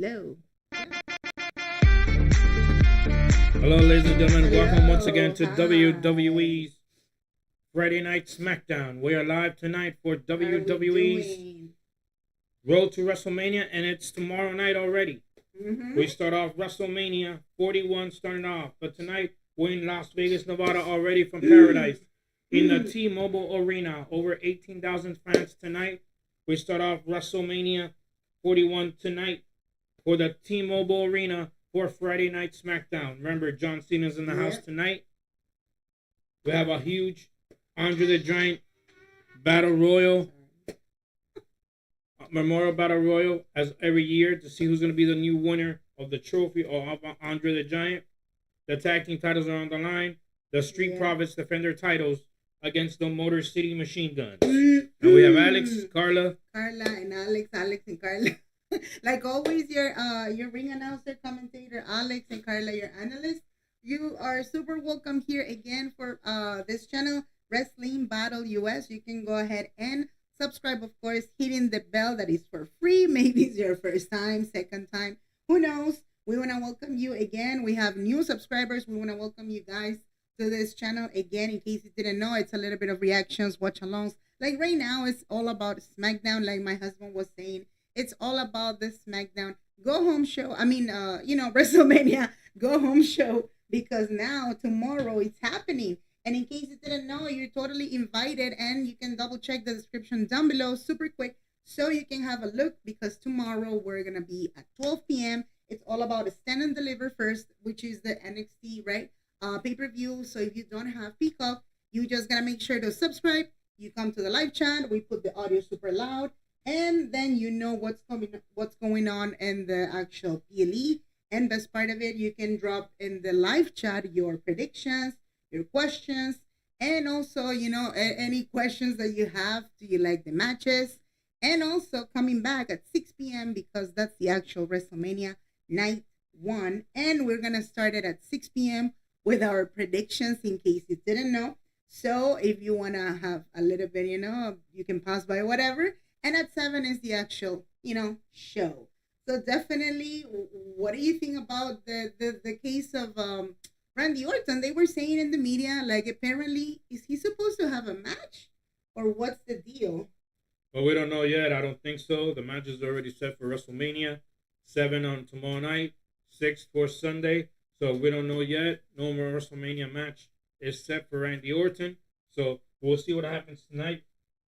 Hello. Hello, ladies and gentlemen. Welcome once again to Hi. WWE's Friday Night Smackdown. We are live tonight for WWE's Road to WrestleMania, and it's tomorrow night already. We start off WrestleMania 41 starting off, but tonight we're in Las Vegas, Nevada already from Paradise in the T-Mobile Arena. Over 18,000 fans tonight. We start off WrestleMania 41 tonight for the T-Mobile Arena for Friday Night Smackdown. Remember, John Cena's in the house tonight. We have a huge Andre the Giant Battle Royal, Memorial Battle Royal, as every year to see who's going to be the new winner of the trophy of Andre the Giant. The tag team titles are on the line. The Street Profits defend their titles against the Motor City Machine Guns. And we have Alex, Carla, and Alex and Carla. Like always, your ring announcer, commentator, Alex and Carla, your analyst. You are super welcome here again for this channel, Wrestling Battle US. You can go ahead and subscribe, of course, hitting the bell. That is for free. Maybe it's your first time, second time. Who knows? We want to welcome you again. We have new subscribers. We want to welcome you guys to this channel again. In case you didn't know, it's a little bit of reactions, watch-alongs. Like right now, it's all about SmackDown, like my husband was saying. It's all about the SmackDown go home show. I mean, WrestleMania go home show, because now tomorrow it's happening. And in case you didn't know, you're totally invited, and you can double check the description down below super quick so you can have a look, because tomorrow we're going to be at 12 p.m. It's all about a Stand and Deliver first, which is the NXT, right? Pay-per-view. So if you don't have Peacock, you just got to make sure to subscribe. You come to the live chat. We put the audio super loud. And then you know what's going on in the actual PLE. And best part of it, you can drop in the live chat your predictions, your questions, and also, any questions that you have. Do you like the matches? And also coming back at 6 p.m. because that's the actual WrestleMania Night 1. And we're going to start it at 6 p.m. with our predictions, in case you didn't know. So if you want to have a little bit, you can pass by whatever. And at 7 is the actual, show. So definitely, what do you think about the case of Randy Orton? They were saying in the media, like, apparently, is he supposed to have a match? Or what's the deal? Well, we don't know yet. I don't think so. The match is already set for WrestleMania. 7 on tomorrow night. 6 for Sunday. So we don't know yet. No more WrestleMania match is set for Randy Orton. So we'll see what happens tonight.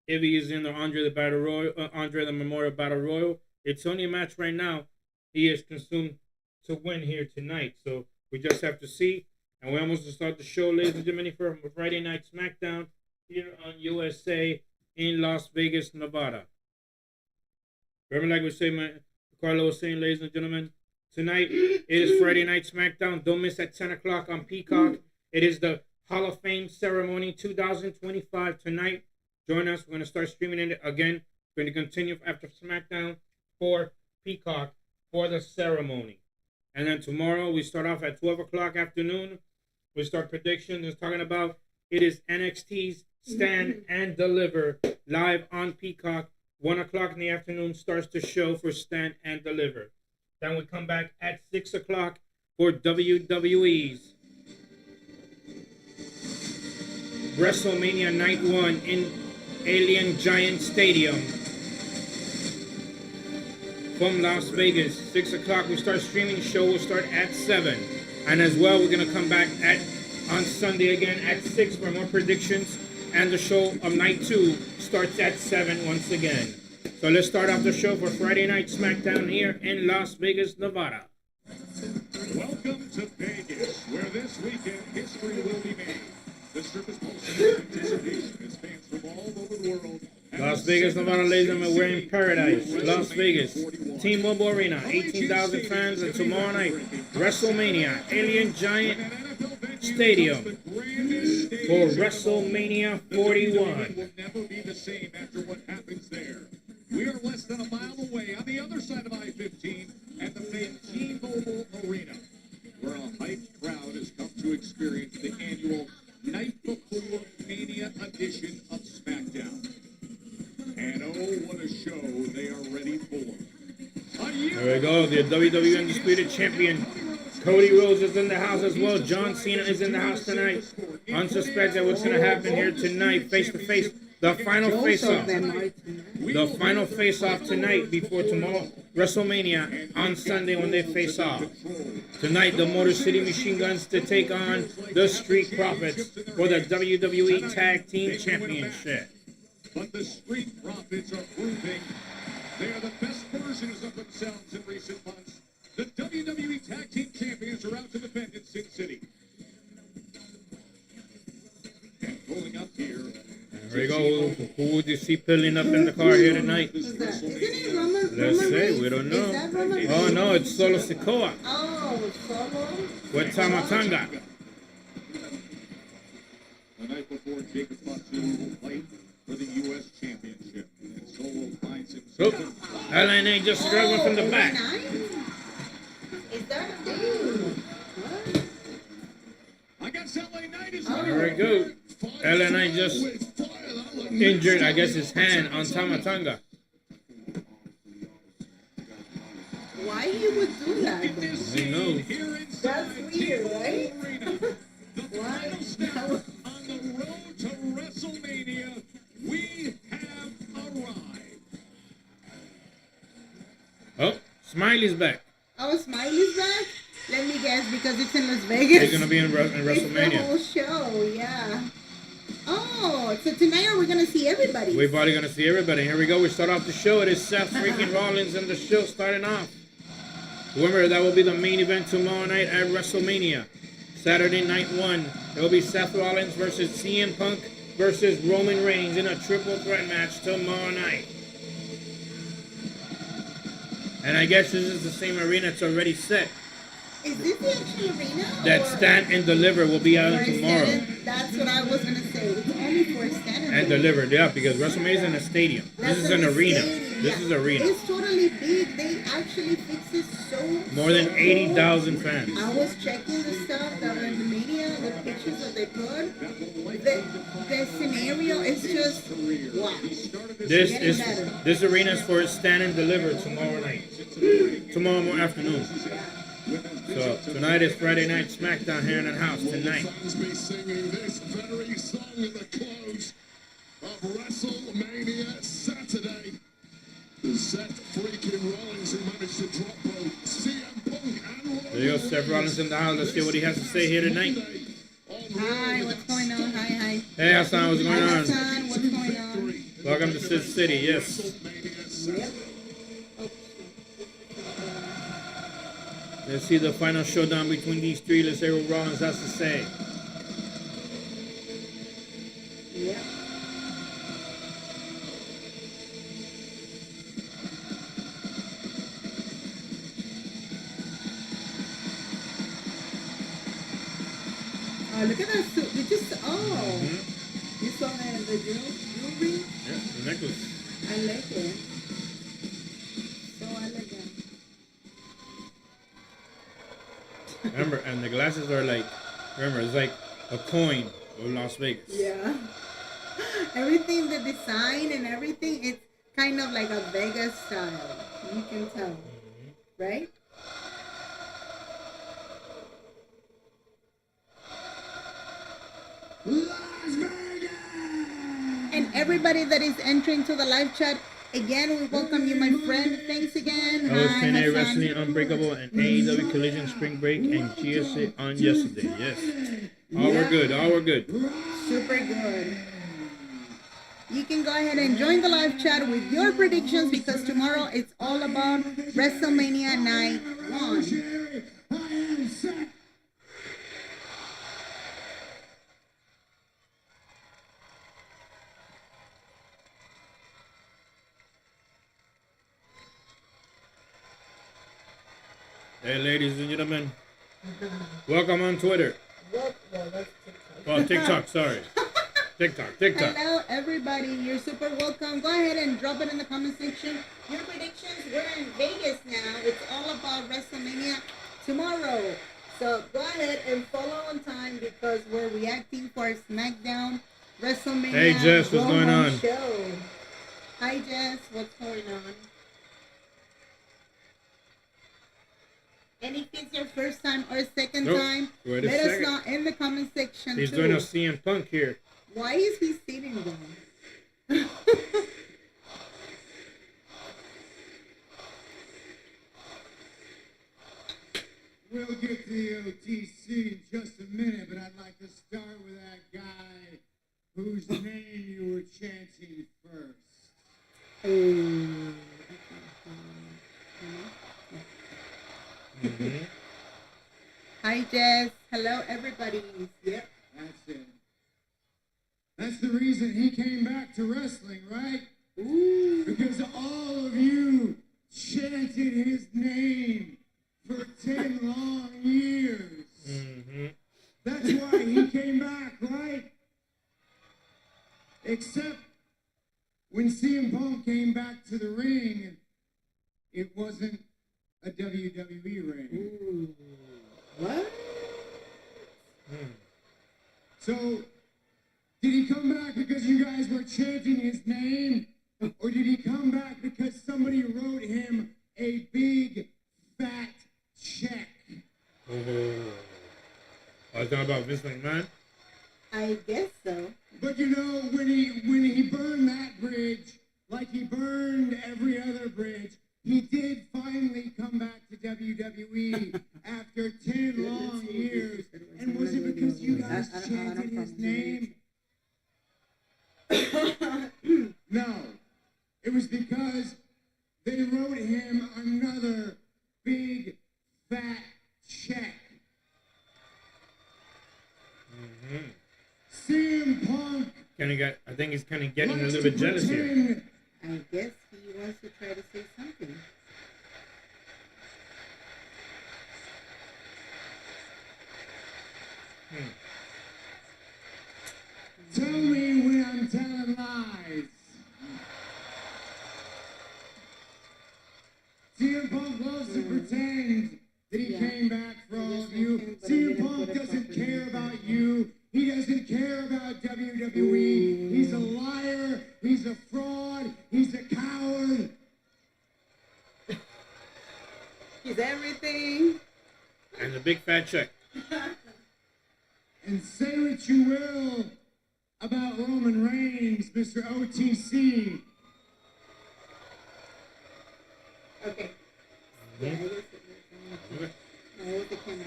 If he is in the Andre the Memorial Battle Royal, it's only a match right now. He is consumed to win here tonight. So we just have to see. And we're almost to start the show, ladies and gentlemen, for Friday Night Smackdown here on USA in Las Vegas, Nevada. Remember, like we say, Carlo was saying, ladies and gentlemen, tonight is Friday Night Smackdown. Don't miss at 10 o'clock on Peacock. It is the Hall of Fame ceremony 2025 tonight. Join us. We're going to start streaming it again. We're going to continue after SmackDown for Peacock for the ceremony. And then tomorrow we start off at 12 o'clock afternoon. We start predictions and talking about it is NXT's Stand and Deliver live on Peacock. 1 o'clock in the afternoon starts the show for Stand and Deliver. Then we come back at 6 o'clock for WWE's WrestleMania Night 1 in Alien Giant Stadium from Las Vegas. 6 o'clock we start streaming. The show will start at 7. And as well, we're going to come back on Sunday again at 6 for more predictions. And the show of Night 2 starts at 7 once again. So let's start off the show for Friday Night Smackdown here in Las Vegas, Nevada. Welcome to Vegas, where this weekend history will be made. The strip is pulsing with anticipation as fans from all over the world. Las Vegas, Nevada, ladies and gentlemen, we're in Paradise, Las Vegas. T-Mobile Arena, 18,000 fans, and tomorrow night, WrestleMania, Alien Giant Stadium for WrestleMania 41. Will never be the same after what happens there. We are less than a mile away on the other side of I-15 at the famed T-Mobile Arena, where a hyped crowd has come to experience the annual Night Before Mania edition of SmackDown. And oh, what a show they are ready for. A year There we go. The WWE Undisputed Champion Cody Rhodes is in the house as well. John Cena is in the house tonight. Unsuspected what's going to happen here tonight, face to face. The final face-off. The final face-off tonight before tomorrow, WrestleMania on Sunday when they face off. Tonight, the Motor City Machine Guns to take on the Street Profits for the WWE Tag Team Championship. But the Street Profits are proving they are the best versions of themselves in recent months. The WWE Tag Team Champions are out to defend in Sin City. And pulling up here. There we go. Who would you see pulling up in the car here tonight? Isn't it Roman? Let's Roman say, Reigns? we don't know. Is that Roman Oh Reigns? no, it's Solo Sikoa Oh, Solo. with Tamatanga. The night before, Jacob Fatu will fight for the U.S. Championship. And Solo finds himself. Oh, LNA just struggling from the back. Is that a dude? What? I guess LA Knight is There we go. LNA just injured, I guess, his hand on Tamatanga. Why he would do that? Who knows? That's weird, right? Why? On the road to WrestleMania, we have arrived. Oh, Smiley's back. Oh, Smiley's back? Let me guess, because it's in Las Vegas. He's going to be in It's the WrestleMania. whole show, yeah. Oh, so tonight are we going to see everybody? We're probably going to see everybody. Here we go. We start off the show. It is Seth freaking Rollins and the show starting off. Remember, that will be the main event tomorrow night at WrestleMania. Saturday night 1. It will be Seth Rollins versus CM Punk versus Roman Reigns in a triple threat match tomorrow night. And I guess this is the same arena that's already set. Is this the actual arena? That or- Stand and Deliver will be out or tomorrow. That's what I was going to say. It's only for Stand And Deliver, yeah, because WrestleMania is in a stadium. This is an arena. This is arena. It's totally big. They actually fix it so More than so 80,000 fans. I was checking the stuff that are in the media, the pictures that they put. The scenario is just wow. This arena is for Stand and Deliver tomorrow night. Tomorrow afternoon. So tonight is Friday Night Smackdown here in the house tonight. Fans be singing this very song at the close of WrestleMania Saturday. The Seth freaking Rollins who managed to drop both CM Punk and Roman. There you go, Seth Rollins in the house. Let's see what he has to say here tonight. Hi, what's going on? Hi. Hey Hassan, what's going Hi, on? Hassan, what's going on? Welcome to Sid City, yes. Yep. Let's see the final showdown between these three. Let's hear what Rollins has to say. Yep. Oh, look at that suit. You just, You saw the jewelry? Yeah, the necklace. I like it. So elegant. Remember, and the glasses are like, remember, it's like a coin of Las Vegas. Yeah. Everything, the design and everything, it's kind of like a Vegas style. You can tell. Right? Las Vegas! And everybody that is entering to the live chat, again, we welcome you, my friend. Thanks again. That was Hi, TNA Hassan. Wrestling Unbreakable and AEW Collision Spring Break and GSA on yesterday. Yes. All were good. All were good. Super good. You can go ahead and join the live chat with your predictions because tomorrow it's all about WrestleMania Night 1. Hey, ladies and gentlemen. Welcome on Twitter. Oh, TikTok, sorry. TikTok. Hello, everybody. You're super welcome. Go ahead and drop it in the comment section. Your predictions. We're in Vegas now. It's all about WrestleMania tomorrow. So go ahead and follow on time because we're reacting for SmackDown WrestleMania. Hey, Jess, what's going on? Show. Hi, Jess. What's going on? And if it's your first time or second Nope. time, Wait a let us second. know in the comment section He's too. doing a CM Punk here. Why is he sitting down? We'll get to the OTC in just a minute, but I'd like to start with that guy whose name you were chanting first. Mm-hmm. Hi, Jess. Hello, everybody. Yep. That's it. That's the reason he came back to wrestling, right? Ooh. Because all of you chanted his name for 10 long years. Mm-hmm. That's why he came back, right? Except when CM Punk came back to the ring, it wasn't a WWE ring. Ooh. What? So, did he come back because you guys were chanting his name? Or did he come back because somebody wrote him a big, fat check? Oh. I was talking about Vince McMahon. I guess so. But you know, when he burned that bridge, like he burned every other bridge, he did finally come back to WWE after 10 long years. And was it because you guys chanted his name? No. It was because they wrote him another big, fat check. Mm-hmm. CM Punk. I think he's kind of getting a little bit jealous here. I guess he wants to try to say something. Tell me when I'm telling lies. CM Punk loves to pretend that he came back for all of you. CM Punk doesn't care about you. He doesn't care about WWE. He's a liar. He's a fraud. He's a coward. He's everything. And a big fat check. And say what you will about Roman Reigns, Mr. OTC. Okay. Yeah, I guess it I want the camera.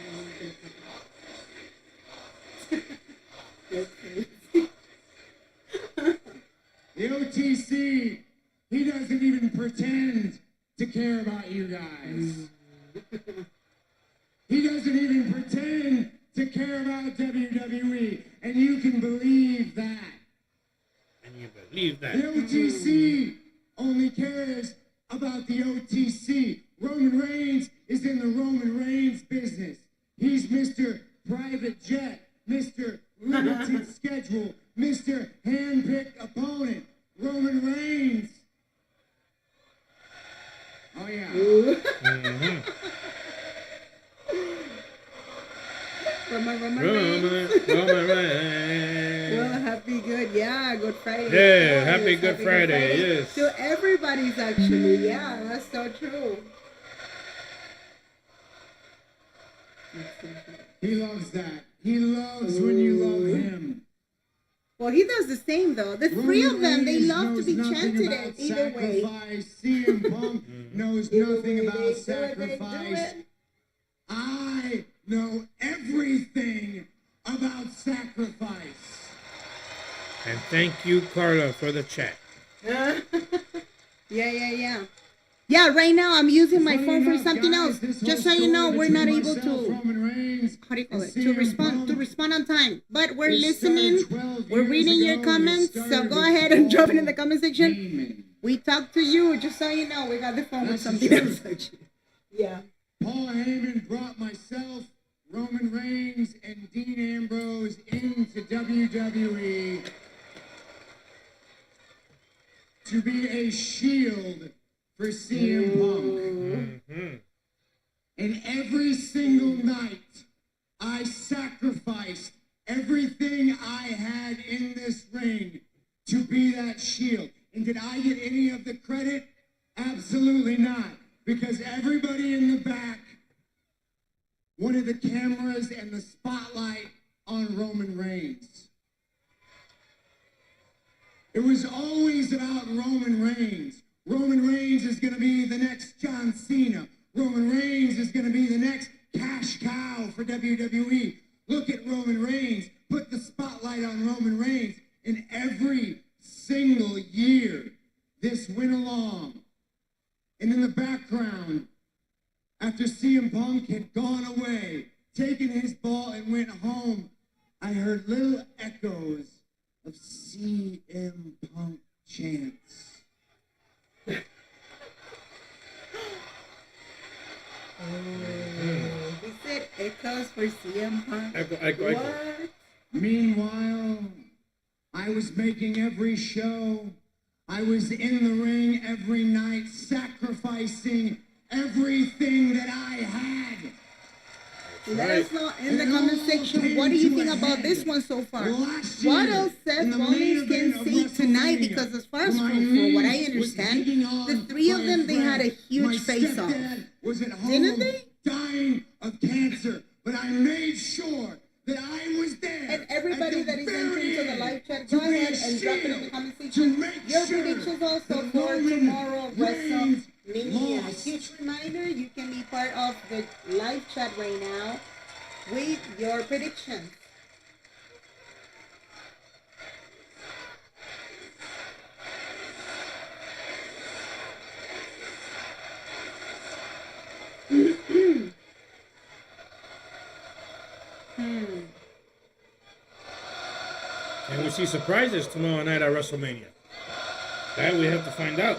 Let's see. The OTC, he doesn't even pretend to care about you guys. He doesn't even pretend to care about WWE, and you can believe that. And you believe that. The OTC only cares about the OTC. Roman Reigns is in the Roman Reigns business. He's Mr. Private Jet, Mr. Limited Schedule, Mr. Handpicked Opponent. Roman Reigns. Oh, yeah. Mm-hmm. Roman Reigns. Roman Reigns. Well, happy good, yeah, Good Friday. Yeah, Oh, happy yes, Good Friday, yes. To everybody's actually, yeah, that's so true. He loves that. He loves when you love him. Well, he does the same though. The three of them, they love to be chanted at either way. CM Punk knows nothing about They do sacrifice. it. I know everything about sacrifice. And thank you, Carla, for the chat. Yeah. Yeah, right now I'm using my phone for something else. Just so you know, we're not able to, how do you call it, to respond on time. But we're listening, we're reading your comments, so go ahead and drop it in the comment section. We talked to you, just so you know, we got the phone for something else. Yeah. Paul Heyman brought myself, Roman Reigns, and Dean Ambrose into WWE to be a shield for CM Punk. Mm-hmm. And every single night, I sacrificed everything I had in this ring to be that shield. And did I get any of the credit? Absolutely not. Because everybody in the back wanted the cameras and the spotlight on Roman Reigns. It was always about Roman Reigns. Roman Reigns is going to be the next John Cena. Roman Reigns is going to be the next cash cow for WWE. Look at Roman Reigns. Put the spotlight on Roman Reigns. And every single year, this went along. And in the background, after CM Punk had gone away, taken his ball and went home, I heard little echoes of CM Punk chants. He said echoes for CM Punk. Echo. What? Meanwhile, I was making every show. I was in the ring every night, sacrificing everything that I had. Let us know in the comment section, what do you think about this one so far? What else Seth Rollins can see tonight? Because as far as from what I understand, the three of them, they had a huge face-off. Didn't they? Dying of cancer, but I made sure that I was there. And everybody that is entering to the live chat, go ahead and drop it in the comment section. Your predictions also for tomorrow WrestleMania. Huge reminder, you can be part of the live chat right now with your predictions. And we see surprises tomorrow night at WrestleMania. That we have to find out.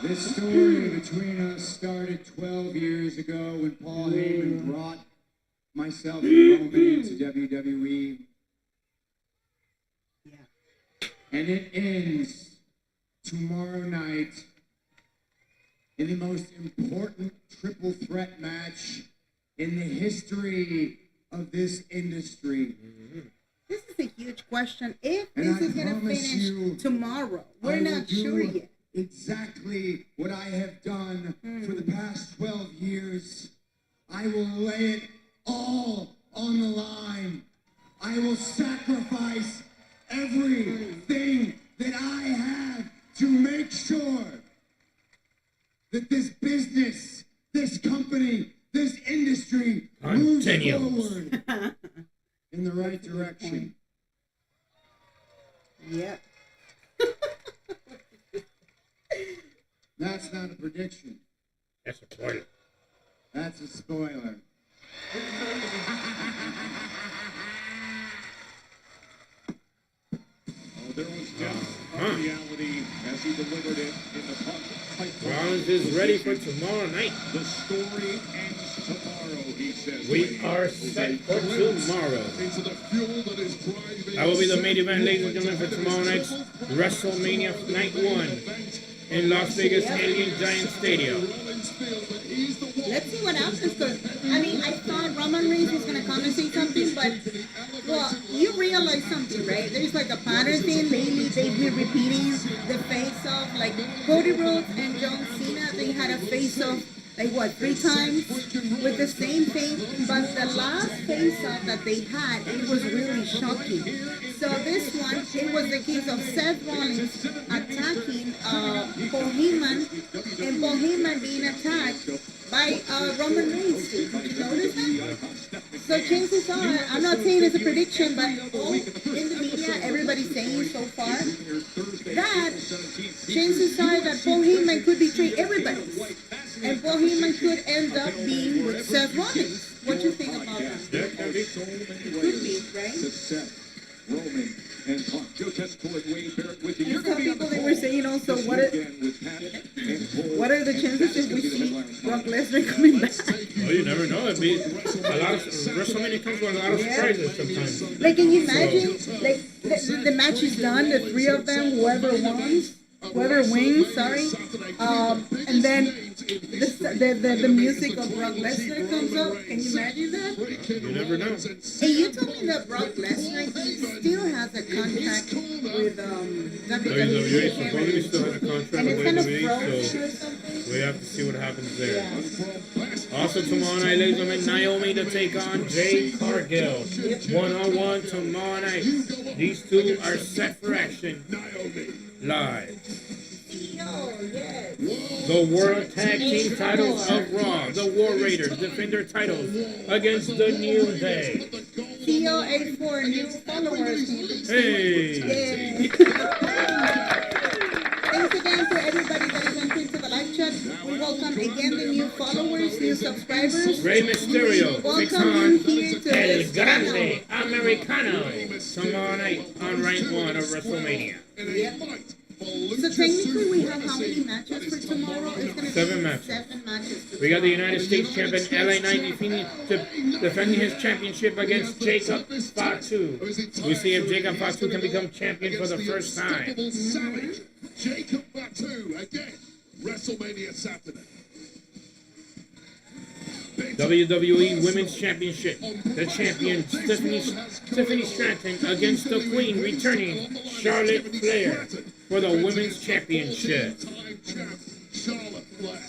This story between us started 12 years ago when Paul Heyman brought myself and Roman into WWE. Yeah. And it ends tomorrow night in the most important triple threat match in the history of this industry. This is a huge question. If And this I is going to promise finish you, tomorrow, I we're will not do sure yet. exactly what I have done for the past 12 years. I will lay it all on the line. I will sacrifice everything that I have to make sure that this business, this company, this industry moves forward in the right direction. Yep. That's not a prediction. That's a spoiler. That's a spoiler. There was depth of reality as he delivered it in the pipe. Rollins is ready for tomorrow night. The story ends tomorrow, he says. We are set for tomorrow. Into the fuel that is driving. That will be the main event, ladies and gentlemen, for tomorrow night's WrestleMania Night 1 in Las Vegas Alien Giant Stadium. Let's see what happens. Because I mean, I thought Roman Reigns was going to come and say something, but, well, you realize something, right? There's like a pattern thing. Lately, they've been repeating the face-off. Like Cody Rhodes and John Cena, they had a face-off, like what, 3 times with the same thing. But the last face-off that they had, it was really shocking. So this one, it was the case of Seth Rollins attacking Paul Heyman, and Paul Heyman being attacked by Roman Reigns. Did you notice that? So chances are, I'm not saying it's a prediction, but all in the media, everybody's saying so far that chances are that Paul Heyman could betray everybody. And Paul Heyman could end up being with Seth Rollins. What do you think about that? Could be, right? Roman and Punk. Joe Testicle and Wade Barrett with you. And some people, they were saying also, what are the chances if we see Brock Lesnar coming back? Well, you never know. It'd be a lot of WrestleMania comes with a lot of surprises sometimes. Like, can you imagine? Like, the match is done, the 3 of them, whoever wins, and then the music of Brock Lesnar comes up. Can you imagine that? You never know. Hey, you told me that Brock Lesnar still has a contract with WWE. Supposedly still has a contract and with it's kind of WWE, froze so or something. we have to see what happens there. Yeah. Also tomorrow night, ladies and gentlemen, Naomi to take on Jade Cargill. 1-on-1 tomorrow night. These two are set for action. Live. Yes. The World Tag Team titles of Raw. The War Raiders defend their titles against the New Day. CO84 new followers. Hey! Yeah. Thanks again to everybody that is entering to the live chat. We welcome again the new followers, new subscribers. Rey Mysterio takes Welcome on you here to El this channel. Grande Americano tomorrow night on Rank 1 of WrestleMania. Yep. So technically we have how many matches for tomorrow? It's going to be 7 matches. 7 matches. We got the United States champion LA Knight defending his championship against Jacob Fatu. We see if Jacob Fatu can become champion for the first time. Jacob Fatu again. WrestleMania Saturday. WWE Women's Championship. The champion Tiffany Stratton against the Queen returning Charlotte Flair for the Women's Championship. Charlotte Flair.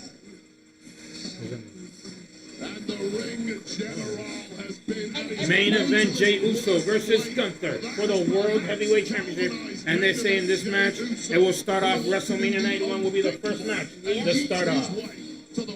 And the ring general has been Main event Jey Uso versus Gunther for the World Heavyweight Championship. And they say in this match, it will start off WrestleMania Night 1 will be the first match to start off.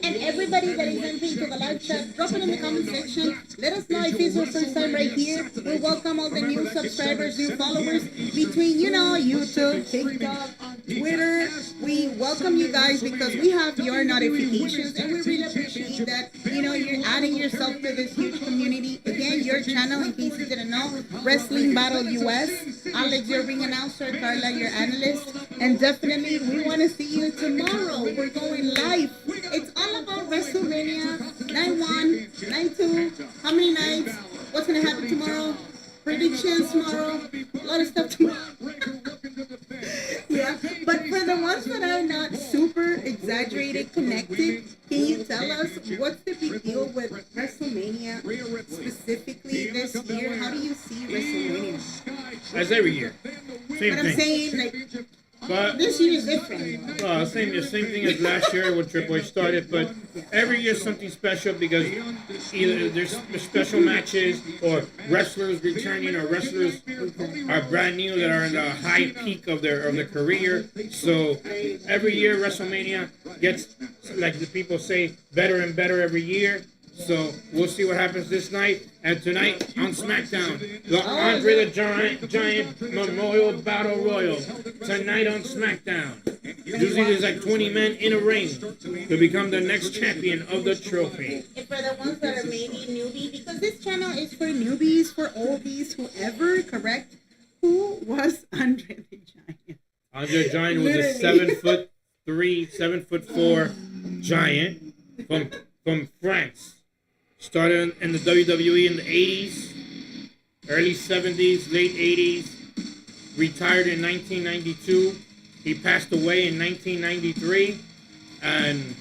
And everybody that is entering to the live chat, drop it in the comment section. Let us know if it's your first time right here. We welcome all the new subscribers, new followers between, YouTube, TikTok, Twitter. We welcome you guys because we have your notifications and we really appreciate that, you're adding yourself to this huge community. Again, your channel, in case you didn't know, Wrestling Battle US. Alex, your ring announcer, Carla, your analyst. And definitely, we want to see you tomorrow. We're going live. It's all about WrestleMania, night 1, night 2, how many nights, what's going to happen tomorrow, predictions tomorrow, a lot of stuff tomorrow. Yeah, but for the ones that are not super exaggerated connected, can you tell us what's the big deal with WrestleMania specifically this year? How do you see WrestleMania? As every year. Same But I'm thing. saying, But this year is different. same thing as last year when Triple H started, but every year something special because either there's special matches or wrestlers returning or wrestlers are brand new that are in the high peak of their career. So every year WrestleMania gets, like the people say, better and better every year. So we'll see what happens this night. And tonight on Smackdown, the Andre the Giant Memorial Battle Royal. Tonight on Smackdown. Usually there's like 20 men in a ring to become the next champion of the trophy. And for the ones that are maybe newbie, because this channel is for newbies, for oldies, whoever, correct? Who was Andre the Giant? Andre the Giant was a Literally. 7'4" giant from France. Started in the WWE in the 80s, early 70s, late 80s. Retired in 1992. He passed away in 1993. And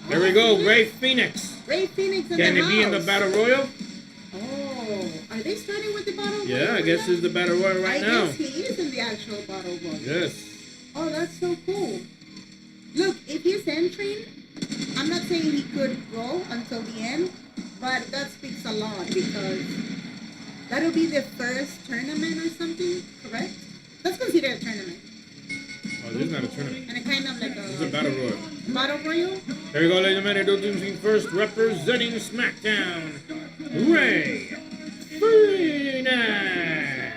there we go, Rey Fenix. Rey Fenix in Can the he be in the house. Battle Royal? Oh, are they starting with the Battle Royal? Yeah, I guess it's the Battle Royal right now. I guess he is in the actual Battle Royal. Yes. Oh, that's so cool. Look, if he's entering, I'm not saying he could go until the end, but that speaks a lot because that'll be the first tournament or something, correct? Let's consider a tournament. Oh, this is not a tournament. And a kind of like This is a Battle Royal. Battle Royal? There you go, ladies and gentlemen. Introducing first, representing SmackDown, Rey Fenix.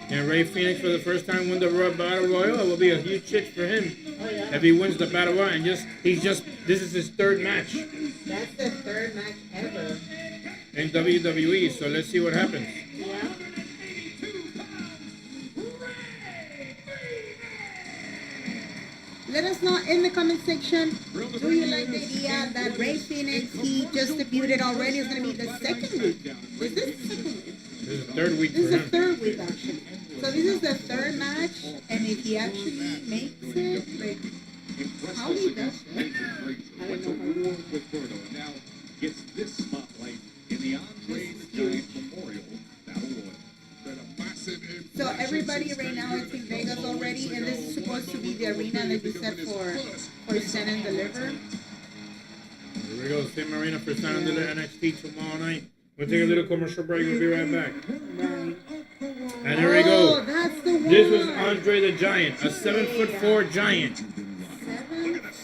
And Rey Fenix for the first time win the Battle Royal. It will be a huge shit for him if he wins the Battle Royal. And this is his third match That's the third match ever. in WWE. So let's see what happens. Yeah. Let us know in the comment section, do you like the idea that Rey Fenix, he just debuted already? It's going to be the second week. Is this the second week? This is the third week This is for the him. third week, actually. So this is the third match, and if he actually makes it, like, how he does it? I don't know how he does it. Now gets this spotlight in the Andre the Giant Memorial Battle Royal. So everybody right now is in Vegas already, and this is supposed to be the arena that you set for Stand and Deliver. Here we go, same arena for Stand and Deliver NXT tomorrow night. We'll take a little commercial break. We'll be right back. Right. And here we go. That's the one. This was Andre the Giant, a 7'4" giant.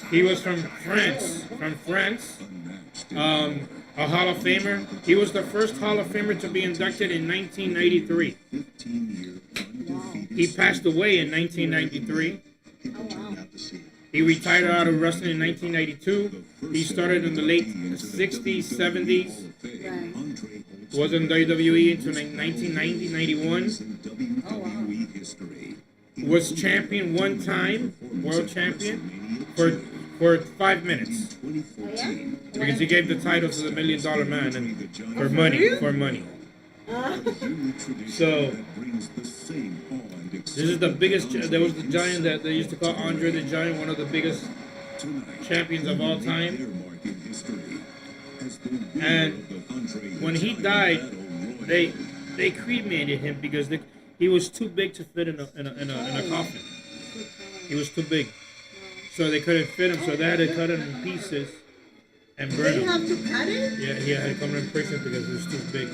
He was from France. A Hall of Famer. He was the first Hall of Famer to be inducted in 1993. He passed away in 1993. He retired out of wrestling in 1992. He started in the late 60s, 70s. Right. Was in WWE until 1990, 91. Oh, wow. Was champion one time, world champion, for 5 minutes. Oh, yeah? Because he gave the title to the $1 Million Man and for money. So this is the biggest. There was the giant that they used to call Andre the Giant, one of the biggest champions of all time. And when he died, they cremated him because he was too big to fit in a coffin. He was too big, so they couldn't fit him. So they had to cut him in pieces and burn They him. have to cut it? Yeah, he had to come in prison because he was too big.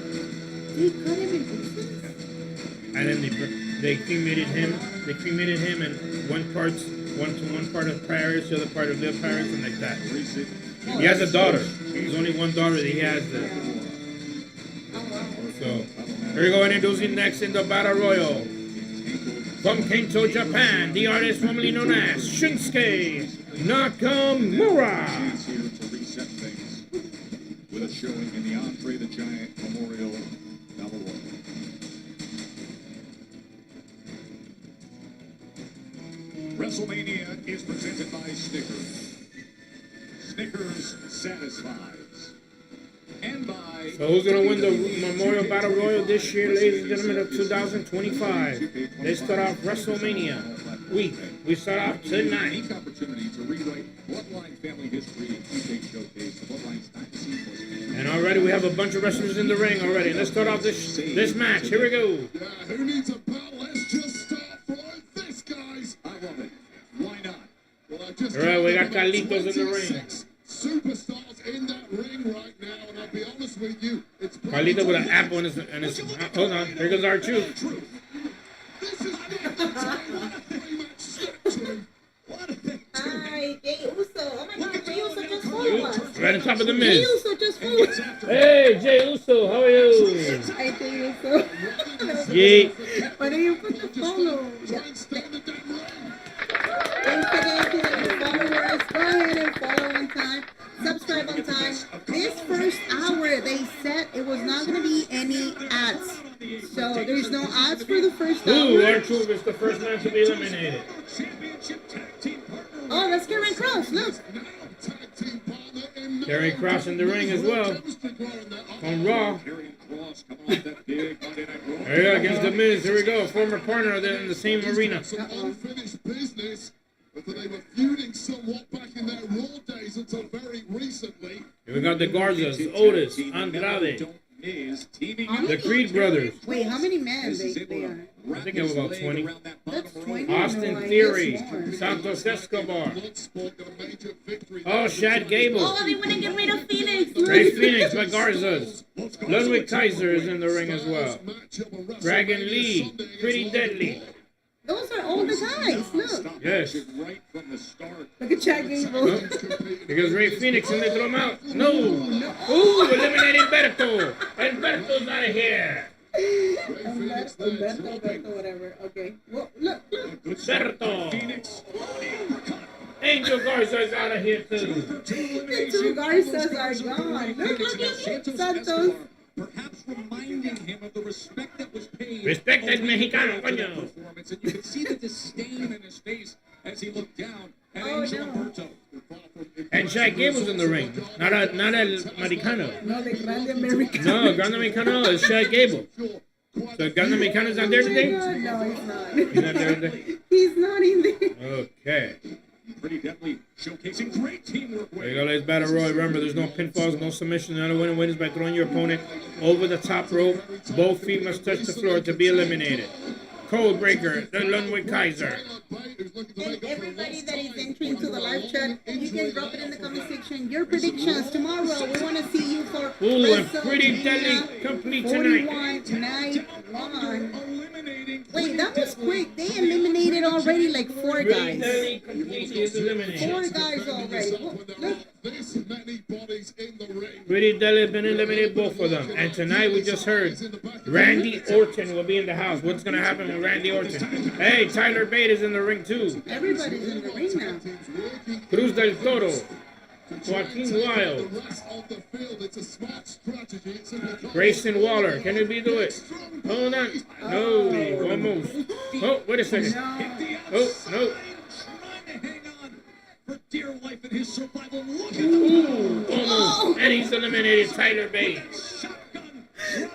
They cut him in pieces? And then they cremated him. They cremated him, and one part of Paris, the other part of their Paris, and like that. He has a daughter. There's only one daughter that he has there. So here we go, introducing next in the Battle Royal. From Kento, Japan, the artist formerly known as Shinsuke Nakamura. He's here to reset things with a showing in the Andre the Giant Memorial Battle Royal. WrestleMania is presented by Snickers. Snickers satisfies. And by... So who's going to win the Memorial Battle Royal this year, ladies and gentlemen, of 2025? Let's start off WrestleMania week. We start off tonight. Unique opportunity to rewrite Bloodline family history and Tuesday showcase the Bloodline's dynasty. And already we have a bunch of wrestlers in the ring already. Let's start off this match. Here we go. Yeah, who needs a belt? Let's just start like this, guys. I love it. Why not? Well, I just All right, we got Carlitos in the ring. Superstars in that ring right now, and I'll be honest with you, it's Carlito with an apple in his hold on. Here goes our truth. This is pre-match step two. What did they do? Hi, Jay Uso. Oh my God, Jay Uso just followed us. Right on top of the Jay Miz. Uso just followed us. Hey, Jay Uso, how are you? Hi, Jay Uso. Yay. Why do you put the follow? Yeah. Stand in that ring. Thanks again to the followers. Go ahead and follow on time. Subscribe on time. This first hour they said it was not going to be any ads. So there's no ads for the first Ooh, hour. our truth is the first man to be eliminated. Oh, that's Karen Cross. Look. Terry Cross in the ring as well. On Raw. There we go, against the Miz. Here we go. Former partner in the same arena. Unfinished business. But they were feuding somewhat back in their Raw days until very recently. Here we got the Garzas, Otis, Andrade, the Creed brothers. Wait, how many men they are? I think it was about 20. That's 20. Austin No, I Theory, guess more. Santos Escobar. Bloodsport got a major victory. Oh, Shad Gable. Oh, they want to get rid of Phoenix. Ray Phoenix, the Garzas. Ludwig Kaiser is in the ring as well. Dragon Lee, Pretty Deadly. Those are all the guys. Look. Yes. Right from the start. Look at Chad Gable. Because Ray Phoenix and they throw him out. No. Ooh, eliminating Berto. And Berto's out of here. Umberto, whatever. Okay. Well, look. Berto. Angel Garza's out of here too. The two Garzas are gone. Look. Santos. Perhaps reminding him of the respect that was paid. Respect el mexicano, coño. Performance, and you could see the disdain in his face as he looked down at Angel Umberto. And Shad Gable's in the ring. Not el Americano. No, the Grande Americano. No, Grande Americano is Shad Gable. So Gundam Mechani's not there today? No, he's not. He's not there today? He's not in there. Okay. Pretty definitely showcasing great teamwork. There you go, ladies. Battle Royal. Remember, there's no pinfalls, no submission. The only winner wins by throwing your opponent over the top rope. Both feet must touch the floor to be eliminated. Code breaker, the Ludwig Kaiser. And everybody that is entering to the live chat, you can drop it in the comment section. Your predictions tomorrow. We want to see you for Ooh, and Pretty Deadly complete tonight. 41 night one. Wait, that was quick. They eliminated already like 4 Pretty guys. Deadly complete is eliminated. 4 guys already. Look. Pretty Deadly has been eliminated, both of them. And tonight we just heard Randy Orton will be in the house. What's going to happen with Randy Orton? Hey, Tyler Bate is in the ring too. Everybody's in the ring now. Cruz del Toro. Joaquin Wild. Grayson Waller. Can you do it? Hold on. No. Almost. Oh, wait a second. Oh, no. For dear life in his survival. Ooh, almost. And he's eliminated Tyler Bate.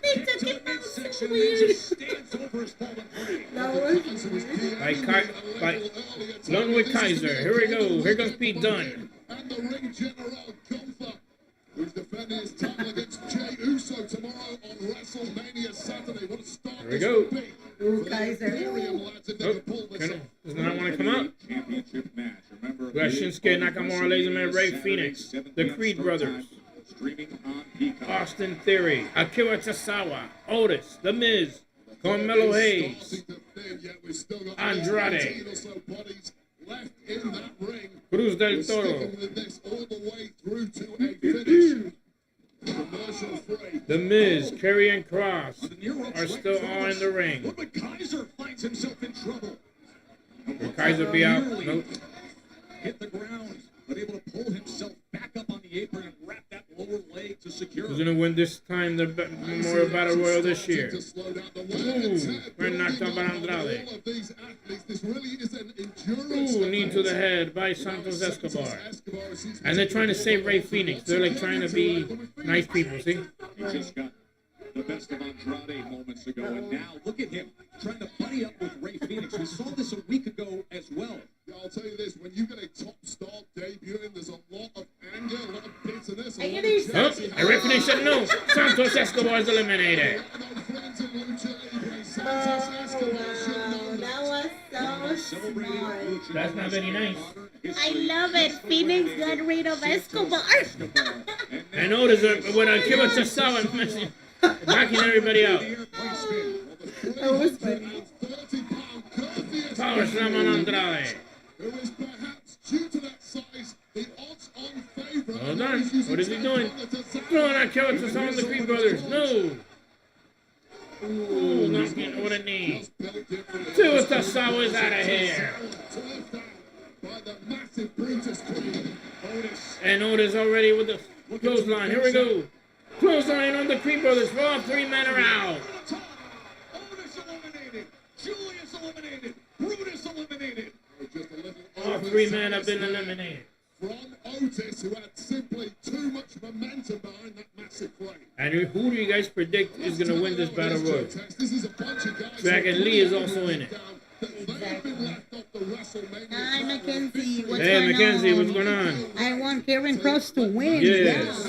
They took it out so weird. That was weird. By Ludwig Kaiser. Here we go. Here goes Pete Dunne. And the ring general Gunther, who's defending his title against Jey Uso tomorrow on WrestleMania Saturday. What a start. Here we go. Ooh, Kaiser. Does not want to come out. Championship match. Remember, We got Shinsuke Nakamura, ladies and gentlemen, Ray Phoenix, the Creed brothers, streaming on Peacock. Austin Theory, Akira Tozawa, Otis, The Miz, Carmelo Hayes, Andrade, Left in that ring. Cruz del Toro, With this all the way through to a finish. Commercial free. The Miz, Karrion Kross are still all in the ring. Ludwig Kaiser finds himself in trouble. Will Kaiser be out? Nope. Hit the ground, but able to pull himself back up on the apron and wrap that lower leg to secure. Who's going to win this time the Memorial Battle Royal this year? Ooh, we're knocked out by Andrade. Ooh, knee to the head by Santos Escobar. And they're trying to save Ray Phoenix. They're like trying to be nice people, see? He just got the best of Andrade moments ago, and now look at him trying to buddy up with Ray Phoenix. We saw this a week ago as well. Yeah, I'll tell you this, when you get a top star debuting, there's a lot of anger, a lot of bitterness. I hear these- Oh, and Ray Phoenix said no. Santos Escobar is eliminated. Oh, wow. That was so smart. That's not very nice. I love it. Phoenix got rid of Escobar. And Otis with Akira Tozawa knocking everybody out. That was funny. Power slam on Andrade. Who is perhaps, due to that size, the odds-on favorite. Hold on. What is he doing? Throwing Akira Tozawa on the Creed brothers. No. Ooh, knocking with a knee. Two Tozawa is out of here. By the massive Brutus Queen. And Otis already with the clothesline. Here we go. Clothesline on the Creed brothers. All 3 men are out. Otis eliminated. Julius eliminated. Brutus eliminated. Just a little All 3 men have been eliminated. from Otis, who had simply too much momentum behind that massive frame. And who do you guys predict is going to win this battle royal? This is a bunch of guys. Dragon Lee is also in it. Hi, Mackenzie. What's Hey, going Mackenzie, on? what's going on? I want Karrion Kross to win. Yes.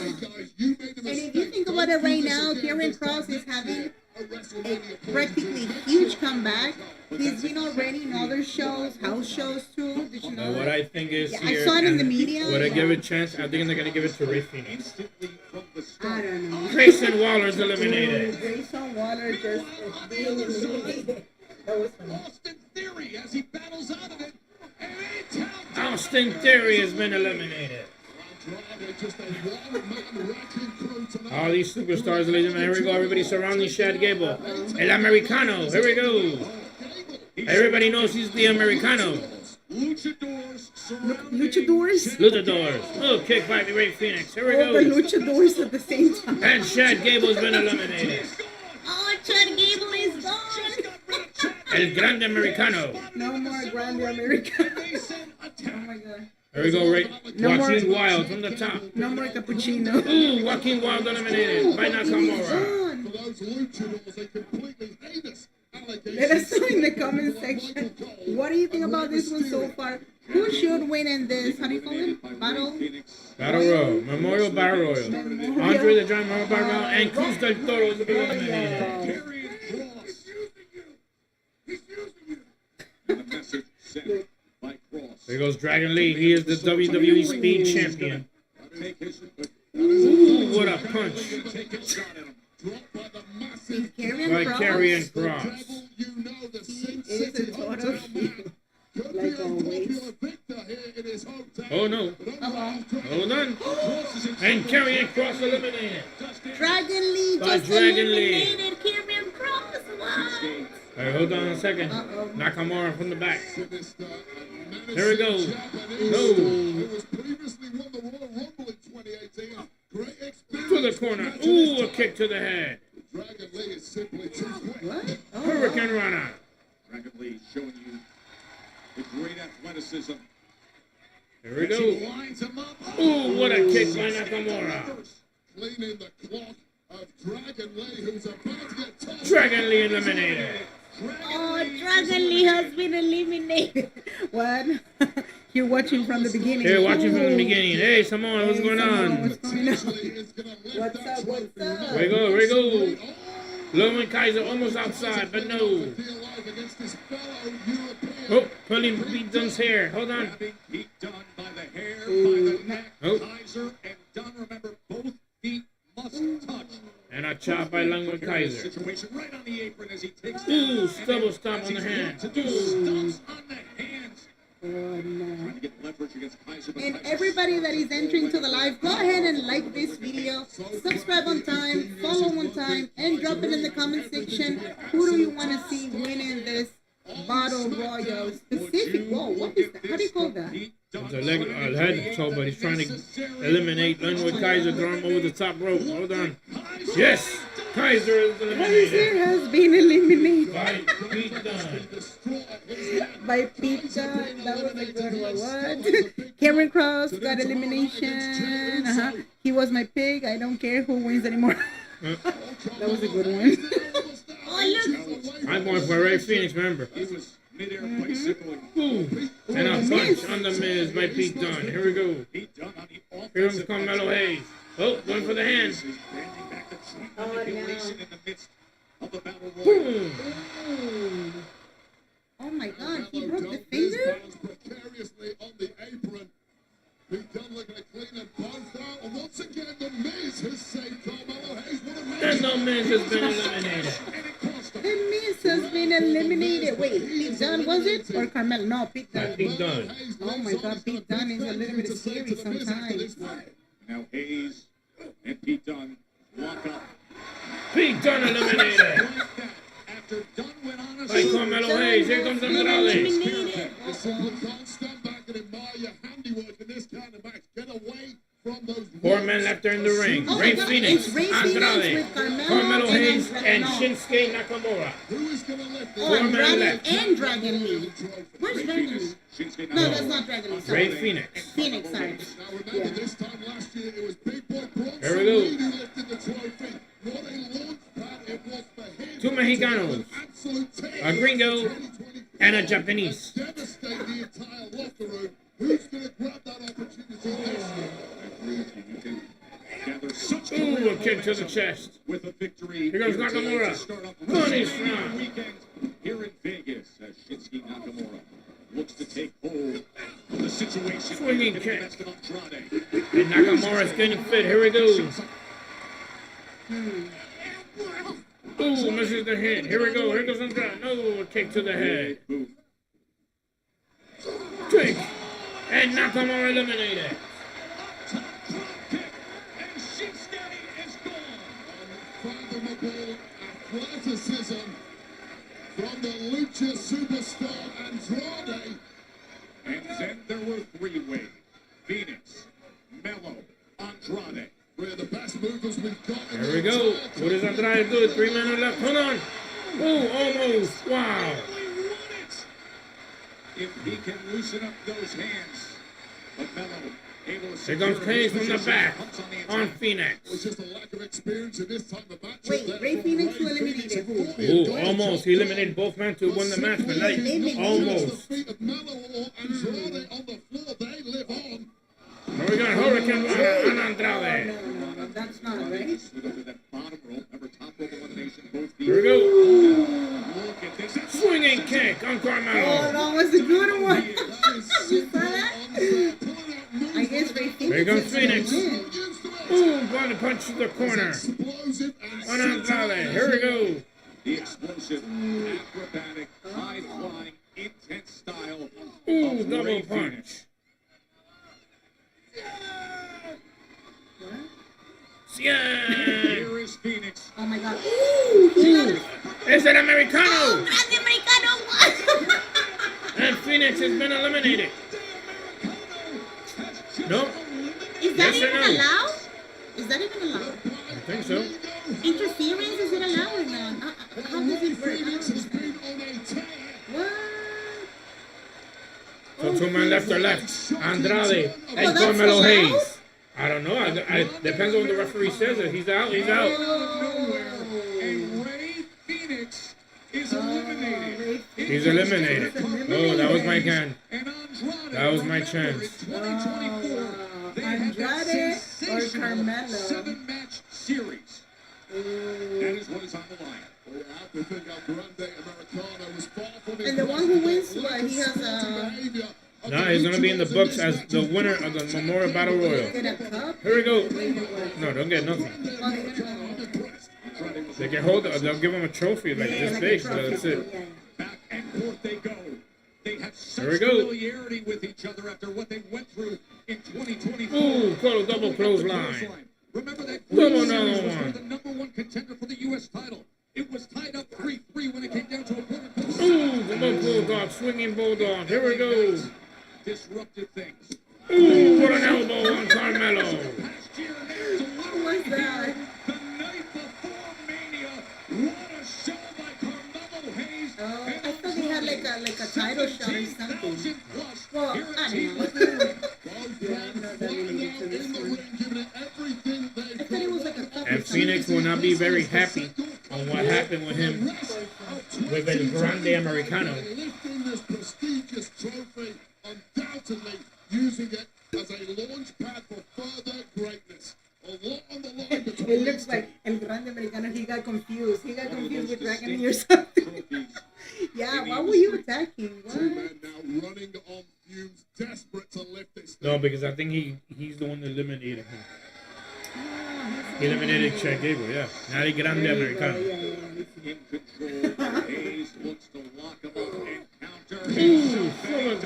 Yeah. And if you think about it right now, Karrion Kross is having a practically huge comeback. He's been already in other shows, house shows too. Did you know What that? I think is Yeah, here, I saw it in and the media. would I give it a chance? I think they're going to give it to Ray Phoenix. I don't know. Grayson Waller's eliminated. Grayson Waller just being eliminated. That was funny. Austin Theory as he battles out of it. And it's out. Austin Theory has been eliminated. All these superstars, ladies and gentlemen. Here we go. Everybody surrounding Shad Gable. El Americano. Here we go. Everybody knows he's the Americano. Luchadors surrounding. Luchadors? Luchadors. Oh, kick by Ray Phoenix. Here we All the go. luchadors at the same time. And Shad Gable's been eliminated. Oh, Chad Gable is gone. El Grande Americano. No more Grande America. Oh my god. Here we go, right? No more- Joaquin Wild from the top. No more cappuccino. Ooh, Joaquin Wild eliminated by Nakamura. Gone. For those luchadors, they completely Let us know in the comment section. What do you think about this one so far? Who should win in this? How do you call it? Battle Royal. Memorial Battle Royal. Andre the Giant Memorial Battle Royal and Cruz del Toro is eliminated. There goes Dragon Lee. He is the WWE Speed Champion. Ooh, what a punch. By Karrion Kross. He is a total heel. Like always. Oh no. Hold on. And Karrion Kross eliminated. Dragon Lee By just Dragon Lee. eliminated Karrion Kross. What? Alright, hold on a second. Nakamura from the back. There we go. No. To the corner. Ooh, a kick to the head. What? Hurricane Rana. Dragon Lee showing you the great athleticism. There we go. Ooh, what a kick by Nakamura. Cleaning the clock of Dragon Lee, who's about to get tossed. Dragon Lee eliminated. Oh, Dragon Lee has been eliminated. What? You're watching from the beginning. Here, watching from the beginning. Hey, Samoa, what's going on? What's going on? What's up? What's up? Here we go, here we go. Lowen Kaiser almost outside, but no. Oh, pulling Pete Dunne's hair. Hold on. Pete Dunne by the hair, by the neck. Oh. Kaiser and Dunne, remember, both feet must touch. And a chop by Lowen Kaiser. Situation right on the apron as he takes Ooh, double stomp on the hand. to do stumps on the hands. Oh, no. Trying to get leverage against Kaiser. but And Kaiser- everybody that is entering to the live, go ahead and like this video, subscribe on time, follow on time, and drop it in the comment section. Who do you want to see winning this Battle Royal specific? Whoa, what is that? How do you call that? It's a leg, head toe, but he's trying to eliminate Lowen Kaiser, throw him over the top rope. Hold on. Yes! Kaiser is eliminated. Kaiser has been eliminated By Pete Dunne. by Pete Dunne. That was a good one. What? Karrion Kross got elimination. He was my pick. I don't care who wins anymore. That was a good one. Oh, look. I'm going for Ray Phoenix, remember. He was midair bicycling. Ooh, and a punch on the Miz by Pete Dunne. Here we go. Pete Dunne on the Here comes offensive. Carmelo Hayes. Oh, going for the hand. He's bending back the joint Oh, no. manipulation in the midst of the battle royal. Boom. Ooh. Oh my God, he broke the finger? Precariously on the apron. Pete Dunne looking to clean them both out. And once again, the Miz has saved Carmelo Hayes. What a There's no Miz has been eliminated. The Miz has been eliminated. Wait, Pete Dunne was it? Or Carmelo? No, Pete Dunne. Pete Dunne. Oh my God, Pete Dunne is a little bit scary sometimes. Now Hayes and Pete Dunne lock up. Pete Dunne eliminated. After Dunne went on a By Carmelo Hayes. Here comes Andrade. Eliminated. You simply can't stand back and admire your handiwork in this kind of match. Get away from those. Four men left there in the ring. Oh, Ray my God, Phoenix, it's Ray Phoenix Andrade, with Carmelo Carmelo and Hayes, Andrade. and No. Shinsuke Nakamura. Who is going to lift Oh, Four men Andrade left. and Dragon Lee. Where's Dragon Lee? Shinsuke No, Nakamura. that's not Dragon Lee. Ray Sorry. Phoenix. Phoenix, sorry. Now remember, Yeah. this time last year it was Big Boy Bronson Here we go. Reed who lifted the trophy. What a launch pad it was for him. Two Mexicanos, Absolute tear. a gringo, 2023 and a Japanese. Devastate the entire locker room. Who's going to grab that opportunity this year? Gather such Ooh, a kick to the chest. with a victory. Here goes here today Nakamura. to start off Punish WrestleMania round. weekend here in Vegas as Shinsuke Nakamura looks to take hold of the situation. Swinging Getting the kick. best of Andrade. And Nakamura's getting fit. Here we go. Ooh, misses the hit. Here we go. Here goes Andrade. No, a kick to the head. Boom. Kick. And Nakamura eliminated. Top drop kick, and Shinsuke is gone. Unfathomable athleticism from the Lucha superstar Andrade. And then there were three-way. Phoenix, Mello, Andrade. Three of the best movers we've got in Here the we go. entire What does Andrade do? 3 men left. Hold on. Ooh, almost. Wow. Only won it. If he can loosen up those hands. But Mello Here comes Cage from the back on Phoenix. It was just a lack of experience in this type of match. Wait, Ray Phoenix who eliminated who? Ooh, almost. He eliminated both men to win the match, but like, almost. The feet of Mello or Andrade on the floor, they live on. Now we got Hurricane on Andrade. No, that's not right. Here we go. Swinging kick on Oh, Carmelo. that was a good one. You saw that? I guess Ray Phoenix. Here comes is gonna Phoenix. win. Boom, body punch to the corner. Explosive and On Andrade. Here we go. The explosive, acrobatic, high-flying, intense style. Ooh, of double Ray punch. Phoenix. Yeah. Here is Phoenix. Oh my God. Ooh, he got it. It's an Americano. Grande Americano. And Phoenix has been eliminated. No, Is that Yes or even no? allowed? Is that even allowed? I think so. Interference, is it allowed or not? How does it work? I don't understand. What? So two men left or left. Andrade and that's Carmelo allowed? Hayes. I don't know. I depends on what the referee says. If he's out, he's out. And Ray Phoenix is eliminated. He's eliminated. Oh, that was my can. And Andrade, That was my remember, chance. in 2024, they had that Andrade or sensational Carmelo? 7-match series. That is what is on the line. Well, you have to think how Grande Americano was far from And the one who wins, what? He has a behavior. No, he's gonna be in the books as the winner of the Memorial Battle Royal. get a cup. Here we go. No, don't get nothing. Oh, they're gonna- They can hold it. They'll give him a trophy like Yeah, this like a big. So trophy. that's it. Yeah. Back and forth they go. They have such Here we go. familiarity with each other after what they went through in 2024. Ooh, double clothesline. Remember that Double Series another was one. for the #1 contender for the U.S. title. It was tied up 3-3 when it came down to a quarter. Ooh, the bulldog, swinging bulldog. Here we go. Disrupted things. Ooh, what an elbow on Carmelo. Past year there to What was that? the night before Mania. What a show by Carmelo Hayes. Oh, I thought they had like a title shot or something. 17,000 plus. Well, Here I at don't Team know. Both men flying out in the ring, giving it everything I they've thought it was like a cup or And something. Phoenix will not be very happy on what happened with him with El Grande Americano. lifting this prestigious trophy, undoubtedly using it as a launch pad for further greatness. A lot on the line It between looks like El Grande Americano, he got confused. He got confused with Dragon Lee or something. Yeah, why were you attacking? two What? men now running on fumes, desperate to lift this thing. No, because I think he's the one that eliminated him. He eliminated Che Gable, yeah. Now he Grande Americano. In control. Hayes looks to lock him up and counter. Ooh, throwing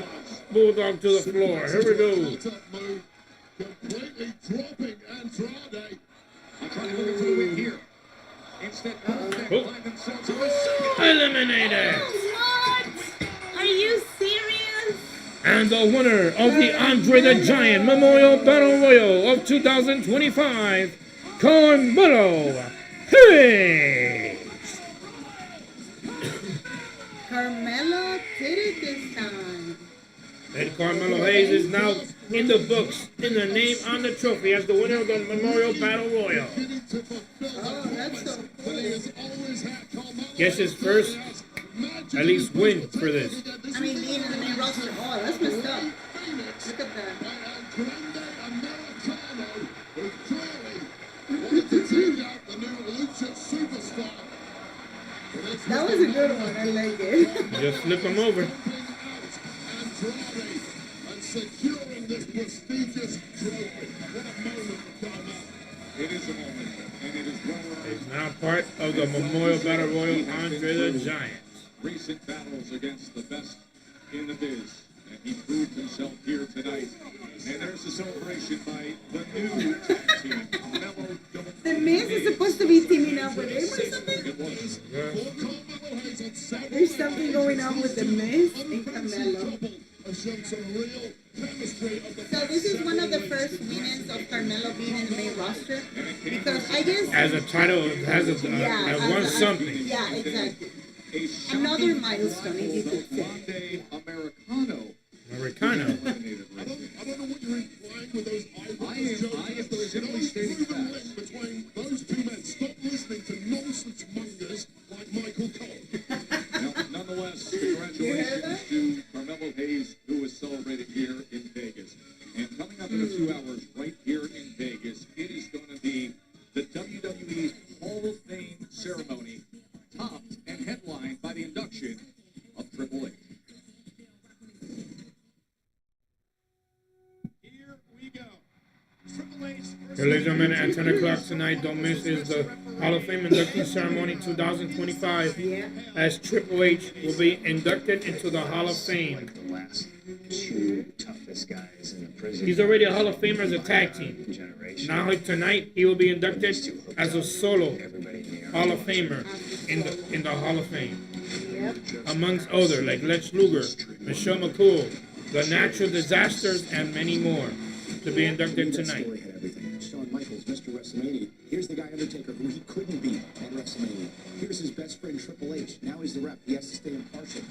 bulldog to the floor. Here we go. Top move, completely dropping Andrade. I'm trying to look for the win here. Instead, both men Oh. find themselves in the second. Eliminated. What? Are you serious? And the winner of the Andre the Giant Memorial Battle Royal of 2025, Carmelo Hayes. Carmelo did it this time. And Carmelo Hayes is now in the books in the name on the trophy as the winner of the Memorial Battle Royal. Oh, that's so cool. Gets his first, at least, win for this. I mean, being in the main roster. Oh, that's messed up. Look at that. That was a good one. I like it. Just flip him over. And securing this prestigious trophy. What a moment for Carmelo. It is a moment, and it is well earned. He's now part of the Memorial Battle Royal Andre the Giant. Recent battles against the best in the biz, and he proved himself here tonight. And there's a celebration by the new tag team, Mellow. The Miz is supposed to be teaming up with him or something? It was. There's something going on with the Miz and Carmelo. So this is one of the first winnings of Carmelo being in the main roster, because I guess As a title, has won something. Yeah, exactly. A Another milestone, if you could say. Grande Americano. favorite, kind of. Eliminated I right don't, there. I don't know what you're implying with those eyebrows, I am Joe. There is no simply stating proven facts. link between those two men. Stop listening to nonsense mongers like Michael Cole. Nonetheless, congratulations to Carmelo Hayes, who is celebrating here in Vegas. And coming up in a few hours, right here in Vegas, it is going to be the WWE Hall of Fame ceremony, topped and headlined by the induction of Triple H. Here we go. Triple H versus Ladies and gentlemen, at 10 o'clock tonight, don't miss, is the Hall of Fame induction ceremony 2025, as Triple H will be inducted into the Hall of Fame. The last two toughest guys in the prison. He's already a Hall of Famer as a tag team. generation. Now tonight, he will be inducted as a solo Everybody in the Hall of Famer in the Hall of Fame. Yep. Amongst others like Lex Luger, Michelle McCool, The Natural Disasters, and many more to be inducted tonight. Story had everything. Shawn Michaels, Mr. WrestleMania. Here's the guy Undertaker who he couldn't beat at WrestleMania. Here's his best friend Triple H. Now he's the rep. He has to stay impartial.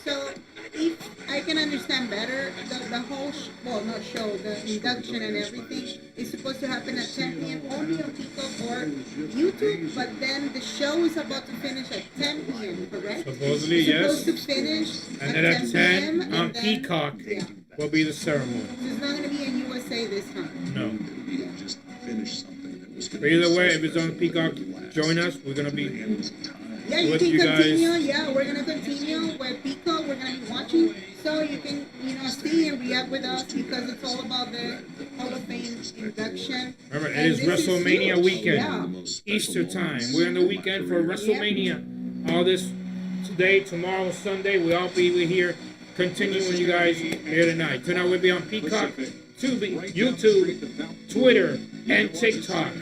So, if I can understand better, the whole, the induction and everything is supposed to happen at 10 p.m. only on Peacock or YouTube, but then the show is about to finish at 10 p.m., correct? Supposedly, It's yes. supposed to finish And then at 10 p.m. on and then- Peacock Yeah. will be the ceremony. So it's not going to be in USA this time. No. Yeah. just finished something that was. But either way, if it's on Peacock, join us. We're going to be Yeah, you with can you guys. continue. Yeah, we're gonna continue with Peacock. We're gonna be watching, so you can, see and react with us because it's all about the Hall of Fame induction. Remember, it And is this WrestleMania huge. weekend, Yeah. Easter time. We're in the weekend for WrestleMania. All this today, tomorrow, Sunday, we'll all be here continuing with you guys here tonight. Tonight we'll be on Peacock, Tubi, YouTube, Twitter, and TikTok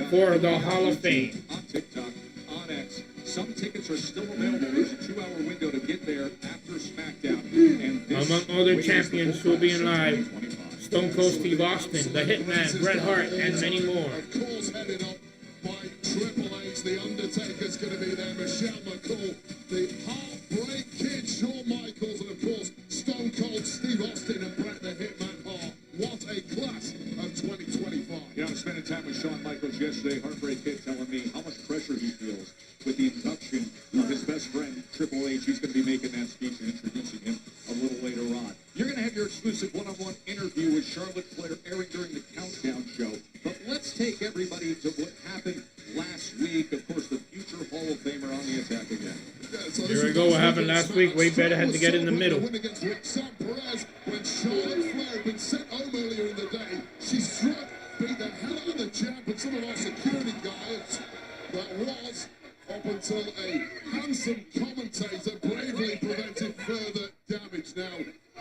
for the Hall of Fame. On TikTok, on X. Some tickets are still available. There's a 2-hour window to get there after Smackdown. And this Among other was champions the who will be in class of live, 2025. Stone Cold Steve Austin, The Hitman, Bret Hart, and many more. Of course, headed up by Triple H. The Undertaker's going to be there. Michelle McCool, the Heartbreak Kid, Shawn Michaels, and of course, Stone Cold Steve Austin and Bret the Hitman Hart. What a class of 2025. You know, I was spending time with Shawn Michaels yesterday. Heartbreak Kid telling me how much pressure he feels with the induction of his best friend, Triple H. He's going to be making that speech and introducing him a little later on. You're going to have your exclusive one-on-one interview with Charlotte Flair airing during the Countdown show. But let's take everybody to what happened last week. Of course, the future Hall of Famer on the attack again. Here we go. What happened last week? Way better had to get in the middle. Win against Roxanne Perez when Charlotte Flair had been sent home earlier in the day. She struck, beat the hell out of the champ and some of our security guards. That was up until a handsome commentator bravely prevented further damage. Now,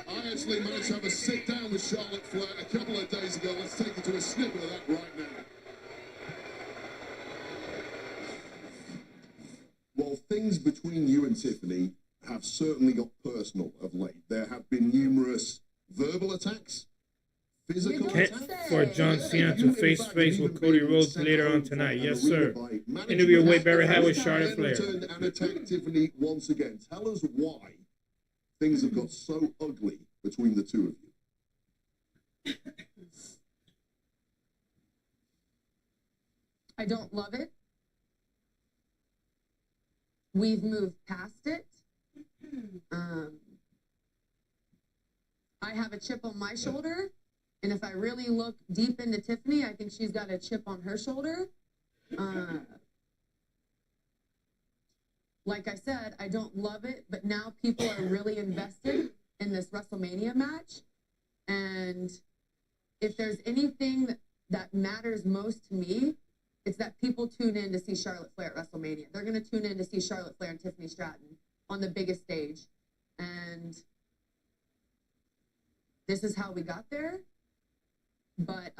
I actually managed to have a sit down with Charlotte Flair a couple of days ago. Let's take you to a snippet of that right now. Well, things between you and Tiffany have certainly got personal of late. There have been numerous verbal attacks, physical Hit attacks. for John Cena to face with Cody Rhodes later on tonight. Yes, sir. Interview Wade Barrett had with Charlotte Flair. And attack Tiffany once again. Tell us why things have got so ugly between the two of you. I don't love it. We've moved past it. I have a chip on my shoulder, and if I really look deep into Tiffany, I think she's got a chip on her shoulder. Like I said, I don't love it, but now people are really invested in this WrestleMania match. And if there's anything that matters most to me, it's that people tune in to see Charlotte Flair at WrestleMania. They're going to tune in to see Charlotte Flair and Tiffany Stratton on the biggest stage. And this is how we got there. But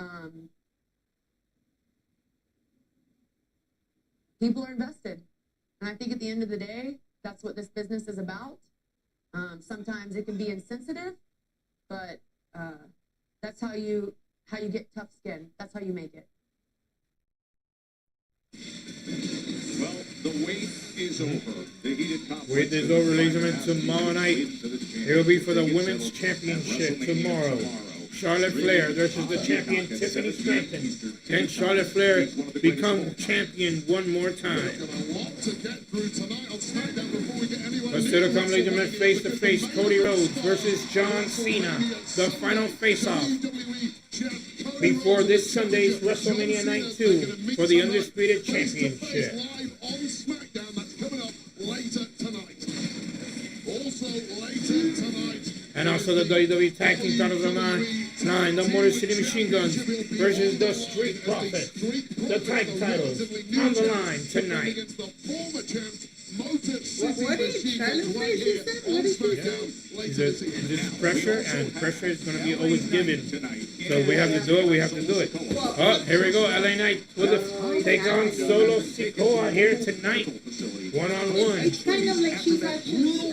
people are invested. And I think at the end of the day, that's what this business is about. Sometimes it can be insensitive, but that's how you get tough skin. That's how you make it. Well, the wait is over. The heated conflict Wait is over, ladies and gentlemen. Tomorrow night, it will be for the Women's Championship tomorrow. Charlotte Flair versus the champion Tiffany Stratton. Can Charlotte Flair become champion one more time? But still to come, ladies and gentlemen, face to face, Cody Rhodes versus John Cena. The final face-off before this Sunday's WrestleMania Night 2 for the Undisputed Championship. Live on Smackdown, that's coming up later tonight. Also later tonight. And also the WWE Tag Team titles on line. The Motor City Machine Guns versus the Street Profits. The tag titles on the line tonight. What did Charlotte say? She said, what did she say? This is pressure, and pressure is going to be always given. So we have to do it. We have to do it. Oh, here we go. LA Knight with a take on Solo Sikoa here tonight. One-on-one. It's kind of like she's actually,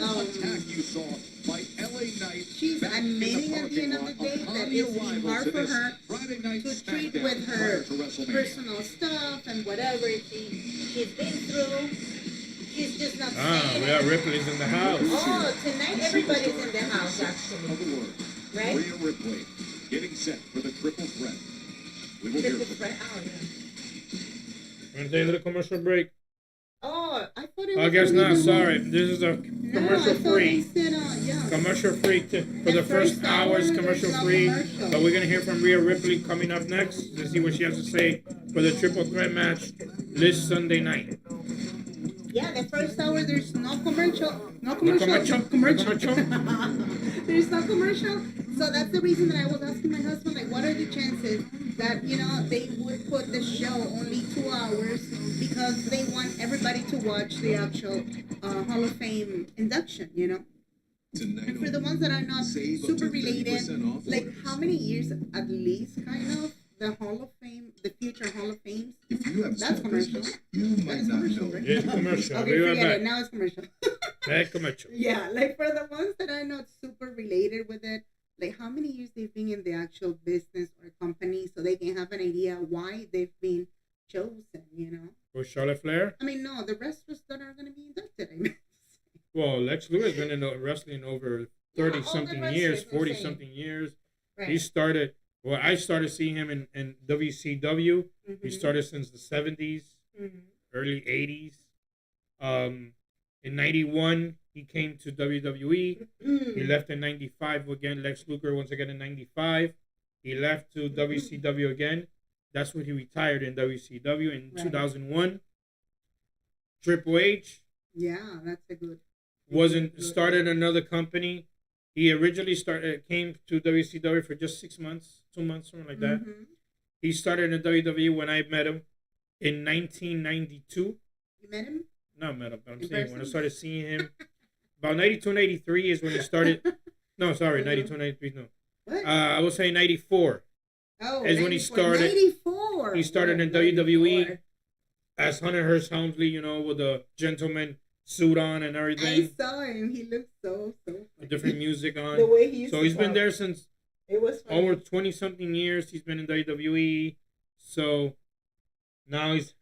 she's admitting at the end of the day that it's hard for her to treat with her personal stuff and whatever she's been through. She's just not saying we got Ripley's in the house. Oh, tonight everybody's in the house, actually. Right? Rhea Ripley getting set for the triple threat. We will hear Triple from her. threat. Oh, yeah. I'm going to take a little commercial break. Oh, I thought it was. I guess not. Sorry. This is a No, commercial I thought free. they said, yeah. Commercial free for the first hour is commercial free. But we're gonna hear from Rhea Ripley coming up next to see what she has to say for the triple threat match this Sunday night. Yeah, the first hour there's no commercial. No commercial. Commercial. There's no commercial. So that's the reason that I was asking my husband, like, what are the chances that, they would put the show only 2 hours because they want everybody to watch the actual Hall of Fame induction, And for the ones that are not super related, like how many years at least, kind of, the Hall of Fame, the future Hall of Fames? If you have That's commercial. you might not know. Right? It's commercial. Okay, Be right forget back. it. Now it's commercial. Back commercial. Yeah, like for the ones that are not super related with it, like how many years they've been in the actual business or company so they can have an idea why they've been chosen, For Charlotte Flair? I mean, no, the wrestlers that are going to be inducted, I mean. Well, Lex Luger's been in wrestling over 30-something years, 40-something years. Right. He started, I started seeing him in WCW. Mm-hmm. He started since the 70s, early 80s. In 91, he came to WWE. He left in 95 again. Lex Luger once again in 95. He left to WCW again. That's when he retired in WCW in 2001. Triple H. Yeah, that's a good. Started another company. He originally came to WCW for just 6 months, 2 months, something like that. Mm-hmm. He started in WWE when I met him in 1992. You met him? Not met him, but I'm In saying person? when I started seeing him, about 92, 93 is when he started. No, sorry, 92, 93, no. What? I was saying 94 Oh, is when he 94. started. 94. He started in 94. WWE as Hunter Hearst Helmsley, with a gentleman suit on and I everything. saw him. He looked so funny. Different music on. The way he used So to he's been talk. there since It was funny. over 20-something years. He's been in WWE. So now he's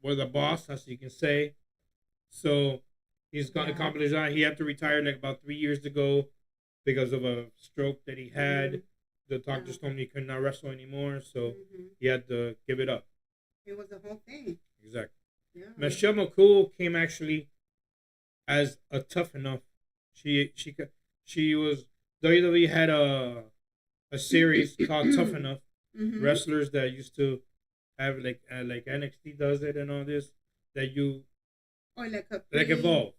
the boss, as you can say. So he's got accomplished that. He had to retire like about 3 years ago because of a stroke that he had. The doctors told me he could not wrestle anymore, so he had to give it up. It was the whole thing. Exactly. Yeah. Michelle McCool came actually as a Tough Enough. She was WWE had a series called Tough Enough. Wrestlers that used to have like NXT does it and all this that you Or like a evolve.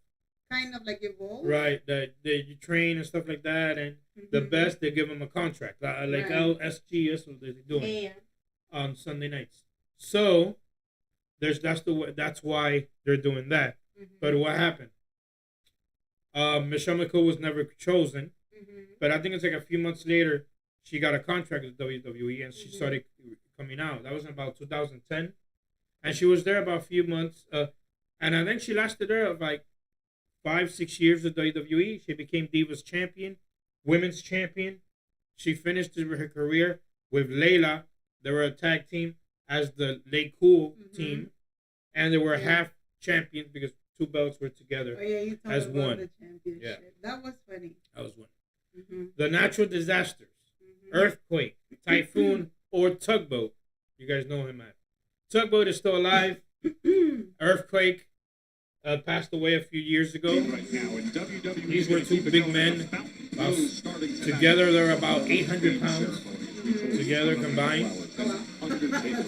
Kind of like evolve. Right, that you train and stuff like that, and the best they give them a contract, like Right. LSG is what they're doing Yeah. on Sunday nights. So that's why they're doing that. But what happened? Michelle McCool was never chosen, but I think it's like a few months later she got a contract with WWE and she started coming out. That was in about 2010, and she was there about a few months. And I think she lasted there like 5-6 years with WWE. She became Divas Champion, Women's Champion. She finished her career with Layla. They were a tag team as the Lay Cool team, and they were half champions because two belts were together Oh yeah, you talked as about one. the championship. That was funny. That was one. Mm-hmm. The natural disasters, earthquake, typhoon, or tugboat. You guys know him, man. Tugboat is still alive. Earthquake passed away a few years ago. Right now in WWE, These were two big men. Together, they're about 800 pounds. Together combined.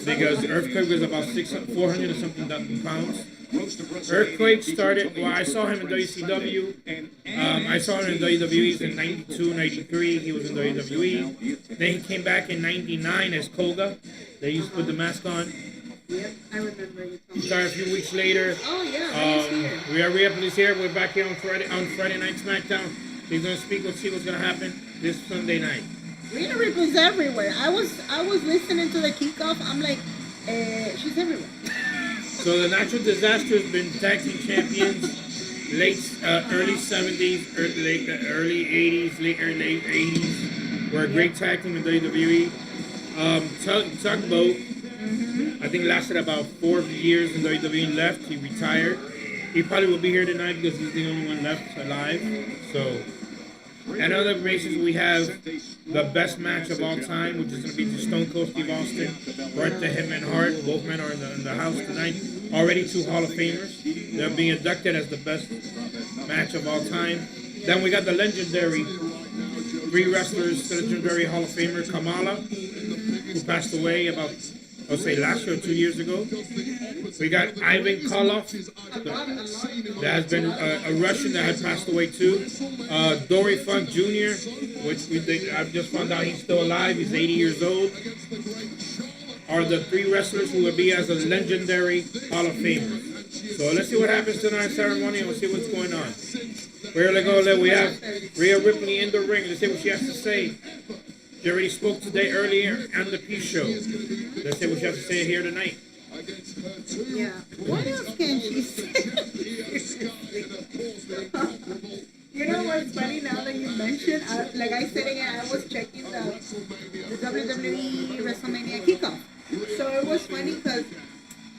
Because Earthquake was about 400 and something pounds. Earthquake started, well, I saw him in WCW. I saw him in WWE in 92, 93. He was in WWE. Then he came back in 99 as Koga. They used to put the mask on. Yep, I remember you told me. Started a few weeks later. Oh yeah, Rhea Ripley's here. We're back here on Friday night Smackdown. He's gonna speak. Let's see what's gonna happen this Sunday night. Rhea Ripley's everywhere. I was listening to the kickoff. I'm like, she's everywhere. So the Natural Disasters been tag team champions, early 70s, early 80s, late 80s. Were a great tag team in WWE. Tugboat, I think lasted about 4 years in WWE and left. He retired. He probably will be here tonight because he's the only one left alive. So, and other races we have the best match of all time, which is going to be the Stone Cold Steve Austin, Bret the Hitman Hart. Both men are in the house tonight. Already 2 Hall of Famers. They're being inducted as the best match of all time. Then we got the legendary 3 wrestlers, legendary Hall of Famer Kamala, who passed away about, I'll say last year or 2 years ago. We got Ivan Koloff. There has been a Russian that had passed away too. Dory Funk Jr., which I've just found out he's still alive. He's 80 years old. Are the 3 wrestlers who will be as a legendary Hall of Famer. So let's see what happens tonight ceremony and we'll see what's going on. We have Rhea Ripley in the ring. Let's see what she has to say. She already spoke today earlier on the Peace Show. Let's see what she has to say here tonight. Yeah. What else can she say? You know what's funny now that you mentioned? Like I said again, I was checking the WWE WrestleMania kickoff. So it was funny because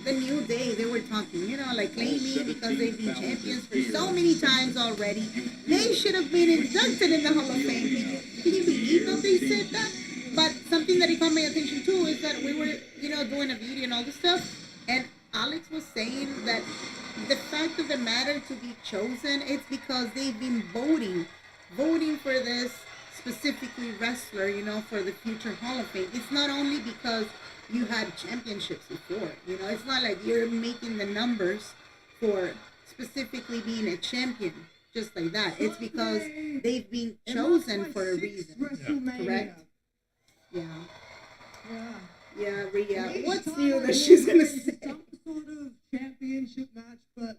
the New Day, they were talking, like claiming because they've been champions for so many times already, they should have been inducted in the Hall of Fame. Can you believe that they said that? But something that he caught my attention to is that we were, doing a video and all this stuff, and Alex was saying that the fact of the matter to be chosen, it's because they've been voting for this specifically wrestler, for the future Hall of Fame. It's not only because you had championships before, it's not like you're making the numbers for specifically being a champion just like that. It's because they've been chosen for a reason. Correct? Yeah. Yeah, Rhea. What's new that she's gonna say? Some sort of championship match, but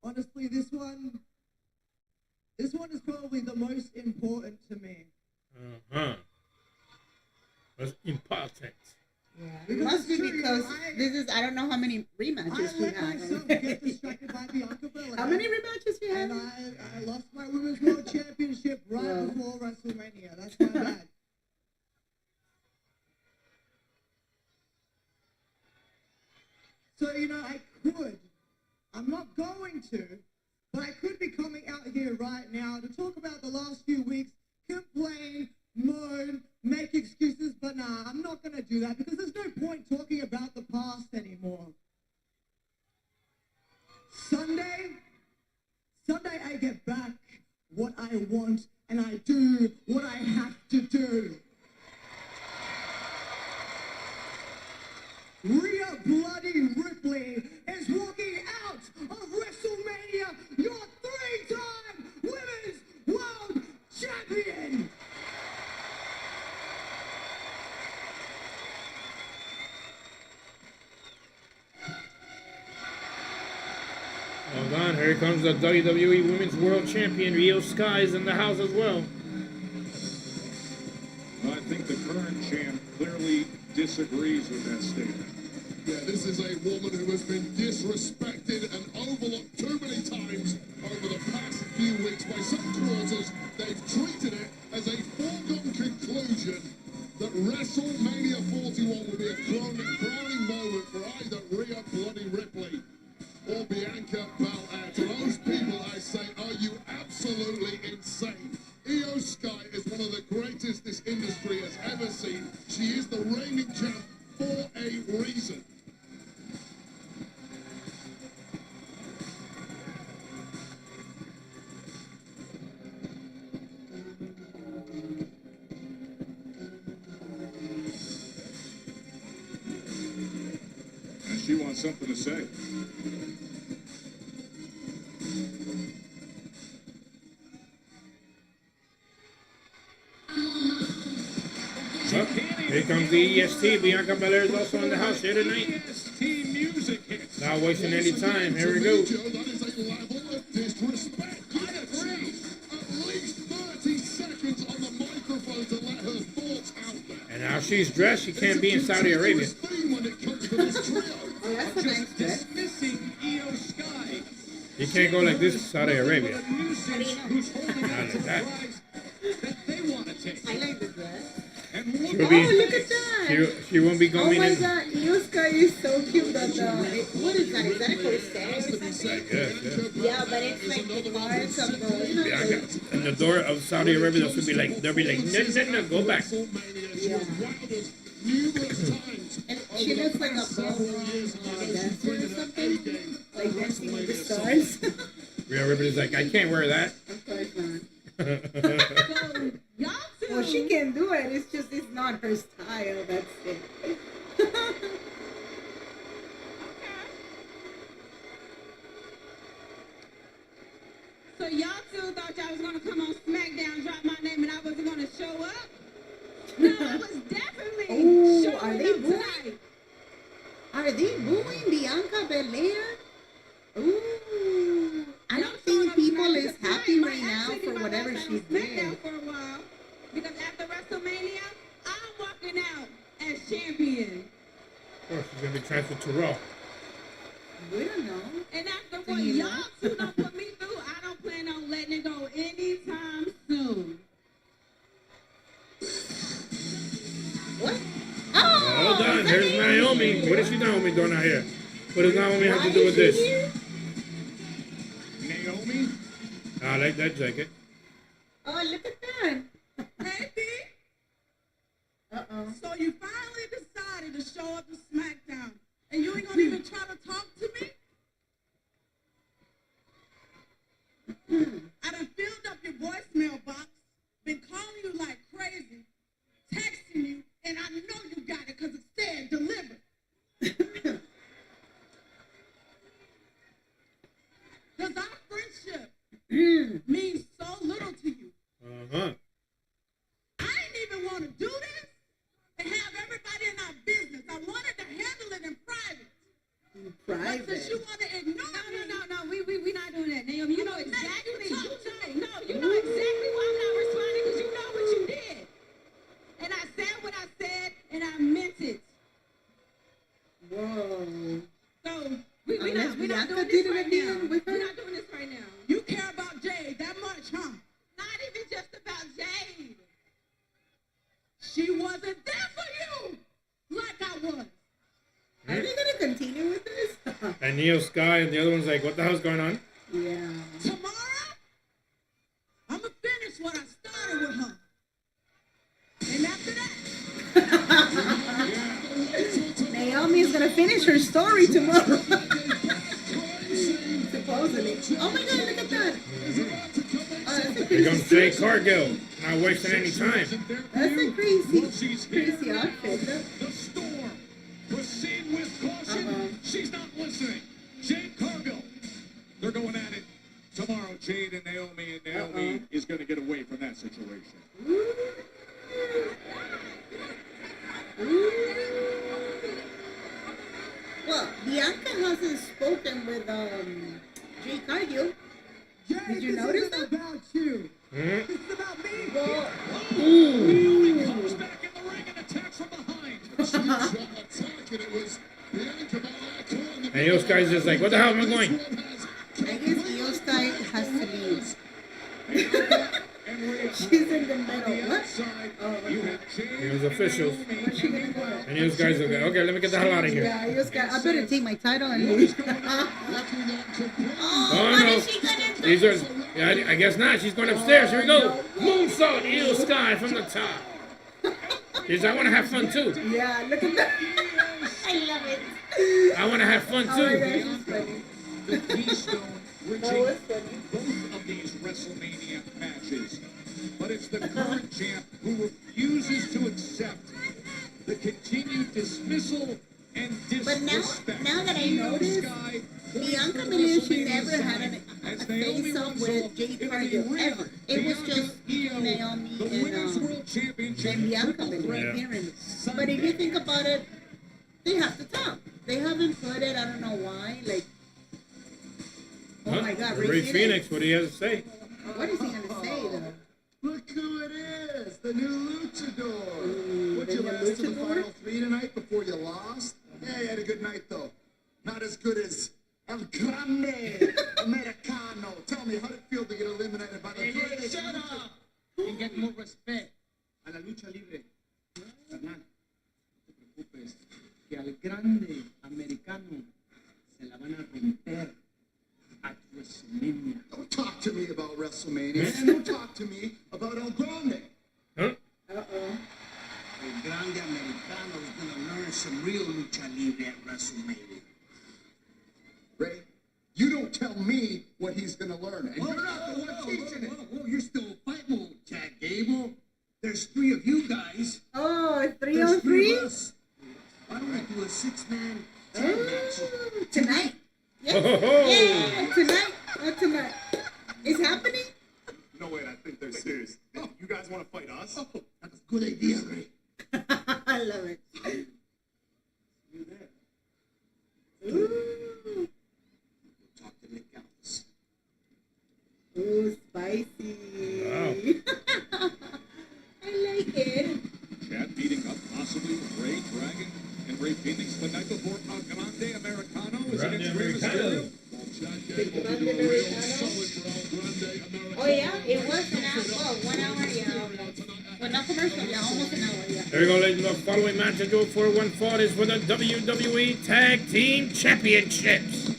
honestly, this one is probably the most important to me. That's important. Yeah, It must be because I don't know how many rematches we had. I let myself get distracted by Bianca Belair. How many rematches we had? And I lost my Women's World Championship right before WrestleMania. That's my bad. So, I'm not going to, but I could be coming out here right now to talk about the last few weeks, complain, moan, make excuses, but nah, I'm not going to do that because there's no point talking about the past anymore. Sunday, I get back what I want and I do what I have to do. Rhea Bloody Ripley is walking out of WrestleMania, your 3-time Women's World Champion! Hold on, here comes the WWE Women's World Champion, Io Sky, is in the house as well. I think the current champ clearly disagrees with that statement. Yeah, this is a woman who has been disrespected and overlooked too many times over the past few weeks. By some quarters, they've treated it as a foregone conclusion that WrestleMania 41 will be a crowning moment for either Rhea Bloody Ripley or the Bianca Belair. To those people, I say, are you absolutely insane? Io Sky is one of the greatest this industry has ever seen. She is the reigning champ for a reason. And she wants something to say. Well, here comes the EST. Bianca Belair is also in the house here tonight. EST music hits. Not wasting any time. Here we go. Joe, that is a level of disrespect. I agree. At least 30 seconds on the microphone to let her thoughts out there. And how she's dressed, she can't be in Saudi Arabia. When it comes to this trio. Oh, that's a nice dress. Dismissing Io Sky. You can't go like this to Saudi Arabia. A nuisance who's holding out Not like that. prize that they want to take. I like the dress. And She'll look be, Oh, look at that. she won't be Oh going my in. God, Ioska is so cute. That what is that? Is that a corset or something? Yes, Yeah, but it's like the parts of the, you know, Bianca. like, And the door of Saudi Arabia, they'll be like, no, go back. yeah. And she looks like a ballroom dancer or something, like Dancing with the Stars. Rhea Ripley's like, I can't wear that. Of course not. So, y'all two. Well, she can do it. It's just it's not her style. That's it. So y'all two thought y'all was gonna come on Smackdown, drop my name, and I wasn't gonna show up? No, I was definitely Oh, showing are they up booing? tonight. Are they booing Bianca Belair? Ooh. I don't think people is happy right now for whatever she Smackdown did. for a while, because after WrestleMania, I'm walking out as champion. Of course, she's going to be transferred to Raw. We don't know. And after Do what you y'all know? two don't put me through, I don't plan on letting it go anytime soon. What? Hold on, is that here's Naomi. What is she Naomi doing out here? What does Naomi have Why to do with is she this? here? Naomi. I like that jacket. Oh, look at that. Hey, B. Uh-oh. So you finally decided to show up to SmackDown, and you ain't gonna even try to talk to me? I done filled up your voicemail box, been calling you like crazy, texting you, and I know you got it because it said delivered. Does our friendship mean so little to you? Uh-huh. I didn't even want to do this and have everybody in our business. I wanted to handle it in private. But since you want to ignore me. No, we not doing that, Naomi. You know exactly. No, you know exactly why I'm not responding, because you know what you did. And I said what I said, and I meant it. Whoa. So we Unless not Bianca doing did this it right again now. with her? We're not doing this right now. You care about Jade that much, huh? Not even just about Jade. She wasn't there for you like I was. Are they gonna continue with this? And Neo Sky and the other one's like, what the hell's going on? Yeah. Tomorrow, I'm going to finish what I started with her. And after that, Naomi is gonna finish her story tomorrow. Supposedly. Oh my God! Look at that. Oh, that's a Here crazy. comes Jay Cargill. Not wasting any time. That's a crazy outfit. The storm. Proceed with caution. She's not listening. Jade Cargill. They're going at it tomorrow. Jade and Naomi is going to get away from that situation. Well, Bianca hasn't spoken with Jay Cargill. Did you notice that? About you. Hmm? This is about me. Well, Naomi comes back in the ring and attacks from behind. And Neo Sky's just like, what the hell am I going? I guess Io Sky has to leave. She's in the middle. What? Oh, You okay. have Jade Here's officials. Where's she gonna go? And those guys are like, okay, let me get the hell out of here. Yeah, I better take my title and leave. Oh, no. These are, yeah, I guess not. She's going upstairs. Here we go. Moonsault, Eel Sky from the top. She's, I want to have fun too. Yeah, look at that. I love it. I want to have fun Oh too. my gosh, she's funny. The keystone That bridging was funny. both of these WrestleMania matches. But it's the current champ who refuses to accept the continued dismissal and But disrespect. now that I noticed, Bianca Belair, she never had a face-off with Jade Cargill ever. It was just Naomi and Bianca Belair, apparently. But if you think about it, they have to talk. They haven't put it, I don't know why, like, oh my God, Ray Phoenix, what he has to say. What is he going to say, though? Look who it is, the new luchador. Would the you new last to the luchador? final three tonight before you lost? Yeah, you had a good night though. Not as good as El Grande Americano. Tell me, how did it feel to get eliminated by the greatest? Shut up! And get more respect a la lucha libre. Hernán, no te preocupes, que al grande americano se la van a romper at WrestleMania. Don't talk to me about WrestleMania, and don't talk to me about El Grande. Huh? Uh-oh. El grande americano is gonna learn some real lucha libre at WrestleMania. Ray, you don't tell me what he's gonna learn, and you're not the one teaching it. Whoa, you're still in fight mode, Jack Gable. There's three of you guys. Oh, it's 3 There's on 3? of us. Why don't we do a 6-man tag match? Tonight? Oh, ho, ho. Yeah, tonight. Tonight. It's happening? No, wait, I think they're serious. You guys want to fight us? Oh, that's a good idea, Ray. I love it. You there? Ooh, Talk to Nick Galvis. ooh, spicy. Wow. I like it. Chad beating up possibly Ray Dragon and Ray Phoenix the night before El Grande Americano is Grande against Rey Americano. Mysterio. Oh yeah, it was an hour. Well, 1 hour, yeah. Well, not commercial, yeah, almost an hour, yeah. There we go, ladies and gentlemen. Following match to go for one fought is for the WWE Tag Team Championships.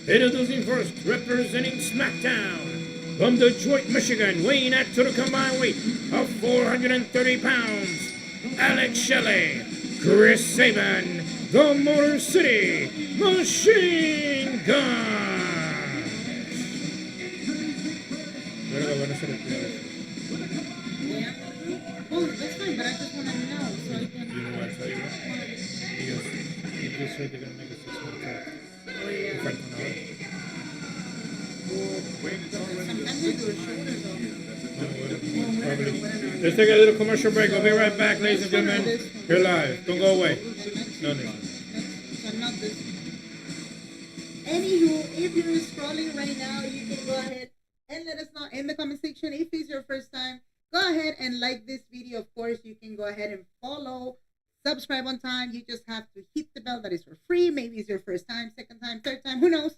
Introducing first, representing Smackdown from Detroit, Michigan, weighing at to the combined weight of 430 pounds, Alex Shelley, Chris Sabin, the Motor City Machine Guns. Yeah. Oh, that's fine, but I just want to know so I can. You know what I tell you what? He just said they're gonna make a 6-man tag. Oh yeah. Fight for an hour. Sometimes they do it shorter though. Let's take a little commercial break. We'll be right back, ladies and gentlemen. You're live. Don't go away. No, no. So not this. Anywho, if you're scrolling right now, you can go ahead and let us know in the comment section. If it's your first time, go ahead and like this video. Of course, you can go ahead and follow, subscribe on time. You just have to hit the bell. That is for free. Maybe it's your first time, second time, third time. Who knows?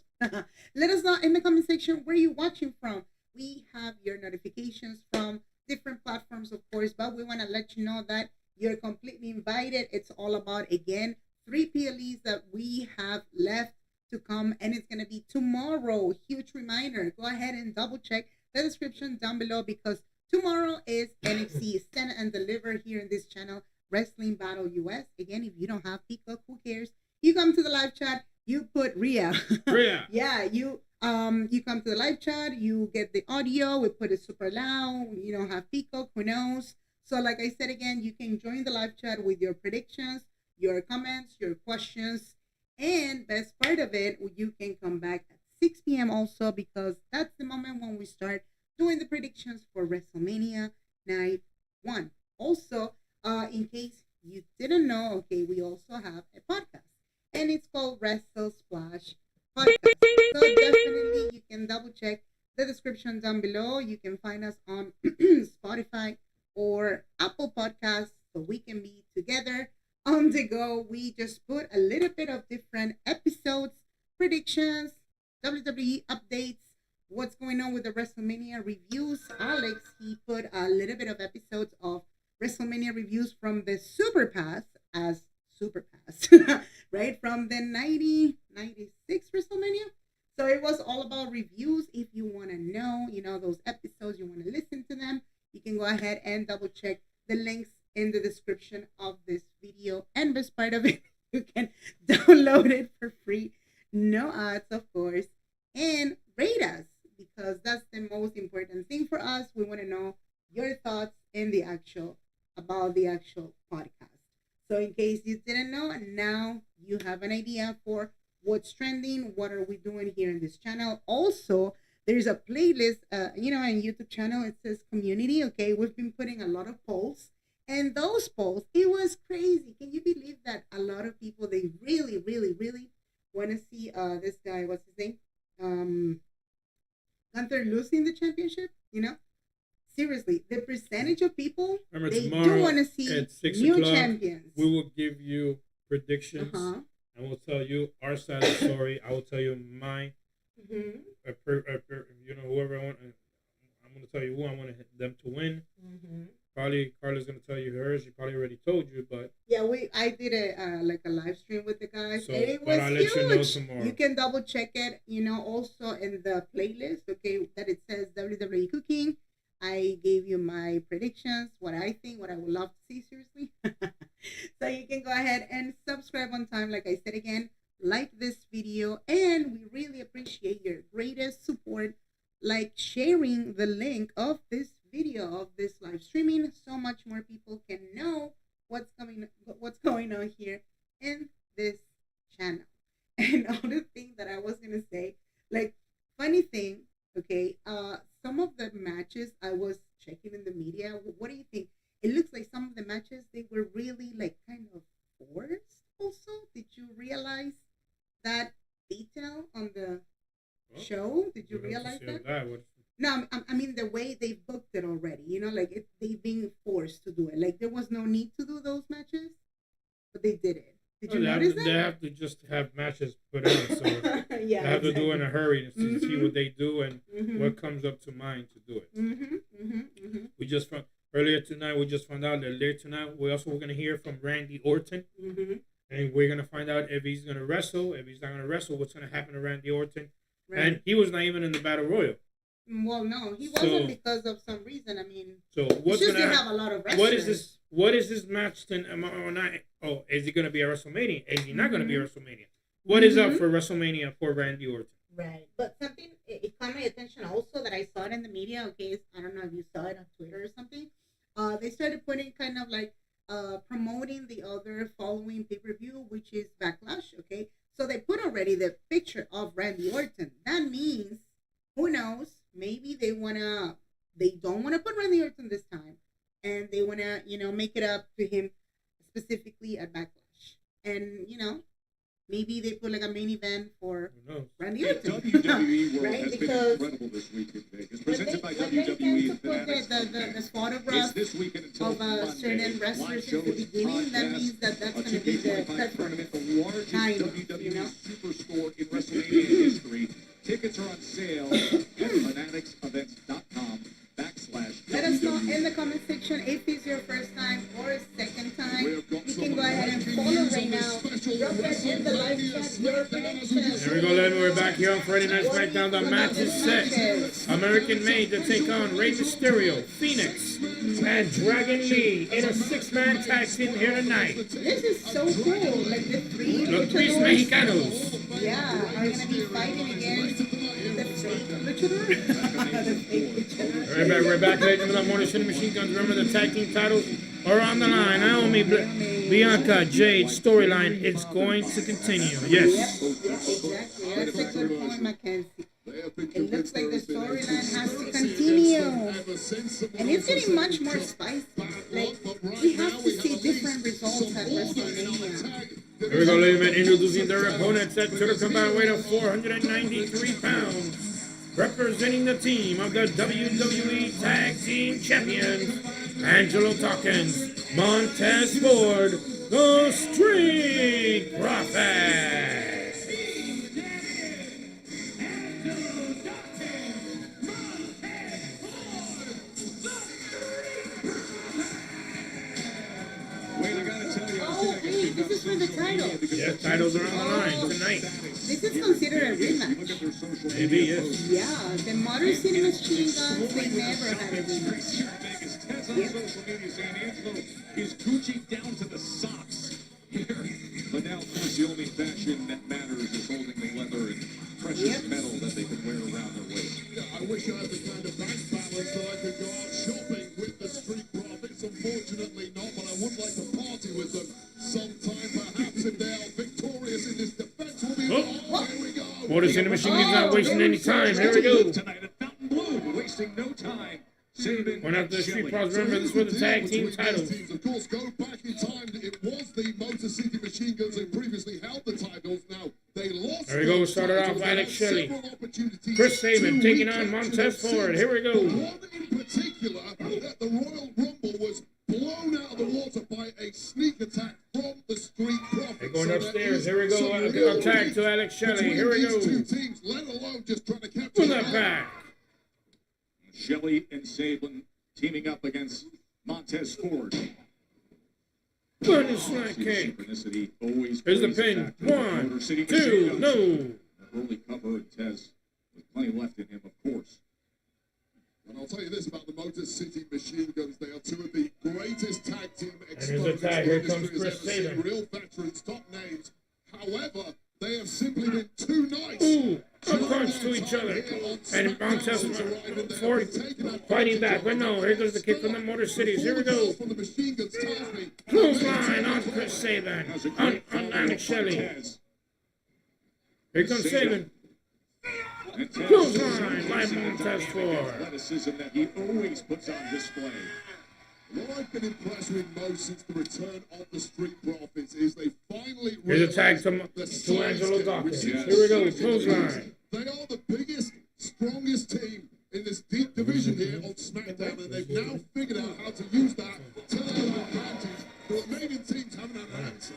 Let us know in the comment section where you're watching from. We have your notifications from different platforms, of course, but we want to let you know that you're completely invited. It's all about, again, 3 PLEs that we have left to come, and it's going to be tomorrow. Huge reminder. Go ahead and double check the description down below because tomorrow is NXT Stand and Deliver here in this channel, Wrestling Battle US. Again, if you don't have Peacock, who cares? You come to the live chat, you put Rhea. Rhea. Yeah, you come to the live chat, you get the audio, we put it super loud. You don't have Peacock, who knows? So like I said again, you can join the live chat with your predictions, your comments, your questions, and best part of it, you can come back at 6 p.m. also because that's the moment when we start doing the predictions for WrestleMania Night 1. Also, in case you didn't know, okay, we also have a podcast, and it's called Wrestle Splash Podcast. So definitely you can double check the description down below. You can find us on Spotify or Apple Podcasts so we can be together on the go. We just put a little bit of different episodes, predictions, WWE updates, what's going on with the WrestleMania reviews. Alex, he put a little bit of episodes of WrestleMania reviews from the Super Pass as super fast, right? From the 96 WrestleMania. So it was all about reviews. If you want to know, those episodes, you want to listen to them, you can go ahead and double check the links in the description of this video. And best part of it, you can download it for free. No ads, of course. And rate us, because that's the most important thing for us. We want to know your thoughts about the actual podcast. So in case you didn't know, now you have an idea for what's trending, what are we doing here in this channel. Also, there's a playlist, on YouTube channel. It says community. Okay, we've been putting a lot of polls, and those polls, it was crazy. Can you believe that a lot of people, they really, really, really want to see this guy, what's his name, Gunther losing the championship? Seriously, the percentage of people, remember, they do want to see new champions. We will give you predictions. And we'll tell you our side of the story. I will tell you mine. Whoever I want, I'm going to tell you who I want them to win. Probably Carla's going to tell you hers. She probably already told you, but yeah, I did a live stream with the guys. So, and it was I'll huge. let you know tomorrow. You can double check it. Also in the playlist, okay, that it says WWE Cooking. I gave you my predictions, what I think, what I would love to see, seriously. So you can go ahead and subscribe on time. Like I said again, like this video, and we really appreciate your greatest support, like sharing the link of this video, of this live streaming, so much more people can know what's going on here in this channel. And other thing that I was gonna say, like, funny thing, okay, some of the matches I was checking in the media, what do you think? It looks like some of the matches, they were really like kind of forced also. Did you realize that detail on the show? Did you realize that? No, I mean the way they booked it already, like they being forced to do it. Like there was no need to do those matches, but they did it. Did you notice that? They have to just have matches put on, so yeah, they have to do it in a hurry to see what they do and what comes up to mind to do it. We just found earlier tonight. We just found out that later tonight we're going to hear from Randy Orton, and we're going to find out if he's going to wrestle. If he's not going to wrestle, what's going to happen to Randy Orton? Right. And he was not even in the Battle Royal. Well, no, he wasn't because of some reason. I mean, so what's going to have a lot of wrestlers. What is this match tomorrow night? Oh, is he going to be at WrestleMania? Is he not going to be at WrestleMania? What is up for WrestleMania for Randy Orton? Right, but something it caught my attention also that I saw it in the media. Okay, I don't know if you saw it on Twitter or something. They started putting kind of like promoting the other following pay-per-view, which is Backlash. Okay, so they put already the picture of Randy Orton. That means, who knows? Maybe they don't wanna put Randy Orton this time, and they wanna make it up to him specifically at Backlash, and maybe they put like a main event for Randy Orton. WWE World right? has Because been incredible this week in Vegas. Presented by they tend WWE to put the photographs this weekend until of certain wrestlers in the beginning. That means that's going to be the tournament, the largest kind WWE superstore in WrestleMania history. Tickets are on sale at fanaticsevents.com. Let us know in the comment section if it's your first time or second time. You can go ahead and follow right now. Drop that in the live chat, your predictions. There we go, Len. We're back here on Friday Night Smackdown. The match is set. American made to take on Rey Mysterio, Phoenix, and Dragon Lee in a 6-man tag team here tonight. This is so cool. Like the three Mexicanos. Yeah, are going to be fighting against the fake luchador. The fake luchador. We're back, ladies and gentlemen. Morning City Machine Guns. Remember, the tag team titles are on the line. Naomi, Bianca, Jade storyline. It's going to continue. Yes. Yep, exactly. That's a good point, Mackenzie. It looks like the storyline has to continue. And it's getting much more spicy. Like, we have to see different results at WrestleMania. Here we go, ladies and gentlemen. Introducing their opponents at to the combined weight of 493 pounds. Representing the team of the WWE Tag Team Champions, Angelo Dawkins, Montez Ford, the Street Profits. Wait, I gotta tell you, Oh, wait, this is for Yeah, titles are on the line tonight. This is considered a rematch. Maybe, yes. Yeah, the Motor City Machine Guns, they never had a rematch. Yep. Social media saying Angelo is Gucci down to the socks here. But now, of course, the only fashion that matters is holding the leather and precious metal that they can wear around their waist. Yeah, I wish I had the kind of bank balance that I could go out shopping with the Street Profits. Unfortunately not, but I would like to party with them sometime. Perhaps if they are victorious in this defense, we'll be here we go. Motor City Machine Guns not wasting any time. Here we go. Tonight at Fountain Blue, wasting no time. Going after the Street Profits. Remember, this was the tag team titles. Of course, go back in time. It was the Motor City Machine Guns that previously held the titles. Now they lost. There we go. Started off Alex Shelley. Chris Sabin taking on Montez Ford. Here we go. One in particular, that the Royal Rumble was blown out of the water by a sneak attack from the Street Profits. They're going upstairs. Here we go. Attack to Alex Shelley. Here we go. Two teams, let alone just trying to capture Pull that back. Shelley and Sabin teaming up against Montez Ford. Burning Slack King. Here's the pin. 1, 2, no. Early cover, and Tez with plenty left in him, of course. And I'll tell you this about the Motor City Machine Guns. They are two of the greatest tag team Here's the tag. Here comes Chris Sabin. Real veterans, top names. However, they have simply been too nice. Ooh, a punch to each other. And Montez Ford fighting back. But no, here goes the kick from the Motor Cities. Here we go. Clothesline on Chris Sabin. On Alex Shelley. Here comes Sabin. Clothesline by Montez Ford. Athleticism that he always puts on display. What I've been impressed with most since the return of the Street Profits is they finally Here's a tag to Angelo Dawkins. Here we go, clothesline. They are the biggest, strongest team in this deep division here on SmackDown, and they've now figured out how to use that to their advantage. The remaining teams haven't had hands.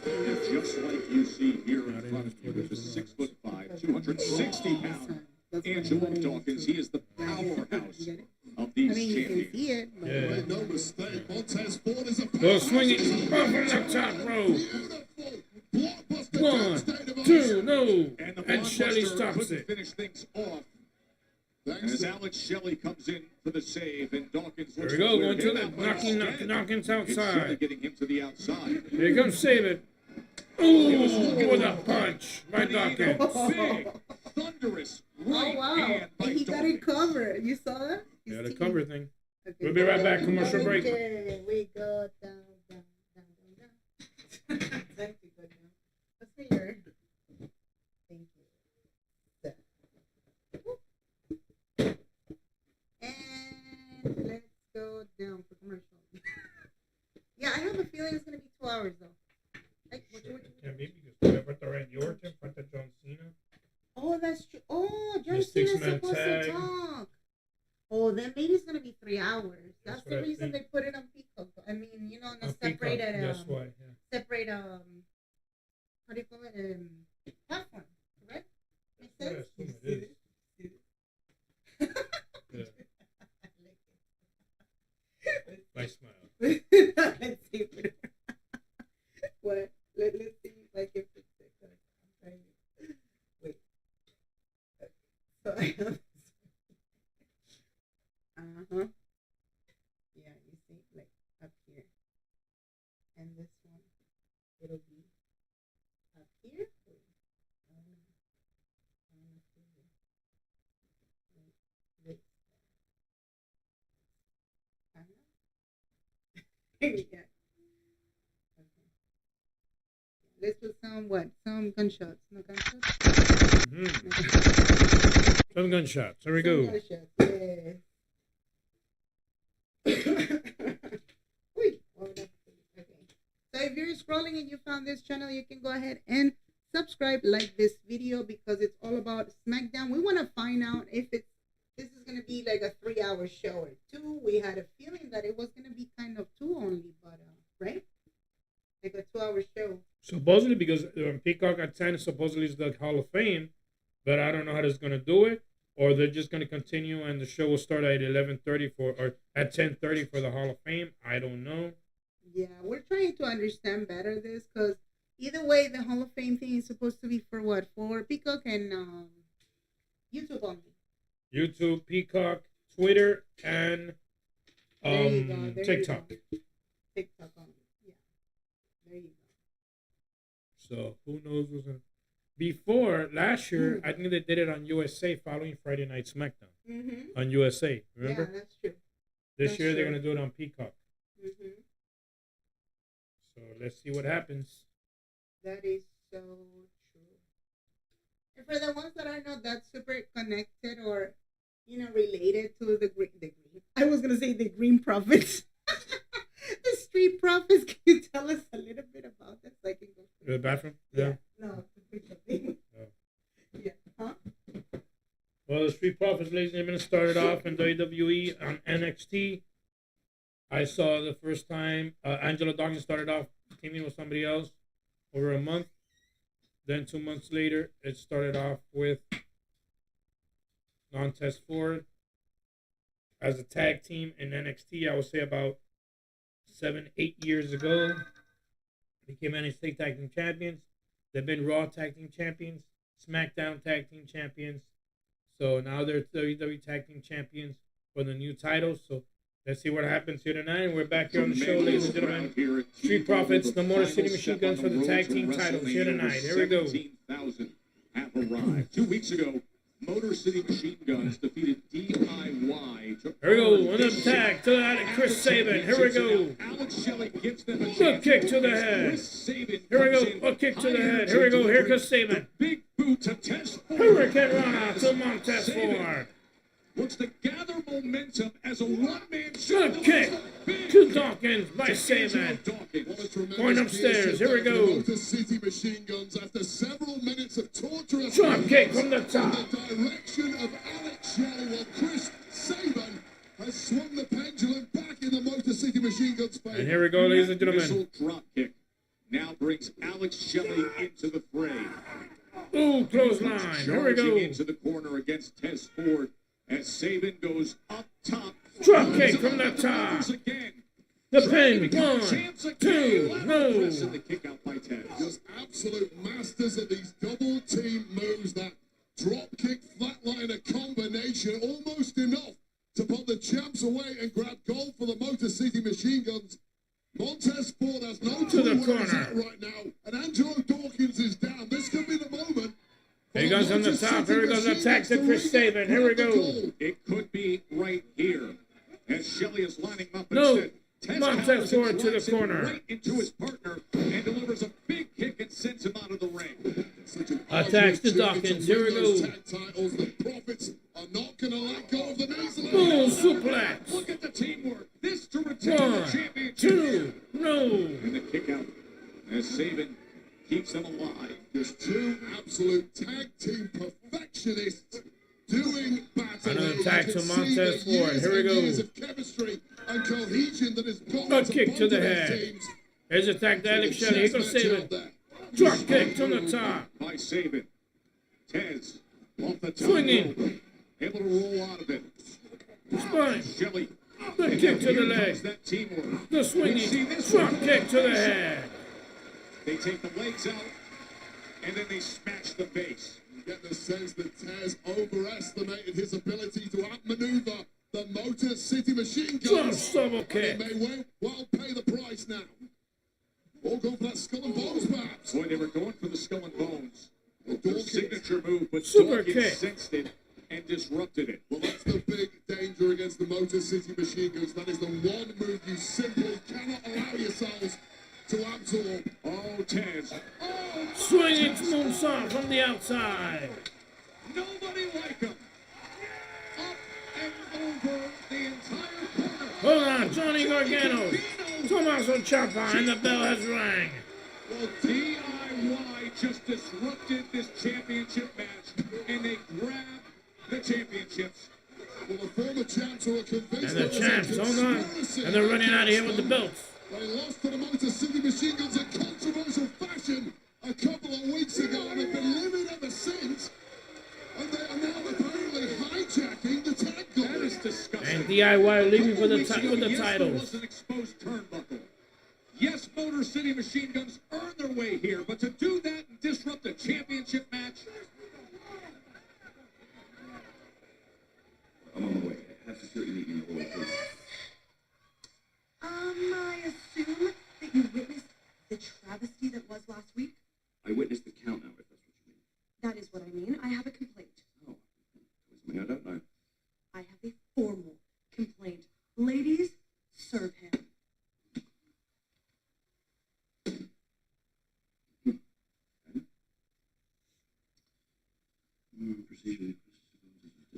Just like you see here in front of you, with the 6'5", 260-pound Angelo Dawkins. He is the powerhouse of these champions. Make no mistake, Montez Ford is a Go swinging up on the top rope. 1, 2, no. And Shelley stops it. Finish things off. As Alex Shelley comes in for the save, and Dawkins there we go, going to the Dawkins outside. Getting him to the outside. Here comes Sabin. Ooh, with a punch by Dawkins. Big, thunderous right hand by And he got it covered. You saw that? Yeah, the cover thing. Okay. We'll be right back. Commercial break. We go down, down, down, down, down. Thank you, go down. What's for your... Thank you. And let's go down for commercial. Yeah, I have a feeling it's going to be 2 hours, though. Like, what you Yeah, maybe because falta Randy Orton, falta John Cena. Oh, that's true. Oh, John Cena's supposed to talk. Oh, then maybe it's gonna be 3 hours. That's the reason they put it on Peacock. I mean, you know, on a separated, that's why. Yeah. Separate, how do you call it? Platform, correct? Makes sense. Yeah, I assume it is. Yeah. Nice smile. Let's see. What? Let's see if I can fix it. I'm trying to... Wait. Okay. So I have... Uh-huh. Yeah, you see, like, up here. And this one, it'll be up here. Wait. I don't know. Wait. Yeah. Let's put some gunshots. No gunshots? Mm-hmm. Some gunshots. There we go. Gunshots, yeah. Okay. So if you're scrolling and you found this channel, you can go ahead and subscribe, like this video, because it's all about SmackDown. We want to find out if this is going to be like a 3-hour show or 2. We had a feeling that it was going to be kind of 2 only, but right? Like a 2-hour show. Supposedly, because Peacock at 10 supposedly is the Hall of Fame, but I don't know how they're going to do it, or they're just going to continue and the show will start at 11:30 or at 10:30 for the Hall of Fame. I don't know. Yeah, we're trying to understand better this, because Either way, the Hall of Fame thing is supposed to be for what? For Peacock and YouTube only. YouTube, Peacock, Twitter, and There you go. TikTok. TikTok only. Yeah. There you go. So who knows what's going Before last year, I think they did it on USA following Friday Night Smackdown on USA. Remember? Yeah, that's true. This That's year they're true. going to do it on Peacock. So let's see what happens. That is so true. And for the ones that I know that's super connected or, related to the green, I was going to say the Green Prophets. The Street Profits. Can you tell us a little bit about that so I can go The bathroom? Yeah. No, the thing. Oh. Yeah. Huh? Well, the Street Profits, ladies and gentlemen, started off in WWE on NXT. I saw the first time Angelo Dawkins started off teaming with somebody else over a month. Then 2 months later, it started off with Montez Ford as a tag team in NXT. I would say about 7-8 years ago. Became NXT Tag Team Champions. They've been Raw Tag Team Champions, SmackDown Tag Team Champions. So now they're WWE Tag Team Champions for the new titles. So let's see what happens here tonight. We're back here on the show, ladies and gentlemen. Street Profits, the Motor City Machine Guns for the tag team titles here tonight. Here we go. 17,000 have arrived. 2 weeks ago, Motor City Machine Guns defeated DIY. Here we go. An attack to that Chris Sabin. Here we go. Alex Shelley gives them a Good kick to the head. Here we go. A kick to the head. Here we go. Here comes Sabin. Big boot to test. Hurricane Rana to Montez Ford. Looks to gather momentum as a one-man show. Good kick to Dawkins by Sabin. Going upstairs. Here we go. Motor City Machine Guns after several minutes of torturous Drop kick from the top. in the direction of Alex Shelley, while Chris Sabin has swung the pendulum back in the Motor City Machine Guns favor. And here we go, ladies and gentlemen. Missile drop kick now brings Alex Shelley into the fray. Ooh, clothesline. Here we Charging go. into the corner against Tez Ford as Sabin goes up top. Drop kick from the top. Again. The pin. 1, 2, no. The kick out by Tez. Just absolute masters of these double team moves. That drop kick flatliner combination, almost enough to put the champs away and grab gold for the Motor City Machine Guns. Montez Ford has no To the clue where he's corner. at right now, and Angelo Dawkins is down. This could be the moment. Here he goes on the top. Here he goes attack to Chris Sabin. Here we go. It could be right here as Shelley is lining up. No. Instead, Tez Montez counters and Ford to the drives him corner. right into his partner and delivers a big kick and sends him out of the ring. Attacks to Dawkins. Here we go. Tag titles. The Profits are not going to let go of them easily. Boom, suplex. Look at the teamwork. This to retain the 1, championship. 2, no. And the kick out as Sabin keeps them alive. Just two absolute tag team perfectionists doing battle. Another here. attack You to can see Montez the Ford. years Here we and go. years of chemistry and cohesion that has gone Good into kick both to the of these head. teams. Here's attack to Alex Shelley. Here goes Chess match Sabin. out there. Drop kick from the top. By Sabin. Tez off the top Swinging. rope, able to roll out of it. Spine. Shelley. Good And kick now to the here leg. comes that teamwork. The We've seen swinging. this Drop one. kick to the head. They take the legs out, and then they smash the face. You get the sense that Tez overestimated his ability to outmaneuver the Motor City Machine Guns. Double And kick. he may well pay the price now. Or go for that skull and bones, perhaps. Boy, they were going for the skull and bones. Well, Their Dawkins. signature move, but Super Dawkins kick. sensed it and disrupted it. Well, that's the big danger against the Motor City Machine Guns. That is the one move you simply cannot allow yourselves to absorb. Oh, Tez. Oh, Swinging moonsault from the outside. nobody like him. Up and over the entire corner. Hold on, Johnny Gargano. Tommaso Ciampa, and the bell has rang. Well, DIY just disrupted this championship match, and they grabbed the championships. Well, the former champs who are convinced And the there was a champs, hold on. conspiracy And they're running out of here with the belts. They lost to the Motor City Machine Guns in controversial fashion a couple of weeks ago and have been livid ever since. And they are now apparently hijacking the tag That goal. is disgusting. And DIY leaving for the Weeks ago, with the yes, there titles. was an exposed turnbuckle. Yes, Motor City Machine Guns earned their way here, but to do that and disrupt a championship match. I'm on my way. I have security meeting in the hall, please. I assume that you witnessed the travesty that was last week? I witnessed the countdown, if that's what you mean. That is what I mean. I have a complaint. Oh, something I don't know. I have a formal complaint. Ladies, serve him. Procedure.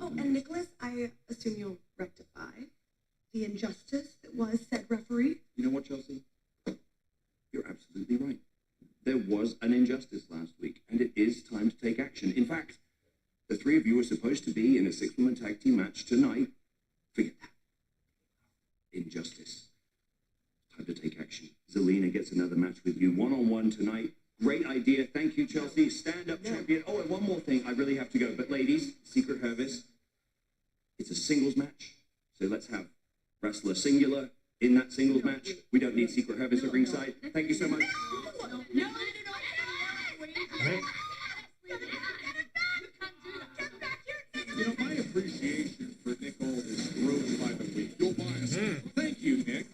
Oh, and Nicholas, I assume you'll rectify the injustice that was said referee. You know what, Chelsea? You're absolutely right. There was an injustice last week, and it is time to take action. In fact, the three of you are supposed to be in a six-woman tag team match tonight. Forget that. Injustice. Time to take action. Zelina gets another match with you one-on-one tonight. Great idea. Thank you, Chelsea. Stand-up champion. Oh, and one more thing. I really have to go. But ladies, Secret Service, it's a singles match. So let's have wrestler singular in that singles match. We don't need Secret Service at ringside. Thank you so much. No. You know, my appreciation for Nick Aldis grows by the week. You'll buy us. Thank you, Nick.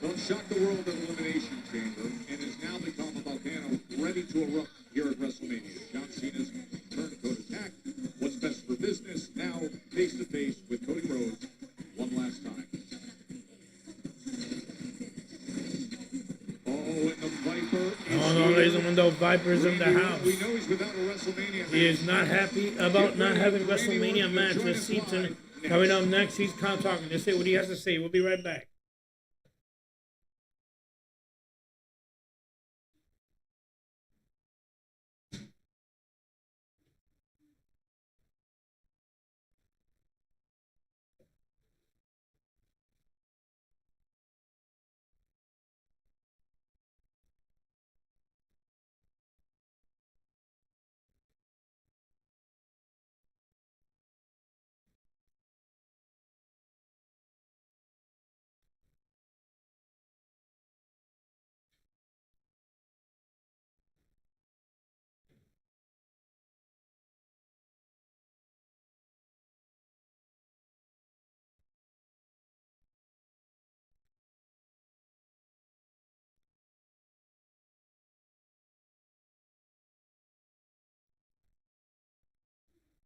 Don't shock the world of Elimination Chamber and has now become a volcano ready to erupt here at WrestleMania. John Cena's turncoat attack. What's best for business? Now face to face with Cody Rhodes one last time. Oh, and the Viper is no, ladies and gentlemen, Viper's in the house. We know he's without a WrestleMania match. He is not happy about not having WrestleMania match. Let's see tonight. Coming up next, he's talking. Let's see what he has to say. We'll be right back.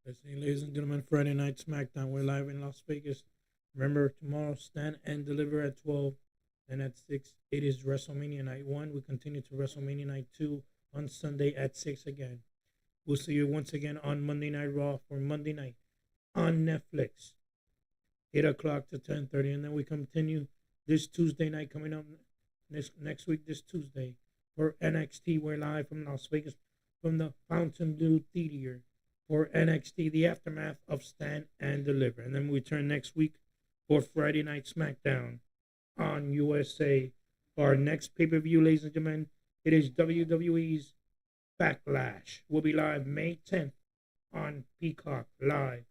Let's see, ladies and gentlemen, Friday night Smackdown. We're live in Las Vegas. Remember, tomorrow, Stand and Deliver at 12. Then at 6, it is WrestleMania Night 1. We continue to WrestleMania Night 2 on Sunday at 6 again. We'll see you once again on Monday Night Raw for Monday night on Netflix, 8 o'clock to 10:30. And then we continue this Tuesday night coming up next week, this Tuesday, for NXT. We're live from Las Vegas from the Fontainebleau Theater for NXT, the aftermath of Stand and Deliver. And then we return next week for Friday Night Smackdown on USA. Our next pay-per-view, ladies and gentlemen, it is WWE's Backlash. We'll be live May 10th on Peacock live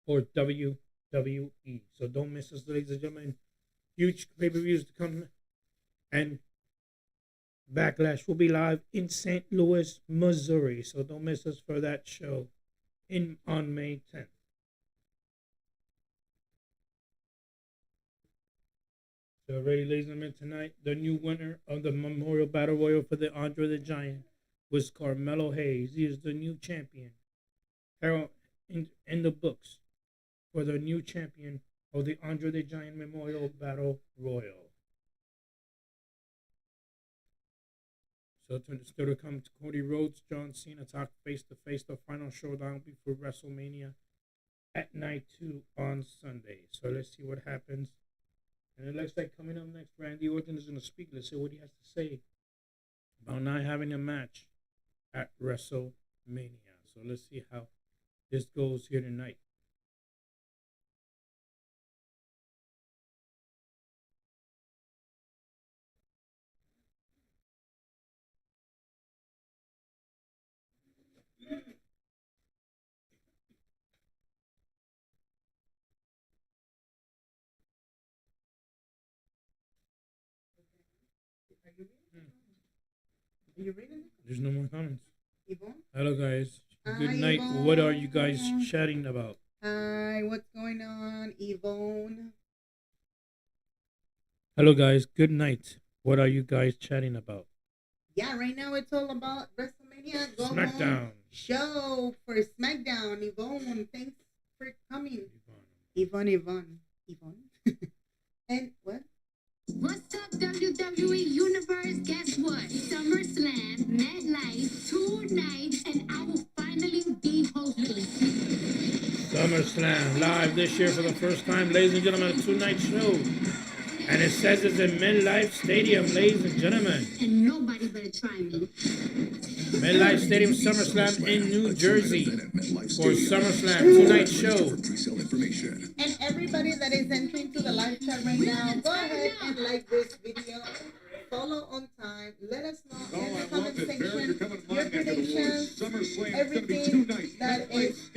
for WWE. So don't miss us, ladies and gentlemen. Huge pay-per-views to come. And Backlash will be live in St. Louis, Missouri. So don't miss us for that show on May 10th. So already, ladies and gentlemen, tonight, the new winner of the Memorial Battle Royal for the Andre the Giant was Carmelo Hayes. He is the new champion. Harold in the books for the new champion of the Andre the Giant Memorial Battle Royal. So still to come, Cody Rhodes, John Cena talk face-to-face, the final showdown before WrestleMania at night 2 on Sunday. So let's see what happens. And it looks like coming up next, Randy Orton is going to speak. Let's see what he has to say about not having a match at WrestleMania. So let's see how this goes here tonight. Are you reading it? There's no more comments. Yvonne? Hello, guys. Good Hi, night. Yvonne. What are you guys chatting about? Hi, what's going on, Yvonne? Hello, guys. Good night. What are you guys chatting about? Yeah, right now it's all about WrestleMania Go Smackdown. Home show for Smackdown. Yvonne, thanks for coming. Yvonne. And what? What's up, WWE Universe? Guess what? SummerSlam, MetLife, 2 nights, and I will finally be hosting. SummerSlam live this year for the first time, ladies and gentlemen, a 2-night show. And it says it's in MetLife Stadium, ladies and gentlemen. And nobody better try me. MetLife Stadium SummerSlam in New Jersey for SummerSlam 2-night show. And everybody that is entering to the live chat right now, go ahead and like this video. Follow on time. Let us know in the comment section your predictions, everything that is.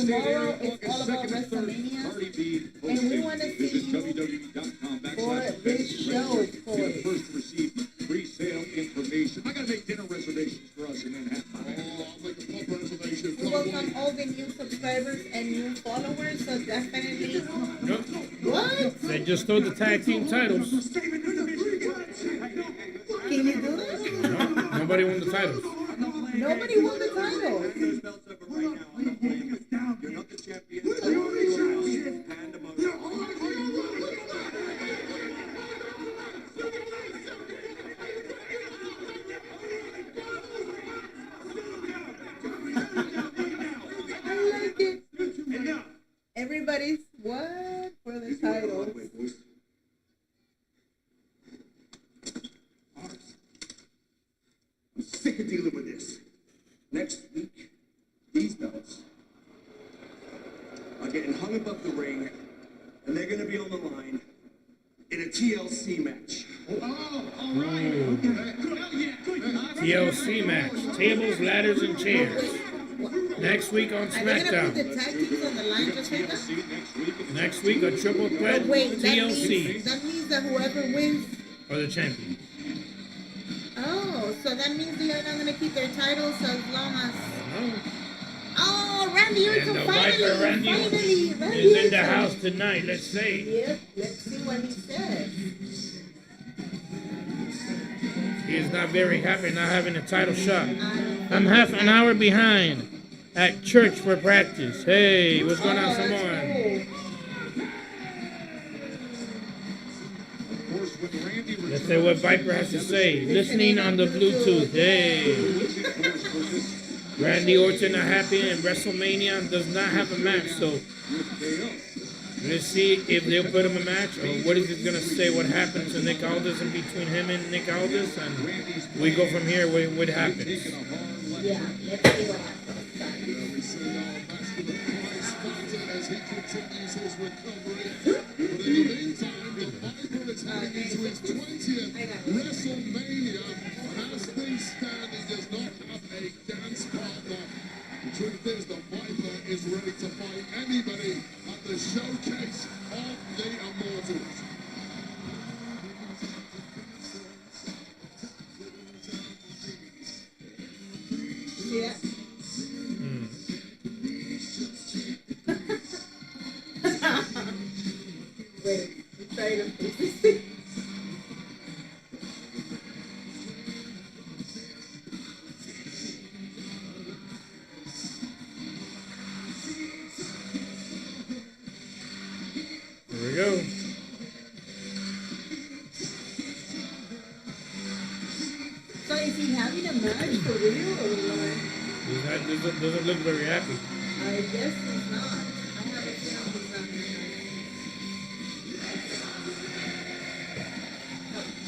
Tomorrow is all about WrestleMania, and we want to see you for this show. First to receive pre-sale information. I gotta make dinner reservations for us in Manhattan. Oh, I'll make a pop reservation. We welcome all the new subscribers and new followers, so definitely. Nope. What? They just stole the tag team titles. Can you do that? No, nobody won the titles. Nobody won the title. You're not the champion. I like it. Everybody's what for the title? I'm sick of dealing with this. Next week, these belts are getting hung above the ring, and they're going to be on the line in a TLC match. Oh, all right. Okay. TLC match. Tables, ladders, and chairs. Next week on Are they gonna put SmackDown. the tag teams on the line just like that? Next week, a triple threat But wait, TLC that means that whoever wins. for the champion. Oh, so that means they're not gonna keep their titles as long as. No. Oh, Randy And Orton the finally, Viper Randy Randy is in the Orton. house tonight. Let's see. Yep, let's see what he says. He is not very happy not having a title shot. I'm half an hour behind at church for practice. Hey, what's going on, Samoan? Let's say what Viper has to say. Listening on the Bluetooth. Hey. Randy Orton not happy and WrestleMania does not have a match, so let's see if they'll put him a match or what is it going to say, what happened to Nick Aldis and between him and Nick Aldis, and we go from here with what happens. Yeah, let's see what As he continues his recovery. But in the meantime, the Viper is heading into his 20th WrestleMania. And as things stand, he does not have a dance partner. The truth is, the Viper is ready to fight anybody at the showcase of the Immortals. Yeah. Wait, I'm trying to fix this. Here we go. So is he having a match for real or what? He's not, doesn't look very happy. I guess he's not. I haven't seen him he's not.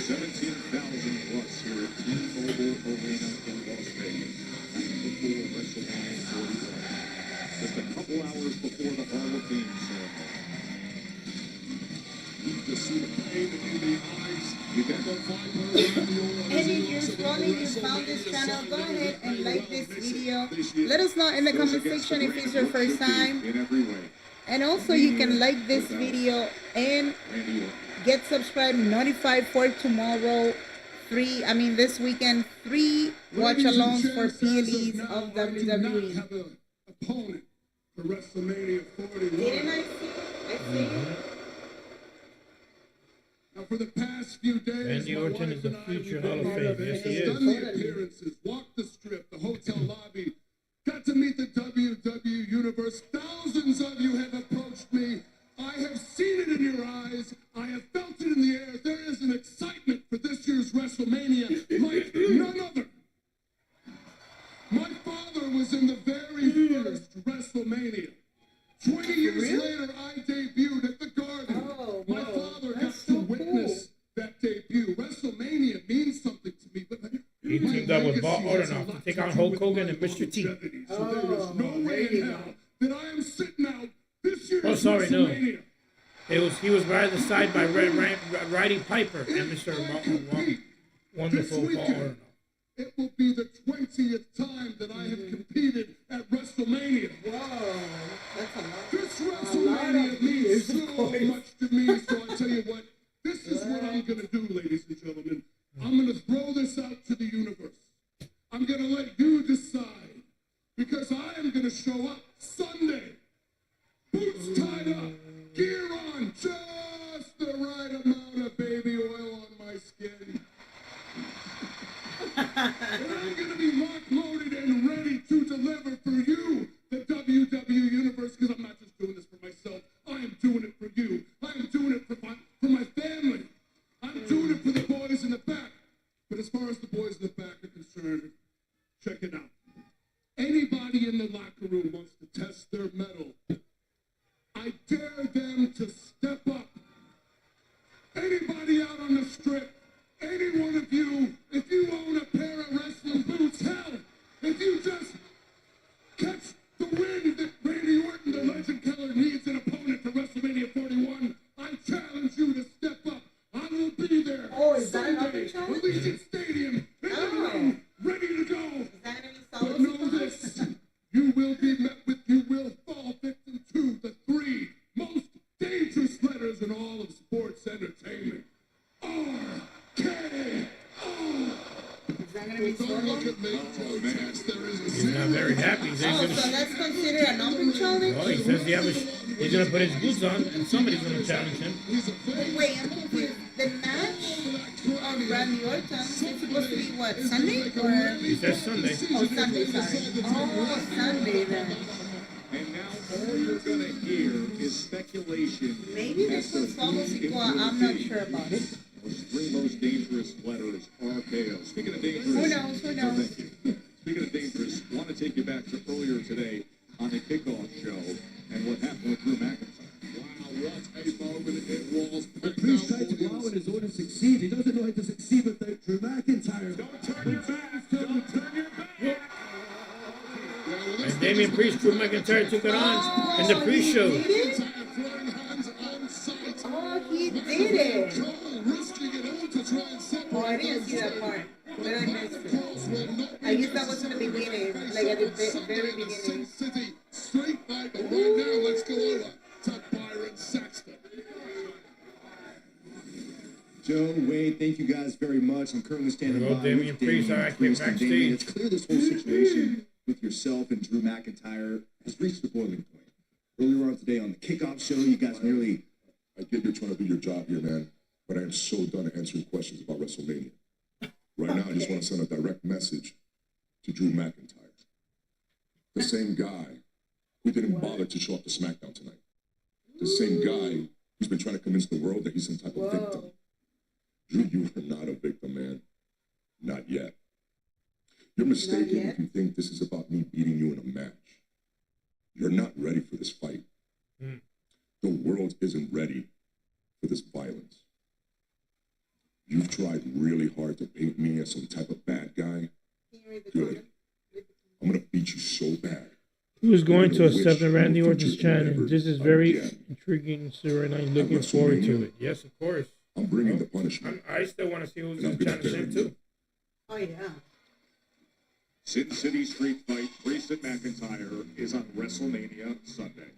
17,000 plus here at T-Mobile Arena in Las Vegas. That's before WrestleMania 41. Just a couple hours before the Hall of Fame ceremony. You can see the pain in the eyes. You got The Viper Randy Orton. And if you're scrolling, you found this channel, go ahead and like this video. Let us know in the comment section if it's your first time. in every way. And also you can like this video and Randy Orton. get subscribed, notified for tomorrow this weekend, 3 watch-alongs for PLEs of WWE. Have an opponent for WrestleMania 41. Didn't I see? Now, for the past few days, Randy Orton is a future Hall of Fame. Yes, he done is. the appearances, walked the strip, the hotel lobby, got to meet the WWE Universe. Thousands of you have approached me. I have seen it in your eyes. I have felt it in the air. There is an excitement for this year's WrestleMania like none other. My father was in the very first WrestleMania. 20 years later, I debuted at the Garden. My father got to witness that debut. WrestleMania means something to me. But He teamed up with Bob Orton to take on Hulk Hogan and Mr. T. So there is no way in hell that I am sitting out this year's Oh, sorry, no. WrestleMania. He was by the side by Roddy Piper and Mr. Wonderful Bob Orton. It will be the 20th time that I have competed at WrestleMania. Whoa, that's a lot. This WrestleMania means so much to me, so I tell you what, this is what I'm going to do, ladies and gentlemen. I'm going to throw this out to the universe. I'm going to let you decide, because I am going to show up Sunday, boots tied up, gear on, just the right amount of baby oil on my skin. And I'm going to be lock-loaded and ready to deliver for you, the WWE Universe, because I'm not just doing this for myself. I am doing it for you. I am doing it for my family. I'm doing it for the boys in the back. But as far as the boys in the back are concerned, check it out. Anybody in the locker room wants to test their mettle, I dare them to step up. Anybody out on the strip, any one of you, if you own a pair of wrestling boots, hell, if you just catch the wind that Randy Orton, the legend killer, needs an opponent for WrestleMania 41, I challenge you to step up. I will be there. Oh, is that another Sunday, challenge? Allegiant Stadium, in the room, ready to go. Is that gonna be But know this, you will be met with, you will fall victim to the 3 most dangerous letters in all of sports entertainment. RKO. Is that gonna be so Don't look long? at me, protest. There is a He's not very happy. He says Oh, so that's considered an open challenge? well, he says he's going to put his boots on and somebody's going to challenge him. Wait, I'm confused. The match of Randy Orton is supposed to be what, Sunday? Or? He says Sunday. Oh, Sunday, sorry. Oh, Sunday then. And now all you're going to hear is speculation. Maybe this one's almost equal. I'm not sure about it. Those 3 most dangerous letters, RKO. Speaking of dangerous. Who knows? Who knows? Thank you. Speaking of dangerous, I want to take you back to earlier today on the kickoff show and what happened with Drew McIntyre. Wow, what a moment it was. The priest tried to allow in his order to succeed. He doesn't know how to succeed without Drew McIntyre. Don't turn your back. Don't turn your back. And Damian Priest, Drew McIntyre took it on in the pre-show. Oh, he did it. Oh, I didn't see that part. But I missed it. I guess that was in the beginning, like at the very beginning. Straight back, but right now, let's go over to Byron Saxton. Joe, Wade, thank you guys very much. I'm currently standing Hello, by Damian with Priest. Damian I came Priest and Damian. backstage. It's clear this whole situation with yourself and Drew McIntyre has reached the boiling point. Earlier on today on the kickoff show, you guys nearly... I get you're trying to do your job here, man, but I am so done answering questions about WrestleMania. Right now, I just want to send a direct message to Drew McIntyre, the same guy who didn't bother to show up to Smackdown tonight, the same guy who's been trying to convince the world that he's some type of victim. Drew, you are not a victim, man. Not yet. You're mistaken if you think this is about me beating you in a match. You're not ready for this fight. The world isn't ready for this violence. You've tried really hard to paint me as some type of bad guy. Good. I'm going to beat you so bad. Who's going to accept Randy Orton's challenge? This is very intriguing storyline. Looking forward to it. Yes, of course. I'm bringing the punishment. I still want to see who's going to challenge him too. Oh, yeah. Sin City Street Fight, Priest and McIntyre is on WrestleMania Sunday.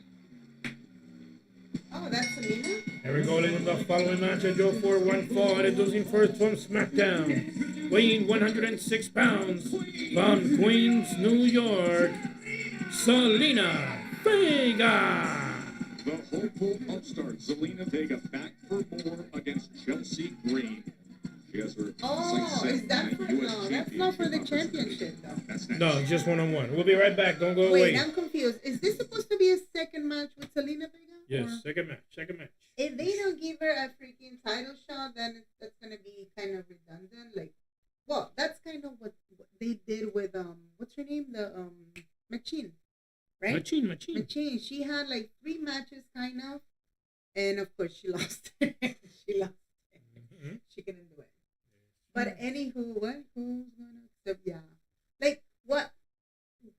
Oh, that's Selena? Here we go, in the following match at Joe 414, introducing first from Smackdown, weighing 106 pounds, from Queens, New York, Selena Vega. The hopeful upstart Zelina Vega back for more against Chelsea Green. She has her Is that for, no, that's not for the championship though. That's next. No, just one-on-one. We'll be right back. Don't go Wait, away. I'm confused. Is this supposed to be a second match with Selena Vega? Yes, Or second match. if they don't give her a freaking title shot, then that's gonna be kind of redundant. Like, well, that's kind of what they did with what's her name? The Machine, right? Machine. She had like 3 matches, kind of, and of course she lost. She lost. Mm-hmm. She couldn't do it. But anywho, what? Who's gonna accept? Yeah, like what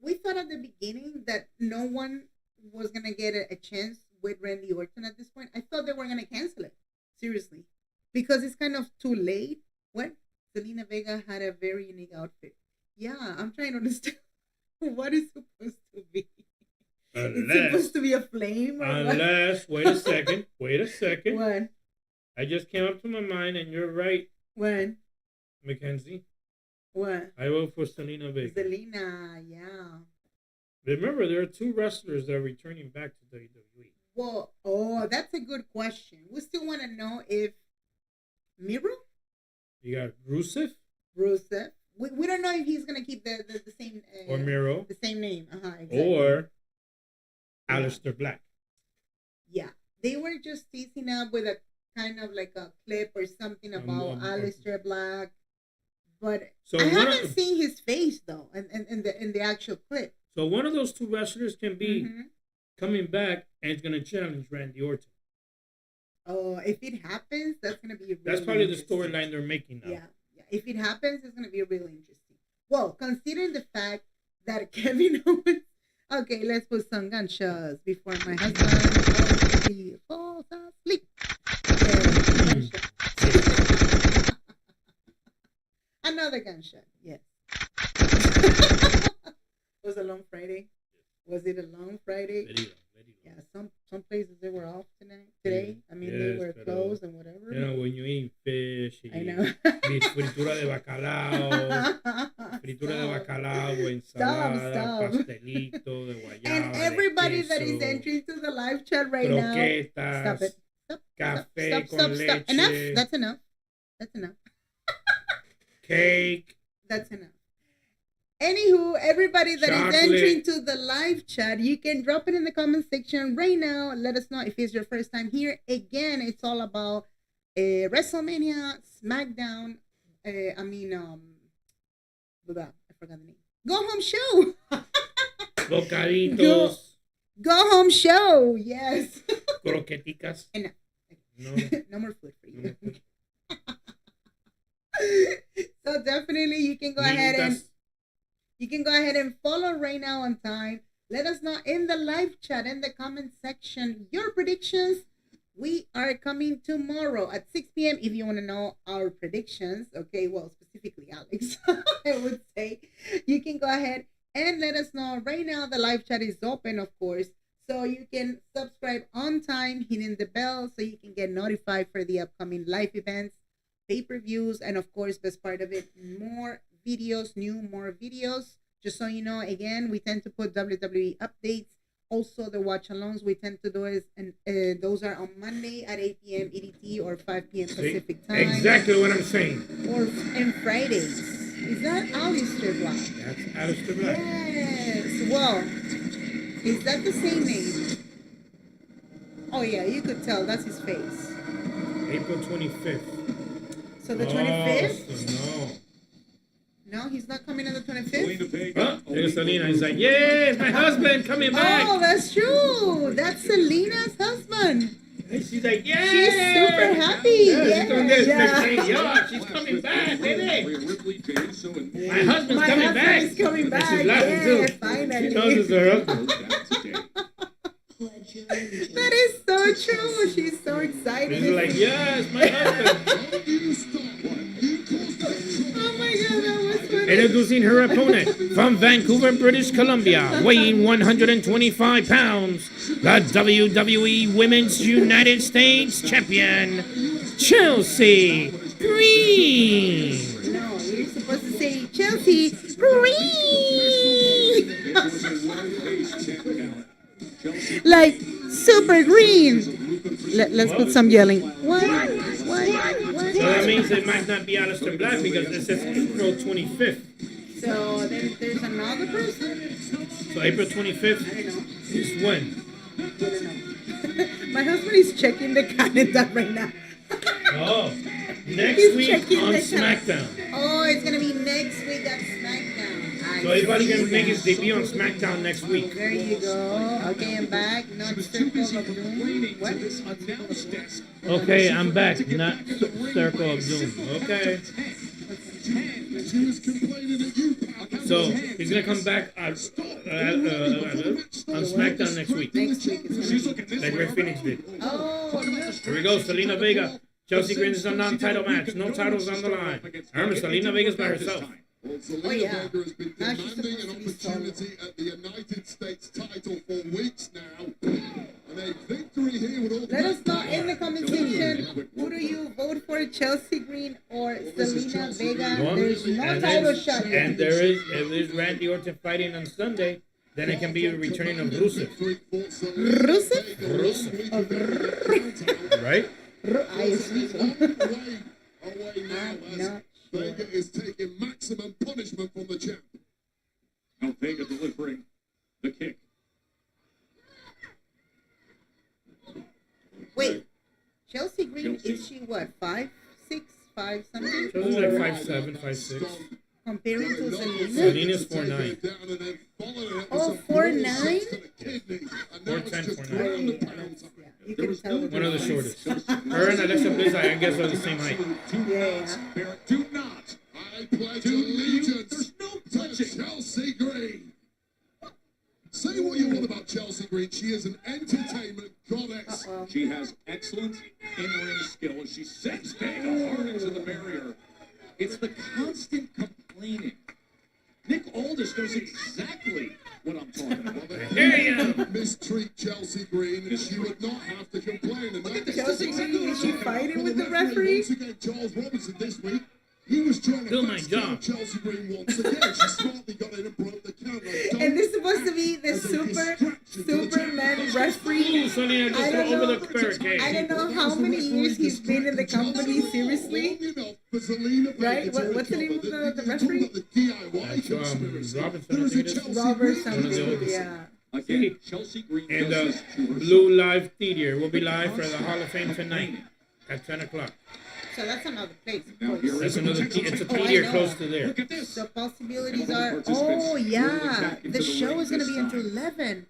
we thought at the beginning that no one was gonna get a chance with Randy Orton at this point. I thought they were gonna cancel it, seriously, because it's kind of too late. What? Selena Vega had a very unique outfit. Yeah, I'm trying to understand what it's supposed to be. It's supposed to be a flame. Or Unless, wait a second. What? I just came up to my mind, and you're right. What? Mackenzie. What? I vote for Selena Vega. Selena, yeah. Remember, there are 2 wrestlers that are returning back to WWE. Well, that's a good question. We still want to know if Miro? You got Rusev? We don't know if he's going to keep the same... or Miro. The same name. Exactly. Or Aleister Black. Yeah. They were just teasing up with a kind of like a clip or something about Aleister Black. But so I haven't seen his face, though, in the actual clip. So one of those 2 wrestlers can be coming back and it's going to challenge Randy Orton. Oh, if it happens, that's going to be really That's probably the storyline they're making now. Yeah. If it happens, it's going to be really interesting. Well, considering the fact that Kevin Owens... Okay, let's put some gunshots before my husband falls asleep. Another gunshot, yes. Was it a long Friday? Was it a long Friday? Very long. Yeah, some places they were off today. I mean, they were closed and whatever. You know, when you eat fish, I know. fritura de bacalao, ensalada, pastelito de guayaba, and everybody that is entering to the live chat right now, stop it. Café con leche. Stop. Enough. That's enough. Cake. That's enough. Anywho, everybody that is entering to the live chat, you can drop it in the comment section right now. Let us know if it's your first time here. Again, it's all about WrestleMania, Smackdown. I forgot the name. Go home show. Bocaditos. Go home show. Yes. Croqueticas. Enough. No more food for you. So definitely you can go ahead and follow right now on time. Let us know in the live chat, in the comment section, your predictions. We are coming tomorrow at 6 p.m. if you want to know our predictions. Okay, well, specifically Alex, I would say. You can go ahead and let us know. Right now, the live chat is open, of course. So you can subscribe on time, hitting the bell so you can get notified for the upcoming live events, pay-per-views, and of course, best part of it, more videos. Just so you know, again, we tend to put WWE updates. Also, the watch-alongs we tend to do is, and those are on Monday at 8 p.m. EDT or 5 p.m. Pacific time. Exactly what I'm saying. And Fridays. Is that Aleister Black? That's Aleister Black. Yes. Well, is that the same name? Oh yeah, you could tell. That's his face. April 25th. So the 25th? So No, he's not coming on the 25th? Oh, there's Selena. He's like, yes, my husband coming back. Oh, that's true. That's Selena's husband. And she's like, yeah. She's super happy. Yeah, she's doing this. Yeah, she's coming back, baby. My husband's coming back. He's coming back. And she's laughing too. Finally. She knows it's her husband. That is so true. She's so excited. She's like, yes, my husband. Oh my God, that was funny. Introducing her opponent from Vancouver, British Columbia, weighing 125 pounds, the WWE Women's United States Champion, Chelsea Green. No, you're supposed to say Chelsea Green. Like super green. Let's put some yelling. What? So that means it might not be Aleister Black because it says April 25th. So then there's another person? So April 25th is when? My husband is checking the calendar right now. Oh, next He's week checking on the SmackDown. Oh, it's going to be next week at SmackDown. So everybody gonna make his debut on SmackDown next week. There you go. Okay, I'm back. Not Circle of Doom. What? Okay, I'm back. Not Circle of Doom. Okay. So he's gonna come back on SmackDown next week. Like Ray Phoenix did. Oh, Here we go, Selena Vega. Chelsea Green is a non-title match. No titles on the line. Remember, Selena Vega's by herself. Well, Selena Vega has been demanding an opportunity at the United States title for weeks now. And a victory here would all let us know in the comment section, who do you vote for, Chelsea Green or Selena Vega? There's no title shot yet. And there is, if there's Randy Orton fighting on Sunday, then it can be a returning of Rusev. Rusev? Right? I assume so. Vega is taking maximum punishment from the champ. Now Vega delivering the kick. Wait, Chelsea Green, is she what, 5'6", 5 something? Chelsea's like 5'7", 5'6". Comparing to Selena? Selena's 4'9". Oh, 4'9"? 4'10", 4'9". You can tell. One of the shortest. Her and Alexa Bliss, I guess, are the same height. Yeah. Do not. I pledge allegiance. There's no touching Chelsea Green. Say what you want about Chelsea Green. She is an entertainment goddess. She has excellent in-ring skill as she sends Vega hard into the barrier. It's the constant complaining. Nick Aldis knows exactly what I'm talking about. Mistreat Chelsea Green, and she would not have to complain. And Chelsea Green, is she fighting with the referee? Once again, Charles Robinson this week, he was trying to do my job. Chelsea Green once again. She smartly got in and broke the count. And this is supposed to be the Superman referee. I don't know how many years he's been in the company, seriously. Right? What's the name of the referee? Robinson. Yeah. Again, Chelsea Green and Blue Live Theater will be live for the Hall of Fame tonight at 10 o'clock. So that's another place. That's another. It's a theater close to there. The possibilities are. Oh yeah, the show is gonna be until 11.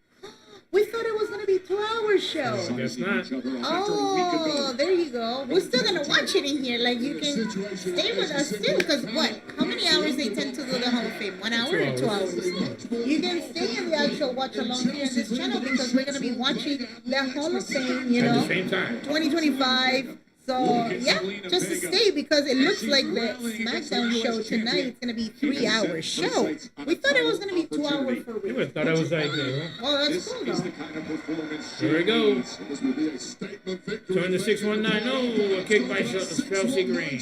We thought it was gonna be a 2-hour show. I guess not. Oh, there you go. We're still gonna watch it in here. Like you can stay with us still, because what? How many hours they tend to do the Hall of Fame? 1 hour or 2 hours? You can stay in the actual watch along here in this channel because we're gonna be watching the Hall of Fame. You know, at the same time. 2025. So, yeah, just to stay, because it looks like the SmackDown show tonight is going to be 3-hour show. We thought it was going to be 2 hours for real. You would have thought it was like, oh, that's cool, though. Here we go. Turn the 619. Oh, a kick by Chelsea Green.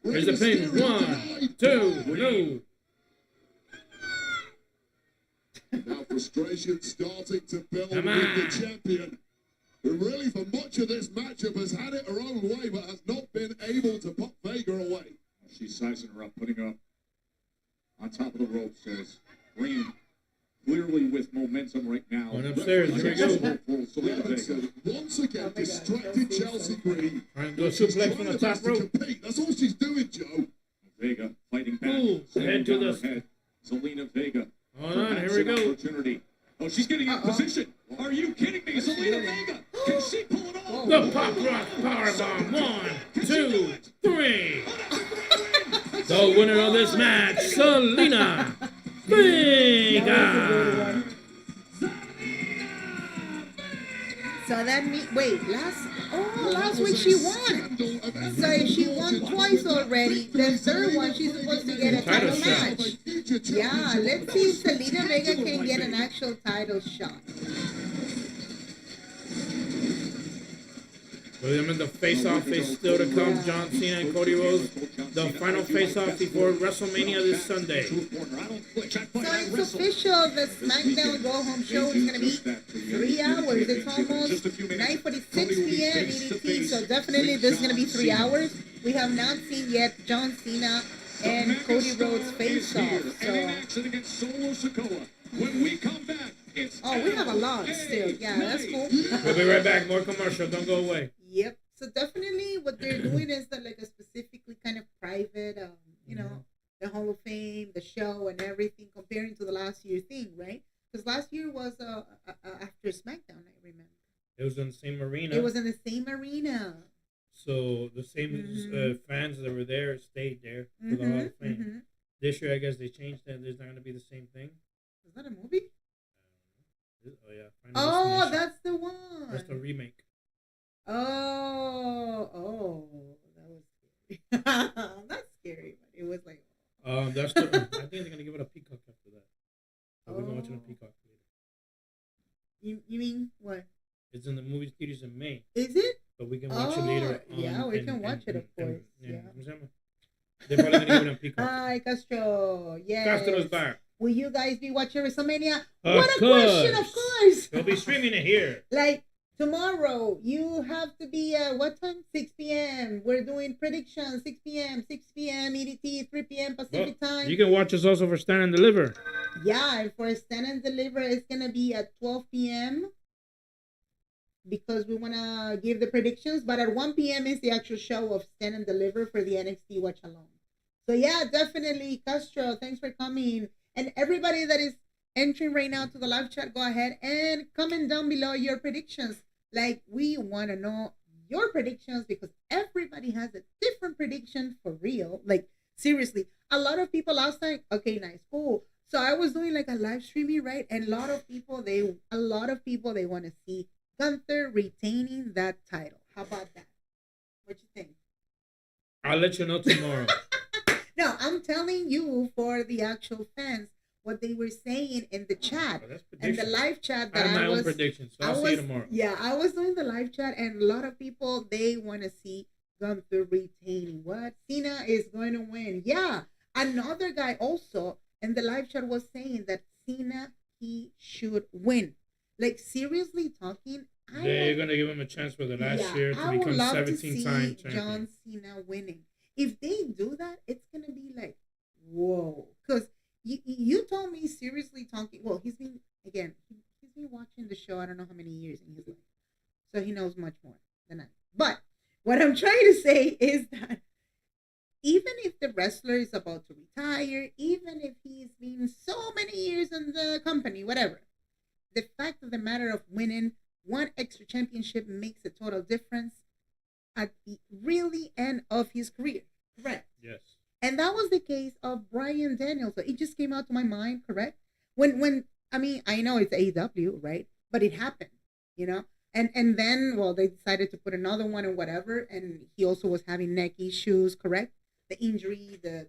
Here's the pin. 1, 2, no. Now frustration starting to build with the champion, who really for much of this matchup has had it her own way but has not been able to put Vega away. She's sizing her up, putting her up on top of the rope, says Green, clearly with momentum right now. Going upstairs, here we go. Once again, distracted Chelsea Green. Trying to do a suplex from the top rope. That's all she's doing, Joe. Vega fighting back. Ooh, head to the head. Selena Vega. Hold on, here we go. Opportunity. Oh, she's getting in position. Are you kidding me? Selena Vega. Can she pull it off? The Pop Rock Powerbomb. 1, 2, 3. The winner of this match, Selena Vega. So that means, wait, last week she won. bundle of So if she won twice already, the third one she's supposed to get a title match. Yeah, let's see if Selena Vega can get an actual title shot. Remember, the face-off is still to come. John Cena and Cody Rhodes. The final face-off before WrestleMania this Sunday. So it's official. The Smackdown Go Home Show is going to be 3 hours. It's almost 9:46 p.m. EDT. So definitely this is going to be 3 hours. We have not seen yet John Cena and Cody Rhodes face-off. So. When we come back, Oh, we have a lot still. Yeah, that's cool. We'll be right back. More commercial. Don't go away. Yep. So definitely what they're doing is like a specifically kind of private, you know, the Hall of Fame, the show and everything comparing to the last year thing, right? Because last year was after SmackDown, I remember. It was in the same arena. It was in the same arena. So the same fans that were there stayed there for the Hall of Fame. This year, I guess they changed that. There's not going to be the same thing. Is that a movie? Oh, yeah. Oh, that's the one. That's the remake. Oh, that was scary. Not scary, but it was like. That's the. I think they're gonna give it a Peacock after that. So we're gonna watch it on Peacock later. You mean what? It's in the movie theaters in May. Is it? But we can watch it later. Yeah, we can watch it, of course. Yeah. They're probably gonna give it on Peacock. Hi, Castro. Yes. Castro's back. Will you guys be watching WrestleMania? Of What a question! Of course. They'll be streaming it here. Like. Tomorrow, you have to be at what time? 6 p.m. We're doing predictions. 6 p.m. EDT, 3 p.m. Pacific time. You can watch us also for Stand and Deliver. Yeah, and for Stand and Deliver, it's going to be at 12 p.m. because we want to give the predictions. But at 1 p.m. is the actual show of Stand and Deliver for the NXT Watch Along. So, yeah, definitely, Castro, thanks for coming. And everybody that is entering right now to the live chat, go ahead and comment down below your predictions. Like, we want to know your predictions because everybody has a different prediction for real. Like, seriously, a lot of people last time, okay, nice, cool. So I was doing like a live streaming, right? And a lot of people, they want to see Gunther retaining that title. How about that? What you think? I'll let you know tomorrow. No, I'm telling you for the actual fans. What they were saying in the chat and the live chat that I have my own predictions, so I'll see you tomorrow. Yeah, I was doing the live chat and a lot of people, they want to see Gunther retaining. What? Cena is going to win. Yeah, another guy also in the live chat was saying that Cena, he should win. Like, seriously talking, they're going to give him a chance for the last year to become 17-time champion. John Cena winning. If they do that, it's going to be like, whoa. Because you told me seriously talking. Well, he's been watching the show. I don't know how many years in his life, so he knows much more than I. But what I'm trying to say is that even if the wrestler is about to retire, even if he's been so many years in the company, whatever, the fact of the matter of winning one extra championship makes a total difference at the really end of his career. Correct. Yes. And that was the case of Bryan Danielson. It just came out to my mind, correct? When I mean, I know it's AEW, right? But it happened, you know? And then, well, they decided to put another one and whatever. And he also was having neck issues, correct? The injury, the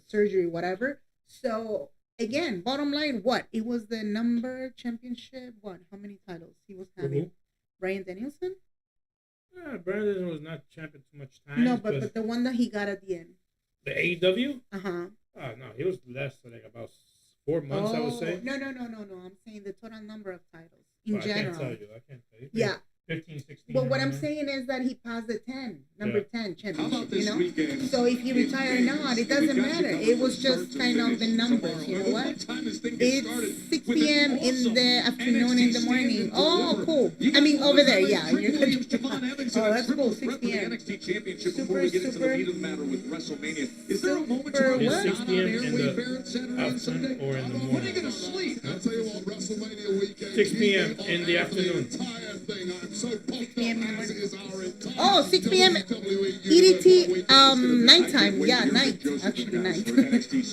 surgery, whatever. So, again, bottom line, what? It was the number championship, what? How many titles he was having? Bryan Danielson? Yeah, Bryan Danielson was not champion too much time. No, but the one that he got at the end. The AEW? Uh-huh. Oh, no, he was less than like about 4 months, I would say. No. I'm saying the total number of titles in general. I can't tell you. Yeah. 15, 16. But what I'm saying is that he passed the 10, number 10 championship, you know? weekend? So if he retired or not, it doesn't matter. It was just kind of the numbers, you know what? It's 6 p.m. in the afternoon, in the morning. Oh, cool. I mean, over there, yeah. You're oh, that's cool, 6 p.m. Super, Is there a moment super It's what? 6 p.m. in the afternoon or in the morning. I'll tell you what, WrestleMania weekend. 6 p.m. in the afternoon. 6 p.m. in the morning. Oh, 6 p.m. EDT nighttime. Yeah, night. Actually, night.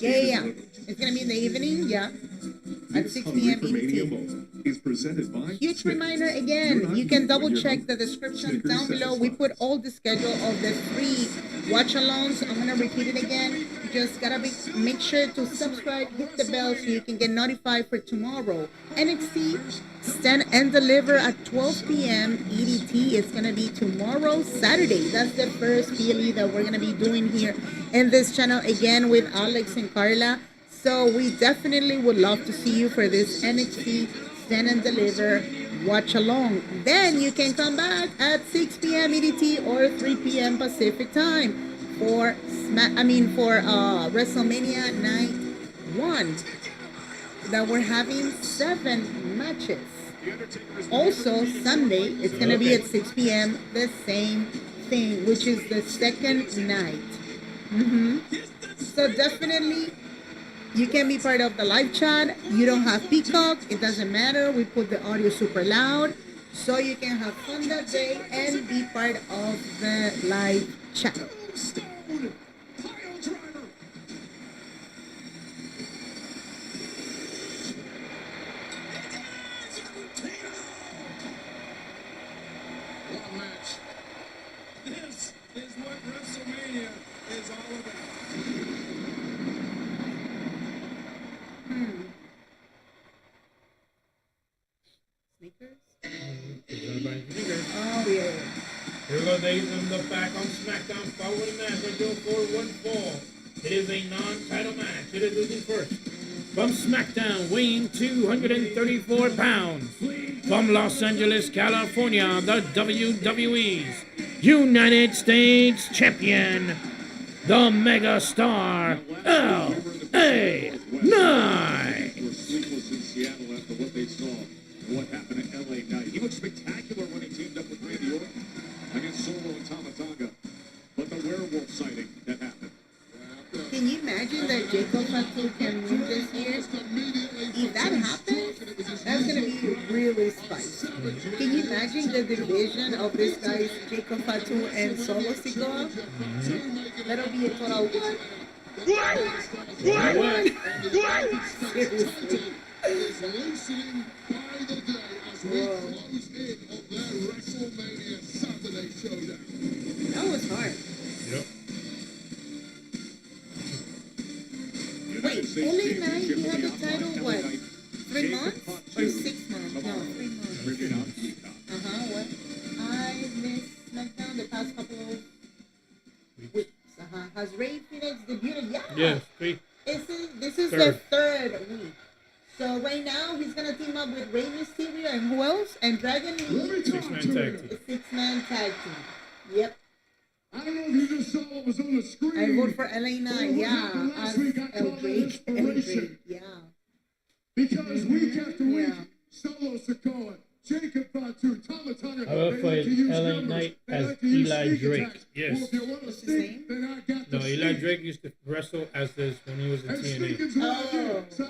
yeah. It's going to be in the evening, yeah. at 6 p.m. EDT. Is presented by Huge reminder again, you can double check the description down below. We put all the schedule of the 3 watch-alongs. I'm gonna repeat it again. Just gotta make sure to subscribe, hit the bell so you can get notified for tomorrow. NXT Stand and Deliver at 12 p.m. EDT. It's gonna be tomorrow, Saturday. That's the first PLE that we're gonna be doing here in this channel again with Alex and Carla. So we definitely would love to see you for this NXT Stand and Deliver watch along. Then you can come back at 6 p.m. EDT or 3 p.m. Pacific time for WrestleMania Night 1. That we're having 7 matches. Also Sunday, it's gonna be at 6 p.m. the same thing, which is the second night. So definitely you can be part of the live chat. You don't have Peacock, it doesn't matter. We put the audio super loud so you can have fun that day and be part of the live chat. This is what WrestleMania is all about. Sneakers? Oh, yeah. Here we go, ladies, and look back on Smackdown. Following the match, we're doing 4-1-4. It is a non-title match. It is losing first. From Smackdown, weighing 234 pounds. From Los Angeles, California, the WWE's United States Champion, the Mega Star, L.A. Knight. Were sleepless in Seattle after what they saw and what happened at LA Knight. He looked spectacular when he teamed up with Randy Orton against Solo and Tamatanga. But the werewolf sighting that happened. Can you imagine that Jacob Fatu can win this year? If that happens, that's going to be really spicy. Can you imagine the division of this guys, Jacob Fatu and Solo Sikoa? That'll be a total what? Seriously. Is loosening by the day as we close in on their WrestleMania Saturday showdown. That was hard. Yep. Wait, LA Knight, he had the title, what, 3 months? Or 6 months? No, 3 months. What? I missed SmackDown the past couple of weeks. Has Rey Fénix debuted? Yeah. Yes, 3. This is the 3rd week. So right now, he's going to team up with Rey Mysterio and who else? And Dragon Lee. 6-man tag team. The 6-man tag team. Yep. I don't know if you just saw what was on the screen. I vote for LA Knight, yeah. Last week I called it inspiration. Yeah. Because week after week, Solo Sikoa, Jacob Fatu, Tamatanga, I will play LA Knight as Eli Drake. Yes. Well, if you want to think, then I got the No, Eli Drake used to wrestle as this when he was in TNA. So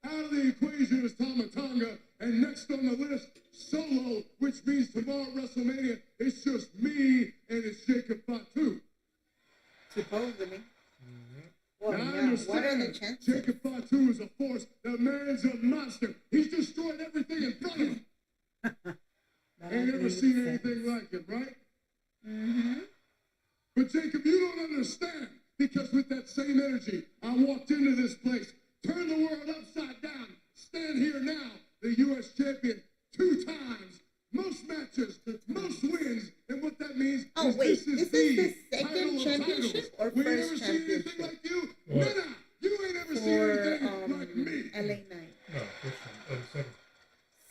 out of the equation is Tamatanga, and next on the list, Solo, which means tomorrow at WrestleMania, it's just me and it's Jacob Fatu. Supposedly. Now, I understand what are the chances? Jacob Fatu is a force. The man's a monster. He's destroyed everything in front of him. Ain't never seen anything like it, right? But Jacob, you don't understand. Because with that same energy, I walked into this place, turned the world upside down, stand here now, the U.S. champion 2 times, most matches, most wins, and what that means is this is the second title of championship titles. or We ain't first never seen championship? anything like you. Nana, you ain't never seen anything like me. LA Knight. No, first one. Second.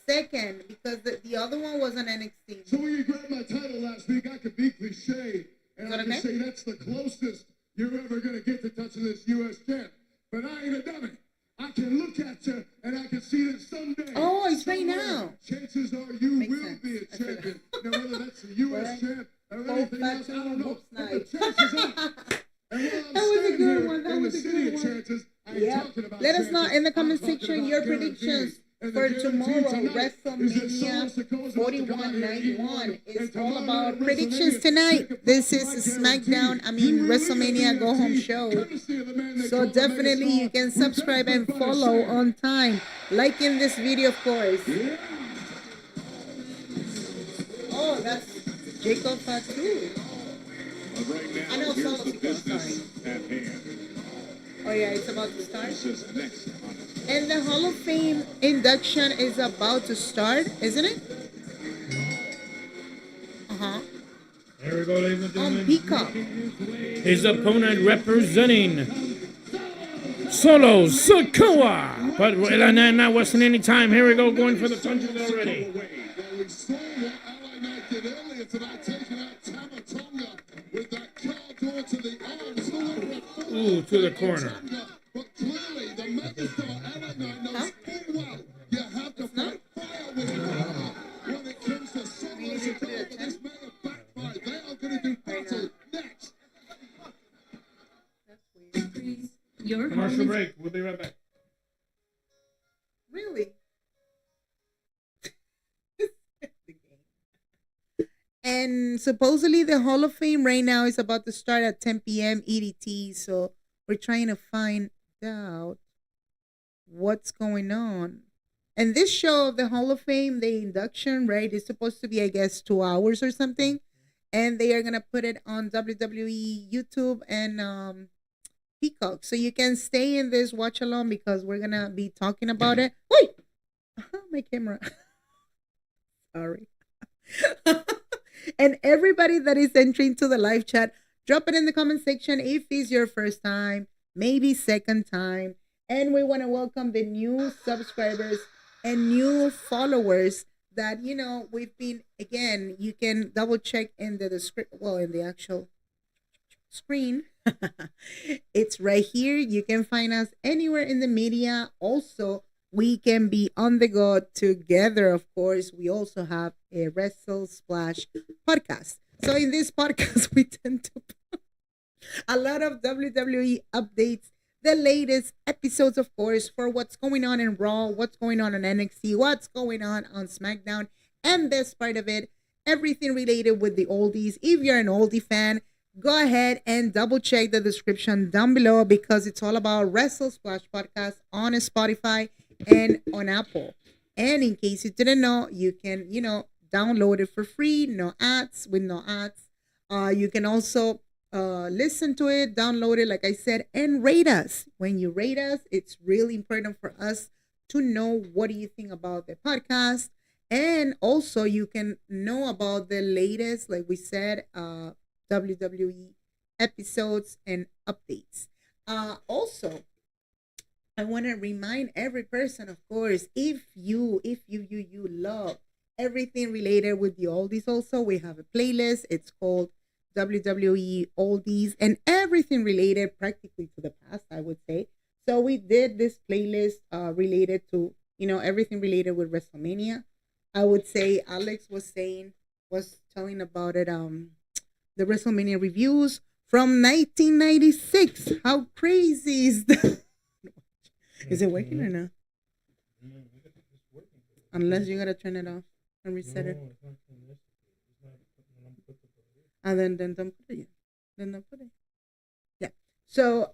Second, because the other one was an NXT. So when you grabbed my title last week, I could be cliche, and I could say that's the closest you're ever going to get to touching this U.S. champ. But I ain't a dummy. I can look at you, and I can see that someday. Oh, it's right now. Chances are you will be a champion. Now, whether that's the U.S. champ or anything else, I don't know. But the chances are. And while I'm standing here in the city of chances, I ain't talking about Let us know chances. in the comment I'm talking section about your guarantees. predictions And for for tomorrow, WrestleMania 41 Night 1. It's all about predictions tonight. This is WrestleMania Go Home Show. So definitely you can subscribe and follow on time. Like in this video, of course. Oh, that's Jacob Fatu. But right now, I know here's Solo the Sikoa, business at hand. Oh yeah, it's about to start. This is next on it. And the Hall of Fame induction is about to start, isn't it? There we go, ladies and gentlemen. On Peacock. His opponent representing Solo Sikoa. But we're not wasting any time. Here we go, going for the punches already. Well, we saw what LA Knight did earlier tonight, taking out Tamatonga with that car door to the arms. Ooh, to the corner. But clearly, the megastar LA Knight knows full well you have to fight fire with fire when it comes to Solo Sikoa. But this may have backfired. They are going to do battle next. Commercial break. We'll be right back. Really? And supposedly the Hall of Fame right now is about to start at 10 p.m. EDT. So we're trying to find out what's going on. And this show of the Hall of Fame, the induction, right, is supposed to be, I guess, 2 hours or something. And they are going to put it on WWE YouTube and Peacock. So you can stay in this watch along because we're going to be talking about it. Wait! My camera. Sorry. And everybody that is entering to the live chat, drop it in the comment section if it's your first time, maybe second time. And we want to welcome the new subscribers and new followers that, you know, we've been, again, you can double check in the description, well, in the actual screen. It's right here. You can find us anywhere in the media. Also, we can be on the go together, of course. We also have a Wrestle Splash podcast. So in this podcast, we tend to put a lot of WWE updates, the latest episodes, of course, for what's going on in Raw, what's going on in NXT, what's going on Smackdown, and best part of it, everything related with the oldies. If you're an oldie fan, go ahead and double check the description down below because it's all about Wrestle Splash podcast on Spotify and on Apple. And in case you didn't know, you can, you know, download it for free, no ads, with no ads. You can also listen to it, download it, like I said, and rate us. When you rate us, it's really important for us to know what do you think about the podcast. And also you can know about the latest, like we said, WWE episodes and updates. Also, I want to remind every person, of course, if you love everything related with the oldies, also we have a playlist. It's called WWE Oldies and everything related practically to the past, I would say. So we did this playlist related to, you know, everything related with WrestleMania. I would say Alex was telling about it, the WrestleMania reviews from 1996. How crazy is that? Is it working or not? Unless you gotta turn it off and reset it. And then don't put it yet. Then don't put it. Yeah. So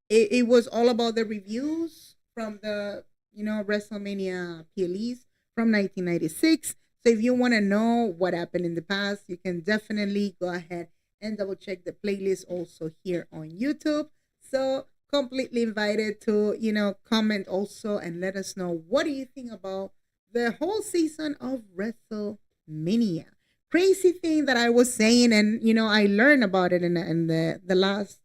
it was all about the reviews from the, you know, WrestleMania PLEs from 1996. So if you want to know what happened in the past, you can definitely go ahead and double check the playlist also here on YouTube. So completely invited to, you know, comment also and let us know what do you think about the whole season of WrestleMania. Crazy thing that I was saying, and you know, I learned about it in the last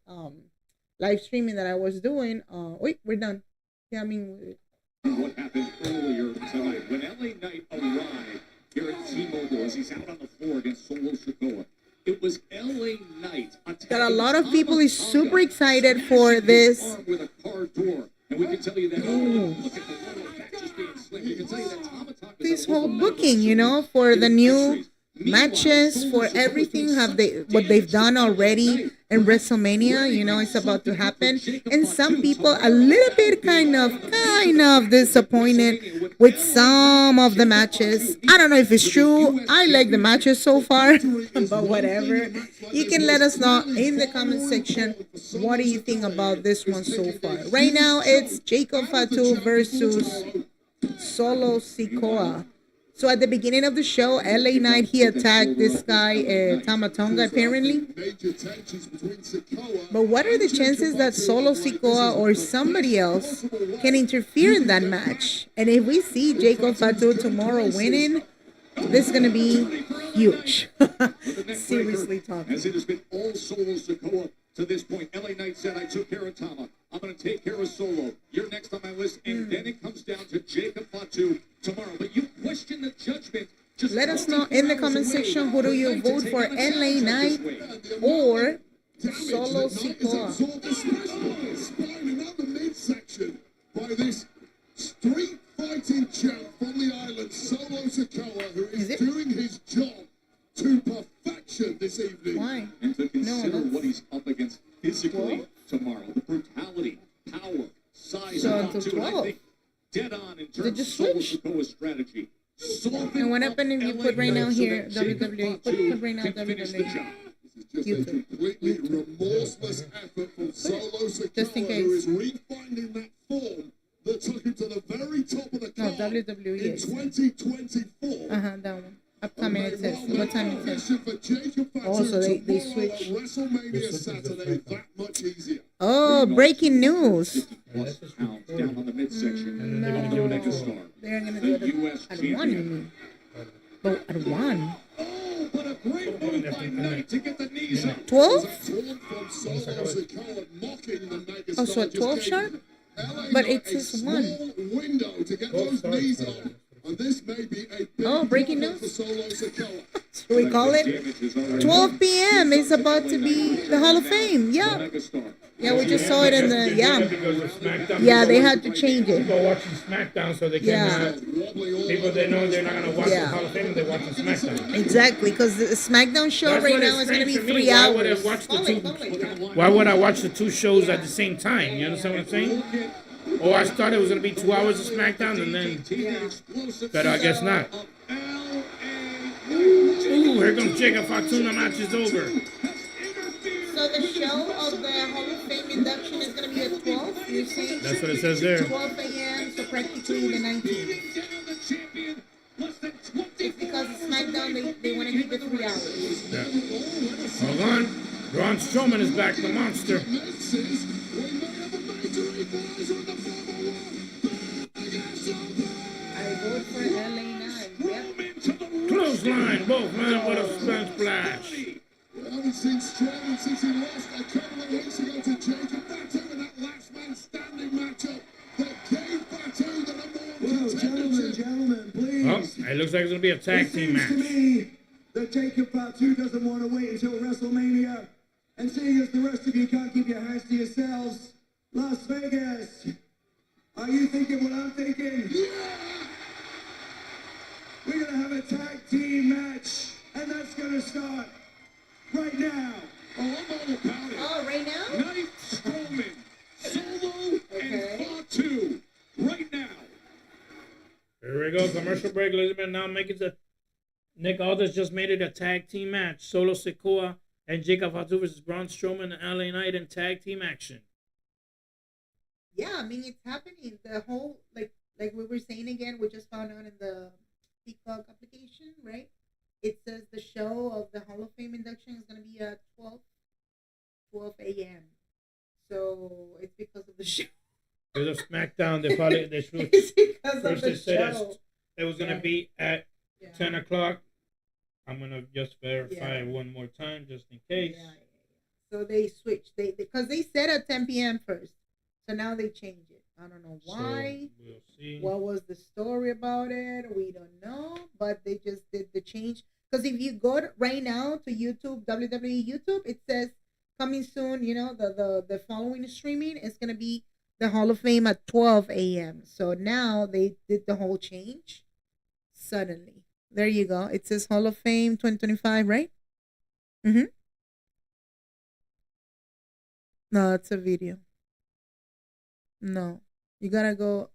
live streaming that I was doing. Wait, we're done. Yeah, I mean, what happened earlier tonight when LA Knight arrived here at T-Mobile as he's out on the floor against Solo Sikoa. It was LA Knight that a lot of people is super excited for this. With a car door. And we can tell you that, look at the lower back just being slim. We can tell you that this whole booking, you know, for the new matches, for everything have they what they've done already in WrestleMania. You know, it's about to happen, and some people a little bit kind of disappointed with some of the matches. I don't know if it's true. I like the matches so far, but whatever. You can let us know in the comment section. What do you think about this one so far? Right now, it's Jacob Fatu versus Solo Sikoa. So at the beginning of the show, LA Knight, he attacked this guy, Tamatonga, apparently. But what are the chances that Solo Sikoa or somebody else can interfere in that match? And if we see Jacob Fatu tomorrow winning, this is going to be huge. Seriously talking. As it has been all Solo Sikoa to this point. LA Knight said, I took care of Tama. I'm going to take care of Solo. You're next on my list. And then it comes down to Jacob Fatu tomorrow. But you question the judgment. Just let us know in the comment section, who do you vote for, LA Knight or Solo Sikoa? Another midsection by this street fighting champ from the island, Solo Sikoa, who is doing his job to perfection this evening. Why? And to consider what he's up against physically tomorrow. The brutality, power, size, So and to to, and I 12. think dead on in Did terms you of Solo switch? Sikoa's strategy. And what happened if you put right now here, WWE? Put right now, WWE. Just a completely remorseless effort from Solo Just in Sikoa, case. who is refinding that form that took him to the very top of the No, card WWE in is. 2024. That one. Upcoming it says. What time it says? For Jacob Fatu Also, they tomorrow switch. on WrestleMania Saturday, that much easier. Oh, breaking news. Plus pounds down on the midsection. No. They're going to make a star. They're going to do The it U.S. at champion. 1, you mean? Oh, at 1? Oh, but a great move by Knight to get the knees up. 12? Taunt from Solo Sikoa mocking the megastar. Oh, so at 12 just sharp? gave LA But Knight it a says 1. small window to get those knees up. And this may be a big Oh, breaking problem news? for Solo Sikoa. Should we call it 12 p.m. It's about to be the Hall of Fame. Yeah. Yeah, we just saw it in the, yeah, they had to change it. People watching SmackDown so they can, Yeah. people they know they're not going to watch Yeah. the Hall of Fame, they're watching SmackDown. Exactly, because the SmackDown show That's right what now is going to be explains to me 3 why hours. would I watch the why would I watch the two shows at the same time? You understand what I'm saying? Oh, I thought it was going to be 2 hours of SmackDown and then, but I guess not. Ooh, here comes Jacob Fatu, the match is over. So the show of the Hall of Fame induction is going to be at 12, you're saying? That's what it says there. 12 a.m., so practically the 19th. It's because of SmackDown, they want to keep it 3 hours. Yeah. Hold on. Braun Strowman is back, the monster. I vote for LA Knight. Yep. Clothesline, both men with a spin splash. We haven't seen Strowman since he lost a couple of weeks ago to Jacob Fatu in that last man standing matchup that gave Fatu the number one contendership. Gentlemen, please. Oh, it looks like it's going to be a tag team Seems to match. me that Jacob Fatu doesn't want to wait until WrestleMania. And seeing as the rest of you can't keep your hands to yourselves, Las Vegas, are you thinking what I'm thinking? Yeah! We're going to have a tag team match, and that's going to start right now. Oh, I'm all about it. Oh, right now? Knight, Strowman, Solo, and Fatu. Right now. Here we go, commercial break, Elizabeth. Now make it to Nick Aldis just made it a tag team match. Solo Sikoa and Jacob Fatu versus Braun Strowman and LA Knight in tag team action. Yeah, I mean, it's happening. The whole, like we were saying again, we just found out in the Peacock application, right? It says the show of the Hall of Fame induction is going to be at 12 a.m. So it's because of the show. There's a SmackDown. They switched. It's because First of they the said show. it was going to be at 10 o'clock. I'm going to just verify Yeah. one more time just in case. Yeah. So they switched. Because they said at 10 p.m. first. So now they changed it. I don't know why. So we'll see. What was the story about it? We don't know. But they just did the change. Because if you go right now to YouTube, WWE YouTube, it says coming soon, you know, the following streaming is going to be the Hall of Fame at 12 a.m. So now they did the whole change suddenly. There you go. It says Hall of Fame 2025, right? Mm-hmm. No, it's a video. No. You gotta go.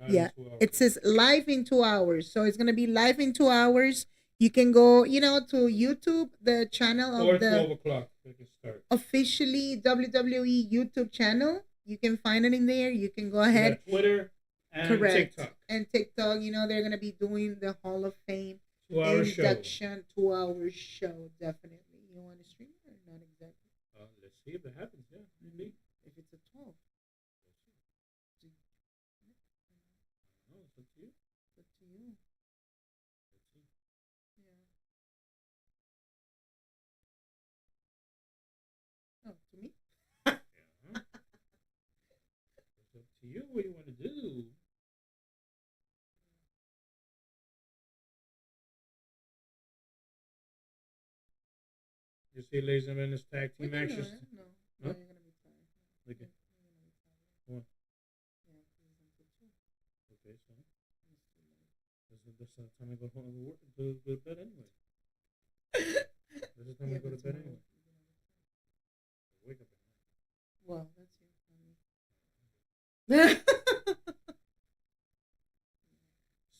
Yeah. It says live in 2 hours. So it's gonna be live in 2 hours. You can go, to YouTube, the channel of Or the 12 o'clock. We can start. officially WWE YouTube channel. You can find it in there. You can go ahead. Twitter and Correct. TikTok. And TikTok, they're gonna be doing the Hall of Fame 2-hour induction, 2 hour show. Definitely. You want to stream it or not exactly? Let's see if it happens. Yeah, maybe. If it's a 12. No, it's up to you. It's up to you. Yeah. Oh, to me? Yeah. It's up to you. What do you want to do? You see, ladies and gentlemen, this tag team action. No, Huh? you're gonna be tired. Okay. What? Yeah, Okay, so that's the time I go home to work to bed anyway. This is the time I go to bed anyway. Wake up at night. Well, that's your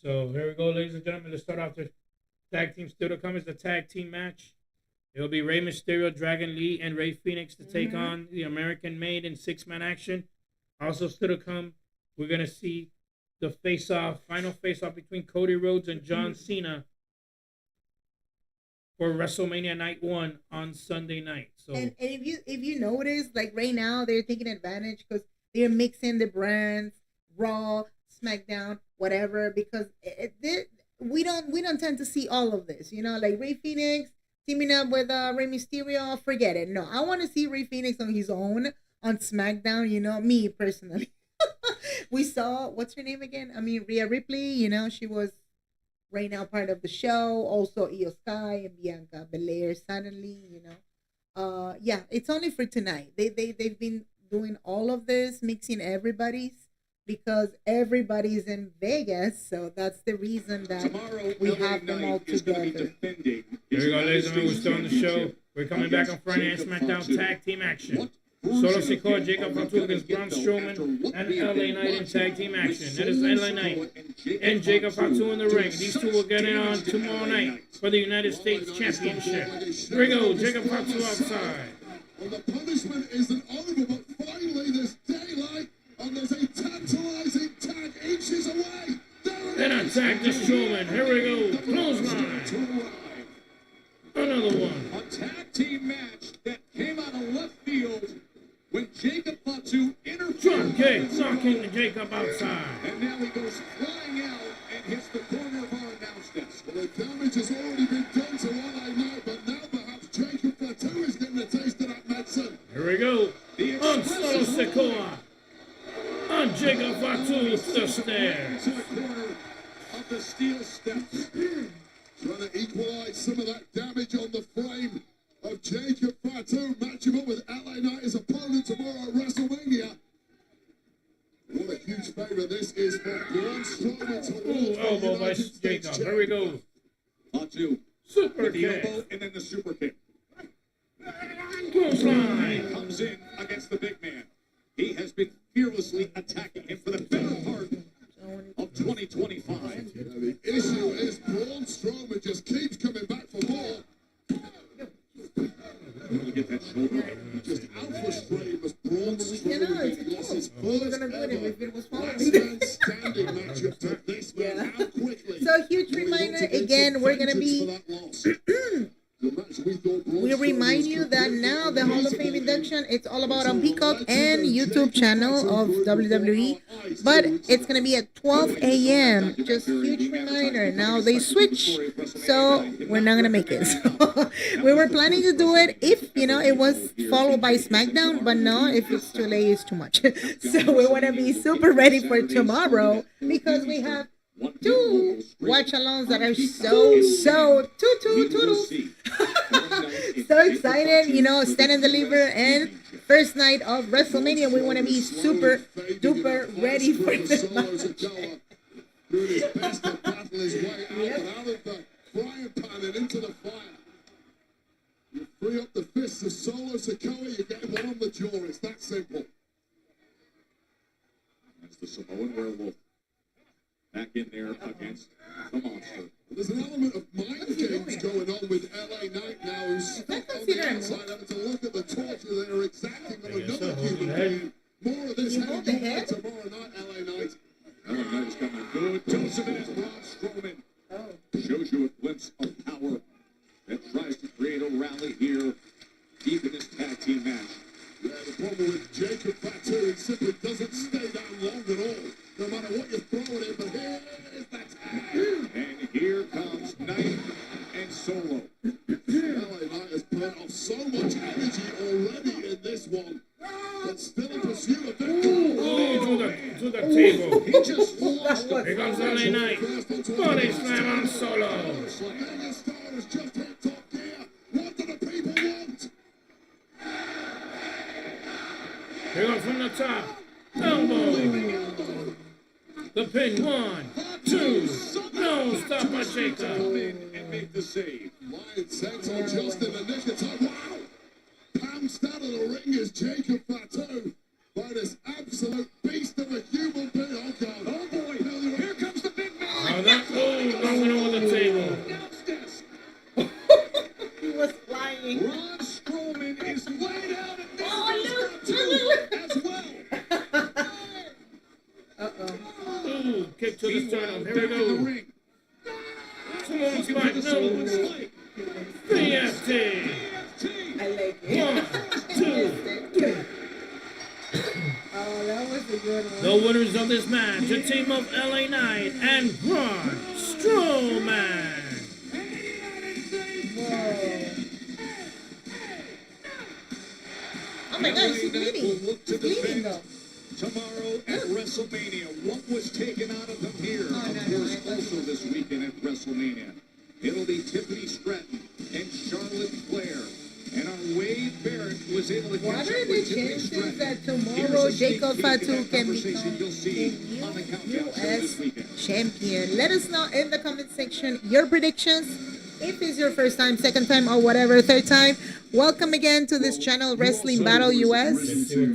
So here we go, ladies and gentlemen. Let's start off the tag team still to come. It's the tag team match. It'll be Rey Mysterio, Dragon Lee, and Rey Fenix to take on the American Made in 6-man action. Also still to come, we're going to see the final face-off between Cody Rhodes and John Cena for WrestleMania Night 1 on Sunday night. So and if you notice, like right now, they're taking advantage because they're mixing the brands, Raw, SmackDown, whatever, because we don't tend to see all of this, like Rey Fenix teaming up with Rey Mysterio. Forget it. No, I want to see Rey Fenix on his own on SmackDown. Me personally. We saw, what's her name again? Rhea Ripley. She was right now part of the show. Also Io Sky and Bianca Belair suddenly. Yeah, it's only for tonight. They've been doing all of this, mixing everybody's, because everybody's in Vegas, so that's the reason that we have them all together. Here we go, ladies and gentlemen. We're still on the show. We're coming back on Friday Night SmackDown tag team action. Solo Sikoa, Jacob Fatu against Braun Strowman and LA Knight in tag team action. That is LA Knight and Jacob Fatu in the ring. These two will get it on tomorrow night for the United States Championship. Here we go, Jacob Fatu outside. Well, the punishment isn't over, but finally there's daylight. And there's a tantalizing tag inches away. Then attack the Strowman. Here we go. Clothesline. Another one. A tag team match that came out of left field when Jacob Fatu interfered. John Gate knocking Jacob outside. And now he goes flying out and hits the corner of our announce desk. Well, the damage has already been done to all I know, but now perhaps Jacob Fatu is getting a taste of that medicine. Here we go. On Solo Sikoa. On Jacob Fatu the stairs. To the corner of the steel steps. Trying to equalize some of that damage on the frame of Jacob Fatu. Match him up with LA Knight as opponent tomorrow at WrestleMania. What a huge favor this is for Braun Strowman to elbow by Jacob. Here we go. Fatu. Super with the kick. elbow and then the super kick. Clothesline. Comes in against the big man. He has been fearlessly attacking him for the better part of 2025. The issue is Braun Strowman just keeps coming back for more. Get that shoulder. Just out frustrated as Braun Strowman lost his We're first gonna do it if it was last following. man standing matchup to this man. How quickly? So huge reminder again, we're gonna be we remind you that now the Hall of Fame induction, it's all about on Peacock and YouTube channel of WWE, but it's going to be at 12 a.m. Just huge reminder. Now they switch, so we're not going to make it. So we were planning to do it if, it was followed by SmackDown, but no, if it's too late, it's too much. So we want to be super ready for tomorrow because we have two watch-alongs that are so toodles. So excited, Stand and Deliver and first night of WrestleMania. We want to be super duper ready for this match. to Cody, you get him one on the jaw. It's that simple. That's the Samoan werewolf. Back in there against the monster. There's an element of mind games going on with LA Knight now, who's stuck on the outside, having to look at the torture they're exacting on another human being. More of this head tomorrow night, LA Knight. LA Knight has got a good dose of it as Braun Strowman shows you a glimpse of power that tries to create a rally here deep in this tag team match. Yeah, the problem with Jacob Fatu, he simply doesn't stay down long at all, no matter what you throw at him, but here's that tag. And here comes Knight and Solo. LA Knight has burnt off so much energy already in this one, but still in pursuit of victory. To the table. He just launched the Here comes LA Knight. Body slam on Solo. Mega Star has just hit top gear. What do the people want? Here goes from the top. Elbow. The pin. 1, 2. No, stop by Jacob. come in and make the save. Lion Sentinel just in the nick of time. Wow! Pounced out of the ring is Jacob Fatu by this absolute beast of a human being. Oh, God. Oh boy, here comes the big man. Oh, that going over the table. Downstairs. He was flying. Braun Strowman is laid out and Oh, as well. Ooh, kick to the sternum. Here we Back in the go. ring. Samoan spike. Looking for the Samoan No. spike. BFT. I like it. 1, 2, 3. Oh, that was a good one. The winners of this match, a team of LA Knight and Braun Strowman. Whoa. Oh my God, she's bleeding. Will look to She's bleeding defend though. tomorrow at WrestleMania. What was taken out of them here? Oh, Of no, course, no, also this weekend at WrestleMania. It'll be Tiffany Stratton and Charlotte Flair. And our Wade Barrett was able to What catch are up the with Tiffany chances Stratton. that Here's tomorrow a sneak Jacob peek at Fatu that can conversation become you'll see on the the countdown show this weekend. U.S. champion? Let us know in the comment section your predictions. If it's your first time, second time, or whatever, third time, welcome again to this channel, Wrestling Battle US. You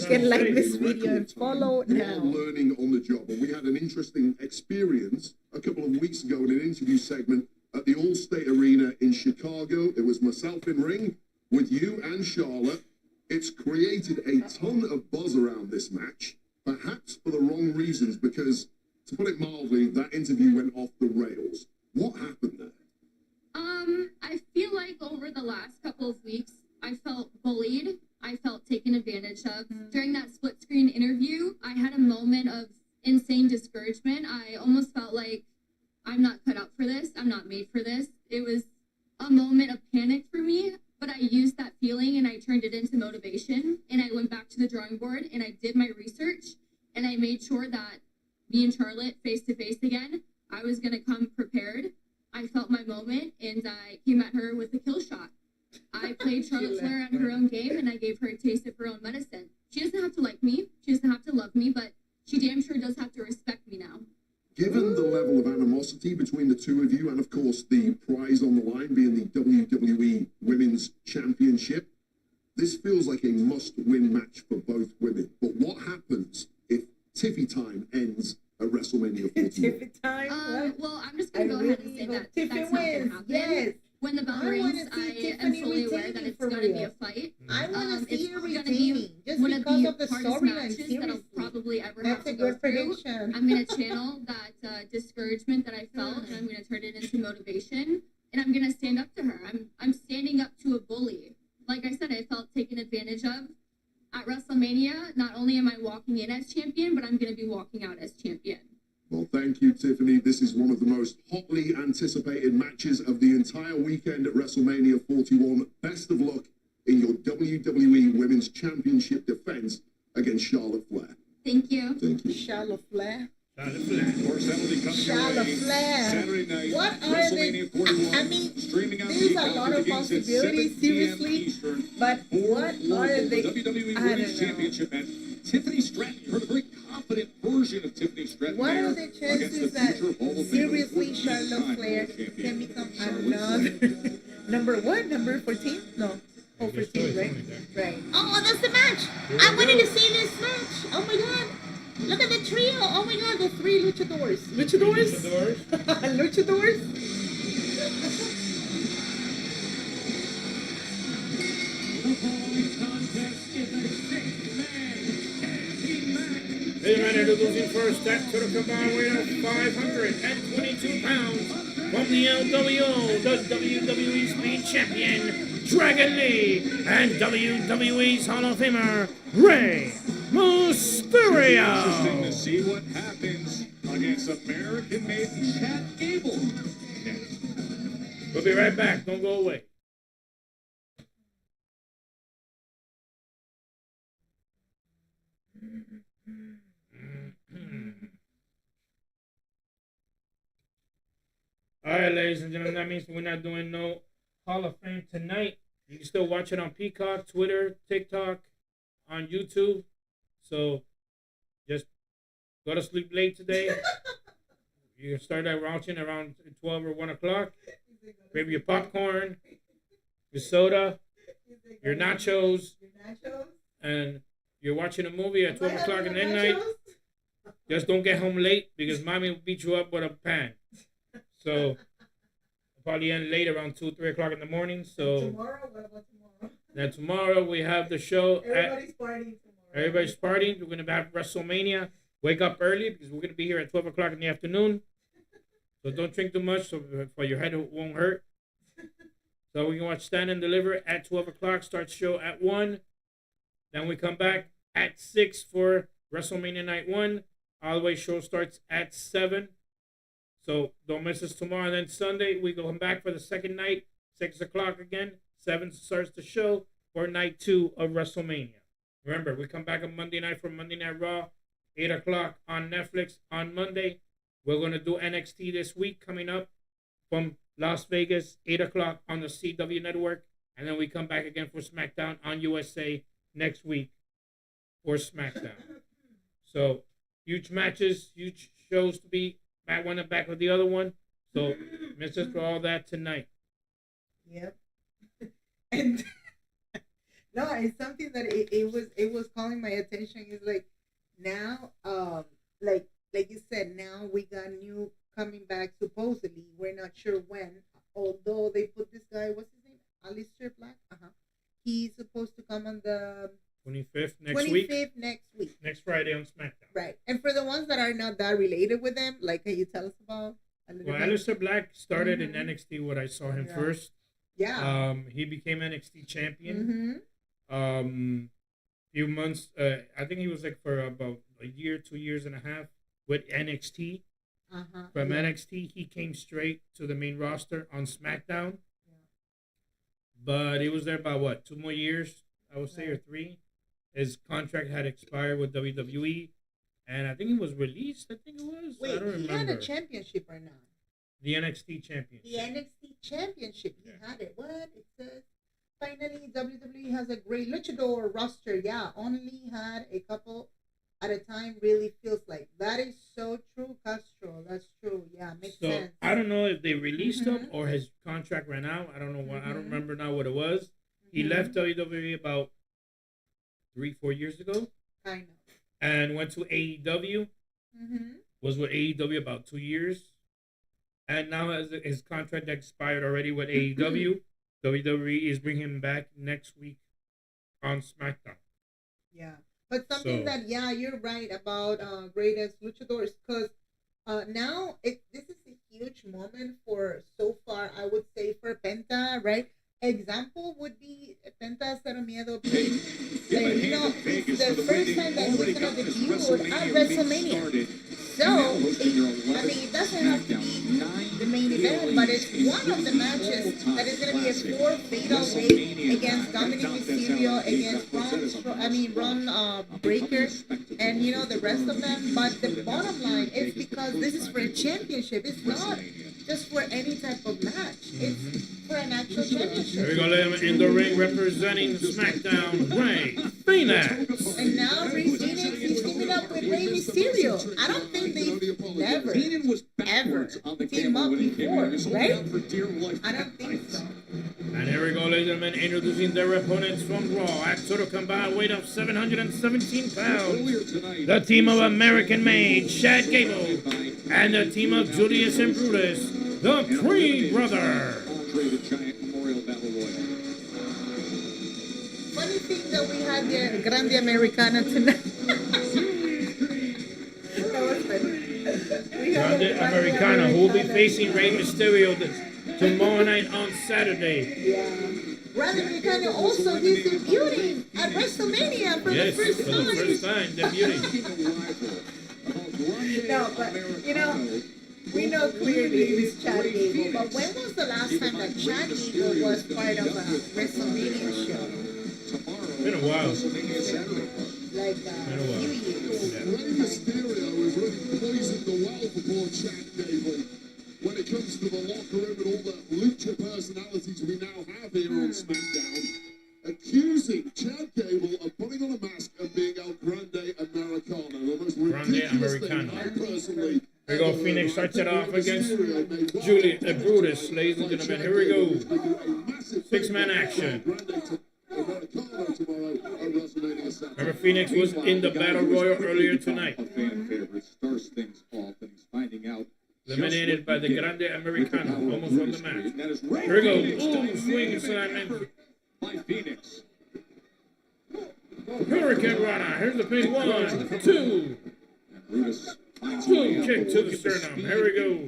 can like this video and follow You are now. learning on the job, and we had an interesting experience a couple of weeks ago in an interview segment at the Allstate Arena in Chicago. It was myself in ring with you and Charlotte. It's created a ton of buzz around this match, perhaps for the wrong reasons, because, to put it mildly, that interview went off the rails. What happened there? I feel like over the last couple of weeks, I felt bullied. I felt taken advantage of. During that split screen interview, I had a moment of insane discouragement. I almost felt like I'm not cut out for this. I'm not made for this. It was a moment of panic for me, but I used that feeling and I turned it into motivation. And I went back to the drawing board and I did my research and I made sure that me and Charlotte face to face again, I was going to come prepared. I felt my moment and I came at her with a kill shot. I played Charlotte Flair on her own game and I gave her a taste of her own medicine. She doesn't have to like me. She doesn't have to love me, but she damn sure does have to respect me now. Given the level of animosity between the two of you, and of course the prize on the line being the WWE Women's Championship, this feels like a must-win match for both women. But what happens if Tiffy time ends at WrestleMania 41? Tiffy time? Well, I'm just going to go ahead and say that that's not going to happen. Yes. When the bell I rings, wanna see I am Tiffany fully aware retaining that it's for going to be real. a fight. I want to see It's her going to retaining be just one of because the of the hardest storyline. matches that I'll Seriously, probably ever that's have a to go good through. prediction. I'm going to channel that discouragement that I felt, and I'm going to turn it into motivation, and I'm going to stand up to her. I'm standing up to a bully. Like I said, I felt taken advantage of. At WrestleMania, not only am I walking in as champion, but I'm going to be walking out as champion. Well, thank you, Tiffany. This is one of the most hotly anticipated matches of the entire weekend at WrestleMania 41. Best of luck in your WWE Women's Championship defense against Charlotte Flair. Thank you. Thank you. Charlotte Flair. Of course, that'll be coming your Charlotte way Flair. Saturday night. What are WrestleMania 41. I mean, streaming on there's a Peacock. lot It of begins at 7 possibilities, p.m. seriously. Eastern. But For what are local, they? WWE I Women's don't know. Championship match. Tiffany Stratton, you heard a very confident version of Tiffany Stratton. What there are the against chances the that future Hall of Famer, seriously 14-time Charlotte Flair world champion, can become Charlotte another Flair. number what? Number 14? No. Oh, 14, right? Right. Oh, that's the match. I wanted to see this match. Oh my god. Look at the trio. Oh my god, the three luchadors. Luchadors? Luchadors? They ran introducing first step to the combined weight of 522 pounds from the LWO, the WWE Speed Champion, Dragon Lee, and WWE's Hall of Famer, Rey Mysterio. Interesting to see what happens against American-made Chad Gable. We'll be right back. Don't go away. All right, ladies and gentlemen, that means we're not doing no Hall of Fame tonight. You can still watch it on Peacock, Twitter, TikTok, on YouTube. So just go to sleep late today. You can start that watching around 12 or 1 o'clock. Grab your popcorn, your soda, your nachos, and you're watching a movie at 12 o'clock in the night. Just don't get home late because mommy will beat you up with a pan. So probably end late around 2, 3 o'clock in the morning. So Tomorrow? What about tomorrow? then tomorrow we have the show. Everybody's partying tomorrow. Everybody's partying. We're gonna have WrestleMania. Wake up early because we're gonna be here at 12 o'clock in the afternoon. So don't drink too much so your head won't hurt. So we can watch Stand and Deliver at 12 o'clock. Start show at 1. Then we come back at 6 for WrestleMania Night 1. All the way show starts at 7. So don't miss us tomorrow. And then Sunday, we come back for the second night, 6 o'clock again. 7 starts the show for night 2 of WrestleMania. Remember, we come back on Monday night for Monday Night Raw, 8 o'clock on Netflix on Monday. We're going to do NXT this week coming up from Las Vegas, 8 o'clock on the CW network. And then we come back again for Smackdown on USA next week for Smackdown. So huge matches, huge shows to be back one and back with the other one. So miss us for all that tonight. Yep. And no, it's something that it was calling my attention. It's like now, like you said, now we got new coming back supposedly. We're not sure when. Although they put this guy, what's his name? Alistair Black. He's supposed to come on the 25th next week. 25th next week. Next Friday on SmackDown. Right. And for the ones that are not that related with them, like, can you tell us about a little bit? Alistair Black started in NXT when I saw him first. Yeah. He became NXT champion. Few months, I think he was like for about a year, 2 years and a half with NXT. From NXT, he came straight to the main roster on SmackDown. But he was there about what, 2 more years, I would say, or 3. His contract had expired with WWE, and I think he was released. I think it was. Wait, I don't remember. He had a championship right now. The NXT championship. The NXT championship. He had it. What? It says finally WWE has a great luchador roster. Yeah, only had a couple at a time. Really feels like that is so true, Castro. That's true. Yeah, makes sense. I don't know if they released him or his contract ran out. I don't know what. I don't remember now what it was. He left WWE about 3-4 years ago. Kind of. And went to AEW. Was with AEW about 2 years. And now his contract expired already with AEW. WWE is bringing him back next week on SmackDown. Yeah. But something that, yeah, you're right about greatest luchadors. Because now this is a huge moment for, so far, I would say, for Penta, right? Example would be Penta Cero Miedo. It's the first time that he's going to debut at WrestleMania. So, it doesn't have to be the main event, but it's one of the matches that is going to be a 4 fatal way against Dominic Mysterio, against Ron Breaker, and the rest of them. But the bottom line is because this is for a championship. It's not just for any type of match. It's for an actual championship. Here we go, him in the ring representing SmackDown, Rey Fénix. And now Rey Fénix is teaming up with Rey Mysterio. I don't think they've never, ever teamed up before, right? I don't think so. And here we go, ladies and gentlemen, introducing their opponents from Raw at total combined weight of 717 pounds. The team of American Made, Chad Gable, and the team of Julius and Brutus, the Creed Brothers. Funny thing that we had the Grande Americana tonight. That was funny. Grande Americana, who will be facing Rey Mysterio tomorrow night on Saturday. Yeah. Grande Americana also he's debuting at WrestleMania for the first time. Yes, for the first time, debuting. No, but you know, we know clearly it was Chad Gable. But when was the last time that Chad Gable was part of a WrestleMania show? Been a while. Like a few years. Rey Mysterio has really poisoned the well for poor Chad Gable when it comes to the locker room and all the lucha personalities we now have here on SmackDown, accusing Chad Gable of putting on a mask and being El Grande Americano. The most ridiculous thing I personally. Here we go, Phoenix starts it off against Julius Brutus, ladies and gentlemen. Here we go. 6-man action. Remember, Phoenix was in the Battle Royal earlier tonight. Eliminated by the Grande Americano, almost won the match. Here we go. Ooh, swing slam by Phoenix. Hurricane Rana. Here's the pin. 1, 2. Boom, kick to the sternum. Here we go.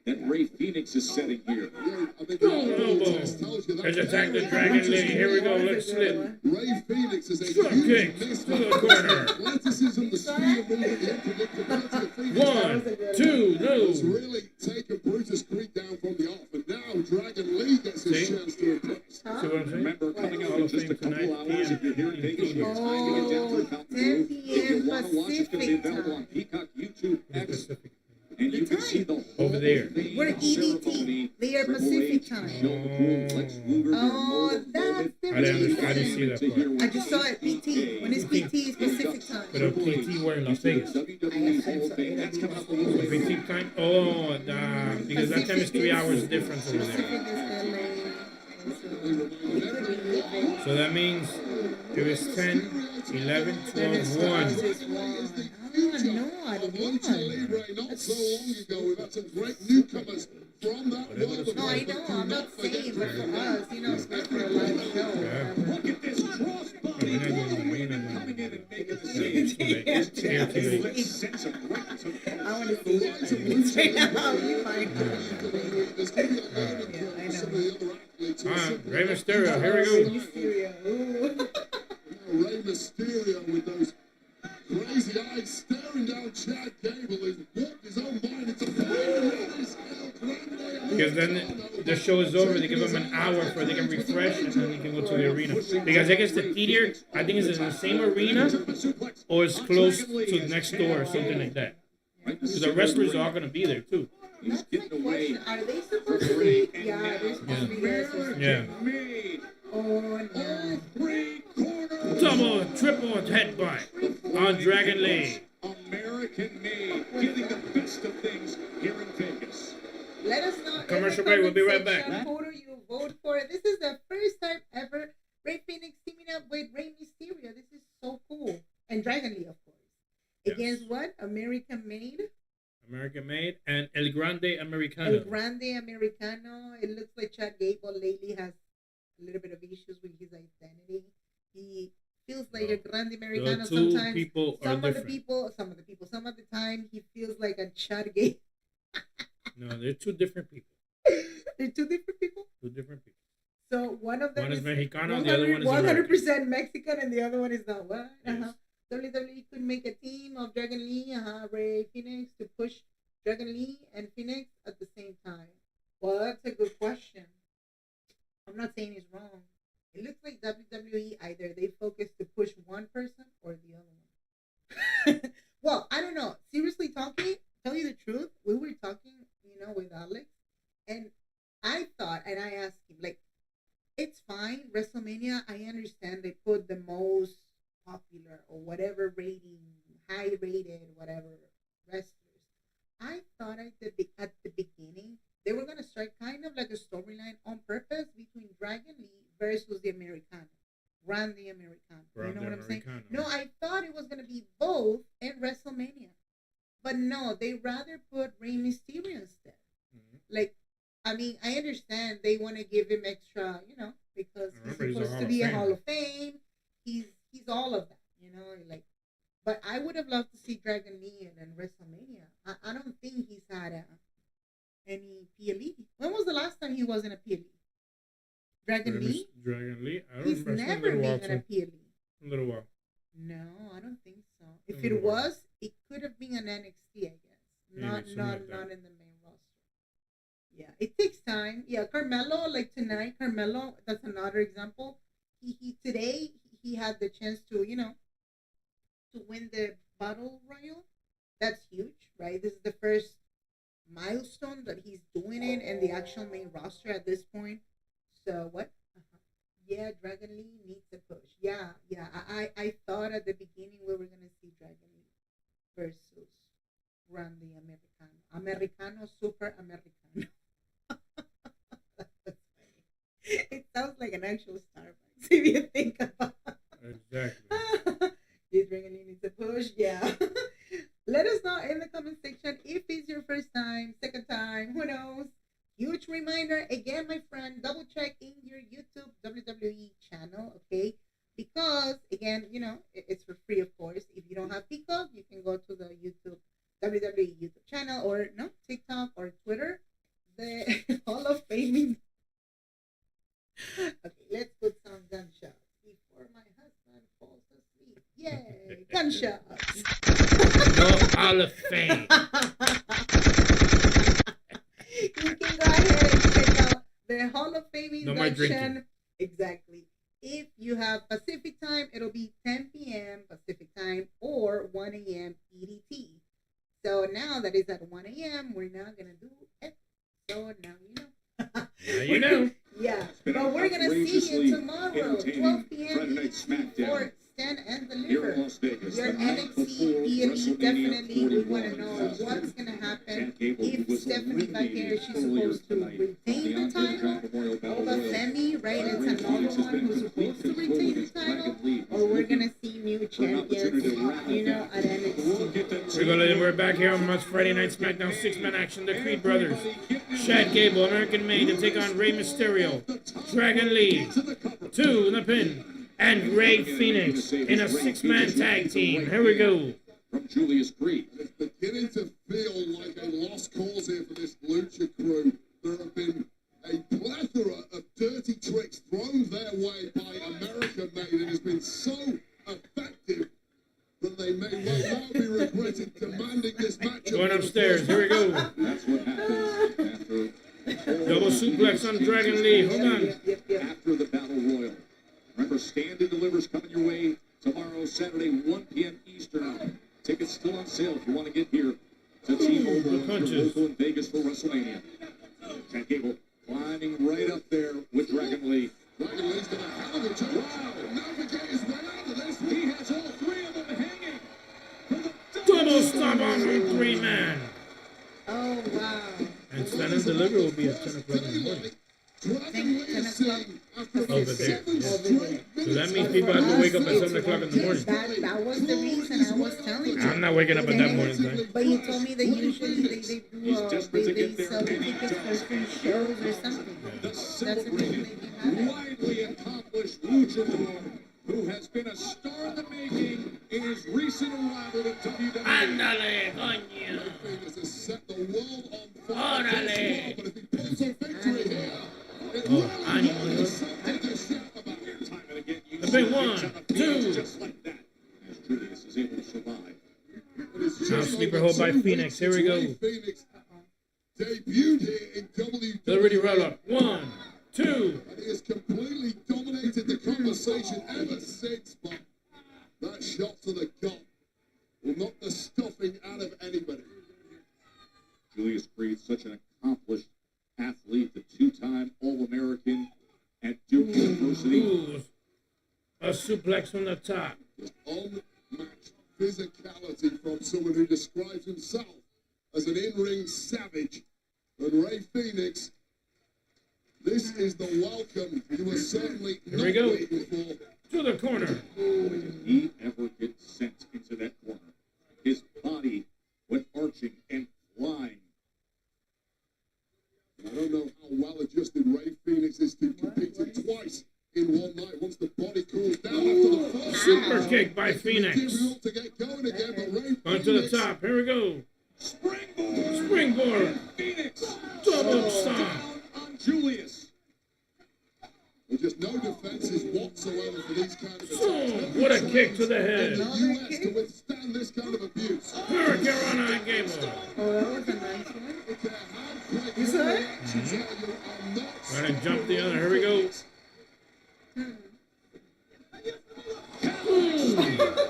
That Rey Phoenix is setting here. Elbow. There's attack the Dragon Lee. Here we go. Let's slip. Ray Phoenix is a kick to the corner. Athleticism, the speed of movement, the unpredictability. 1, 2, no. It's really taken Brutus Creed down from the off, and now Dragon Lee gets his chance to impress. See what I'm saying? Remember, coming up in just a couple hours, if you're here in Vegas, your time to get down to the Fountain Grove. If you want to watch, it's going to be available on Peacock, YouTube, X. And you can see the over there. We're EDT. They are Pacific time. Oh, that's the I didn't see that part. I just saw it PT. When it's PT, it's Pacific time. But a PT were in Las Vegas. The PT time? Oh, because that time is 3 hours difference over there. So that means it was 10, 11, 12, 1. No, I don't Not so long ago, we've had some great newcomers from that world. No, I know. I'm not saying, but for us, you know, it's good for a live show. Look at this crossbody coming in and making the save. I want to see it right now. You might. Yeah, I know. Rey Mysterio, here we go. Rey Mysterio with those crazy eyes staring down Chad Gable. He's walked his own mind into fire. Because then the show is over, they give them an hour so they can refresh and then they can go to the arena. Because I guess the theater, I think, is in the same arena or it's close to the next door or something like that. Because the wrestlers are all going to be there too. That's my question. Are they supposed to be? Yeah, they're supposed to be wrestlers. Yeah. Oh, no. Double, triple headbutt on Dragon Lee. American made, getting the best of things here in Vegas. Let us know. Commercial break, we'll be right back. Who do you vote for? This is the first time ever Rey Phoenix teaming up with Rey Mysterio. This is so cool. And Dragon Lee, of course. Yes. Against what? American Made? American Made and El Grande Americano. El Grande Americano. It looks like Chad Gable lately has a little bit of issues with his identity. He feels like a Grande Americano sometimes. Some of the time he feels like a Chad Gable. No, they're two different people. They're two different people? Two different people. So one of them is Mexicano, 100, the other one is 100% Mexican, and the other one is not. What? Yes. WWE could make a team of Dragon Lee, Rey Phoenix to push Dragon Lee and Phoenix at the same time. Well, that's a good question. I'm not saying it's wrong. It looks like WWE either they focus to push one person or the other one. Well, I don't know. Seriously talking, tell you the truth, we were talking, with Alex, and I thought, and I asked him, like, it's fine, WrestleMania, I understand they put the most popular or whatever rating, high rated, whatever wrestlers. I thought at the beginning they were gonna start kind of like a storyline on purpose between versus the Americano. Run the Americano. Run You know the what I'm saying? Americano. No, I thought it was going to be both in WrestleMania. But no, they rather put Rey Mysterio instead. Like, I mean, I understand they want to give him extra, you know, because he's supposed to be a Hall of Fame. He's all of that, you know, like. But I would have loved to see Dragon Lee in WrestleMania. I don't think he's had any PLE. When was the last time he was in a PLE? Dragon Lee? Dragon Lee? I don't He's remember. never been in a PLE. A little while. No, I don't think so. If it was, it could have been an NXT, I guess. Not in the main roster. Yeah, it takes time. Yeah, Carmelo, like tonight, Carmelo, that's another example. He today he had the chance to, you know, to win the Battle Royal. That's huge, right? This is the first milestone that he's doing it in the actual main roster at this point. So what? Yeah, Dragon Lee needs a push. Yeah. I thought at the beginning we were gonna see Dragon Lee versus Run the Americano, Super Americano. That's funny. It sounds like an actual Starbucks if you think about it. Exactly. This Dragon Lee needs a push. Yeah. Let us know in the comment section if it's your first time, second time, who knows. Huge reminder, again, my friend, double check in your YouTube WWE channel, okay? Because, again, you know, it's for free, of course. If you don't have Peacock, you can go to the YouTube, WWE YouTube channel, or, no, TikTok or Twitter. The Hall of Fame. Okay, let's put some gunshots before my husband falls asleep. Yay, gunshots. No Hall of Fame. You can go ahead and check out the Hall of Fame induction. Exactly. If you have Pacific time, it'll be 10 p.m. Pacific time or 1 a.m. EDT. So now that it's at 1 a.m., we're now going to do it. So now you know. Now you know. Yeah. But we're going to see you tomorrow, 12 p.m. for Stand and Deliver. Your NXT PLE, definitely. We want to know what's going to happen. If Stephanie back here, she's supposed to retain the title. Or Femi, right? It's another one who's supposed to retain the title. Or we're going to see new champions, you know, at NXT. We're going to we're back here on Friday Night Smackdown 6-man action. The Creed brothers, Chad Gable, American Made, to take on Rey Mysterio, Dragon Lee, 2 in the pin, and Ray Phoenix in a 6-man tag team. Here we go. From Julius Creed. It's beginning to feel like a lost cause here for this Lucha crew. There have been a plethora of dirty tricks thrown their way by American Made. It has been so effective that they may well now be regretting demanding this match. Going upstairs. Here we go. That's what happens after double suplex on Dragon Lee. Hold on. After the Battle Royal. Remember, Stand and Deliver's coming your way tomorrow, Saturday, 1 p.m. Eastern. Tickets still on sale if you want to get here to T-Mobile, local in Vegas for WrestleMania. Chad Gable climbing right up there with Dragon Lee. Dragon Lee's done a hell of a job. Wow. Navigate his way out of this. He has all 3 of them hanging. Double stomp on 3-man. Oh, wow. And Stand and Deliver will be at 10 o'clock in the morning. 10 o'clock. Over there. So that means people have to wake up at 7 o'clock in the morning. That was the reason I was telling you. I'm not waking up at that morning time. But you told me that usually they sell the tickets for free shows or something. That's the reason they do that. Widely accomplished luchador who has been a star in the making in his recent arrival to WWE. Ándale, coño. This has set the world on fire. Órale. But if he pulls a victory here, it Oh, really ánimo. is something to shout about. Time and again, you The big see 1, him 2. just like that, as Julius is able to survive. Now sleeper hold by Phoenix. Here we go. Phoenix debuted here in WWE. Already roll up. 1, 2. And he has completely dominated the conversation ever since, but that shot to the gut will knock the stuffing out of anybody. Julius Creed, such an accomplished athlete, the 2-time All-American at Duke University. Ooh, a suplex on the top. Unmatched physicality from someone who describes himself as an in-ring savage. And Ray Phoenix This is the welcome you were certainly Here not we go. waiting for. To the corner. Boy, did he ever get sent into that corner. His body went arching and flying. I don't know how well adjusted Ray Phoenix is to competing twice in one night once the body cools down after the first. Super kick by Phoenix. Material to get going again, but Ray On to the Phoenix- top. Here we go. Springboard. Springboard. Phoenix. Double stomp. Down on Julius. There's just no defenses whatsoever for these kind of attacks. Oh, what a kick to the In head. the US to withstand this kind of abuse. Hurricane on Gable. Oh, that was a nice one. You saw it? Trying to jump the other. Here we go.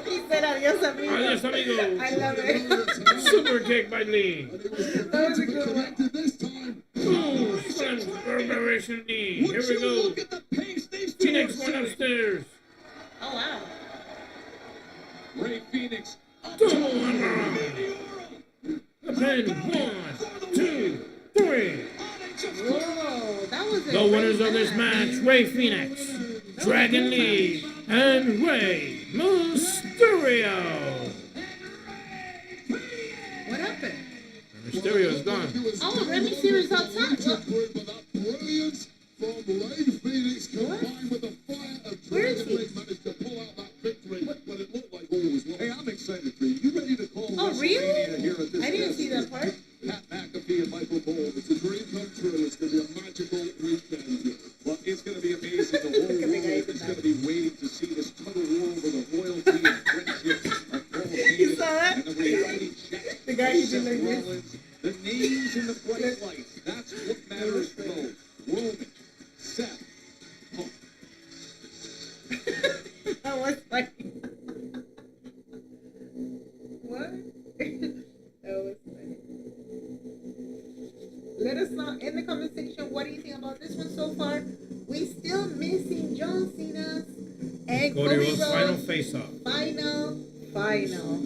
He said adios, amigo. Adios, amigo. I love it. Super kick by Lee. That was a good one. Boom. Sun reverberation knee. Here we go. Phoenix going upstairs. Oh, wow. Ray Phoenix. Double underarm. The pin. 1, 2, 3. Whoa, that was a The winners of this match, Ray Phoenix, Dragon Lee, and Rey Mysterio. What happened? Mysterio is gone. Oh, Rey Mysterio's outside. Look. Brilliance from Ray Phoenix combined with the fire of Where is Dragon he? Lee managed to pull out that victory, but it looked like all was well. Hey, I'm excited for you. You ready to call Oh, really? WrestleMania here at this I didn't see that part. Pat McAfee and Michael Cole. It's a dream come true. It's going to be a magical weekend. Well, it's going to be amazing. The whole world is going to be waiting to see this total war over the loyalty and friendship of Paul Heyman saw that? and the reality check. The guy who did like this. Rollins, the names in the bright lights. That's what matters most. Roman, Seth, Punk. That was funny. What? That was funny. Let us know in the comment section what do you think about this one so far. We still missing John Cena's and Cody Cody Rhodes' final Rhodes' face-off. final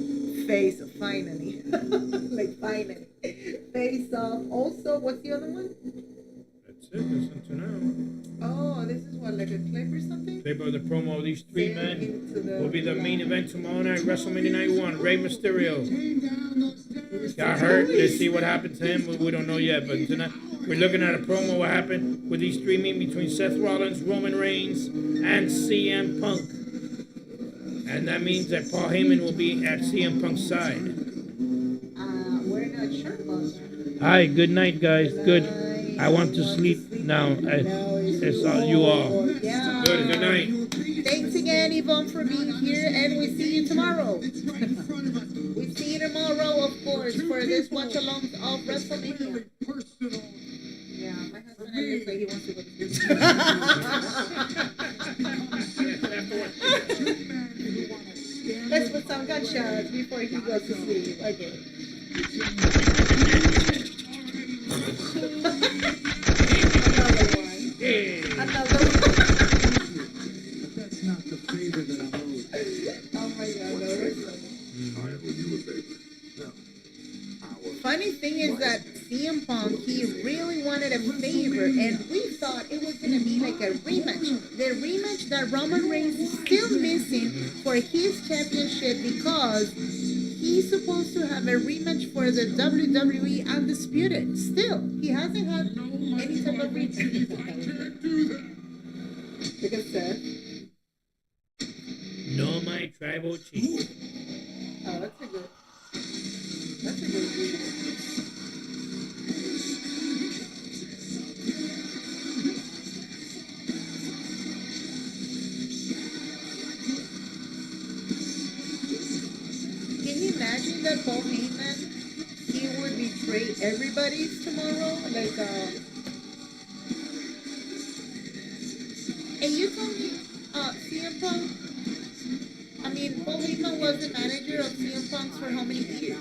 face finally. Like finally. Face off. Also, what's the other one? That's it. Listen to now. Oh, this is what, like a clip or something? Clip of the promo of these three Into men the- will be the main event tomorrow night, WrestleMania Night 1. Rey Mysterio got hurt. Let's see what happened to him. We don't know yet, but tonight we're looking at a promo what happened with these three men between Seth Rollins, Roman Reigns, and CM Punk. And that means that Paul Heyman will be at CM Punk's side. We're not sure about that. Hi, good night, guys. Good. I want to sleep now. It's all you all. Yeah. Good night. Thanks again, Yvonne, for being here, and we see you tomorrow. We see you tomorrow, of course, for this watch-along of WrestleMania. Yeah, my husband looks like he wants to go to sleep. Let's put some gunshots before he goes to sleep. Okay. Another one. Another one. That's not the favor that I'm owed. Oh my God, that was funny. I owe you a favor. Funny thing is that CM Punk, he really wanted a favor, and we thought it was going to be like a rematch. The rematch that Roman Reigns is still missing for his championship because he's supposed to have a rematch for the WWE Undisputed. Still, he hasn't had any type of rematch. Look at Seth. No, my tribal chief. Oh, that's a good video. Can you imagine that Paul Heyman, he would betray everybody's tomorrow? Like, and you told me, CM Punk, I mean, Paul Heyman was the manager of CM Punk for how many years?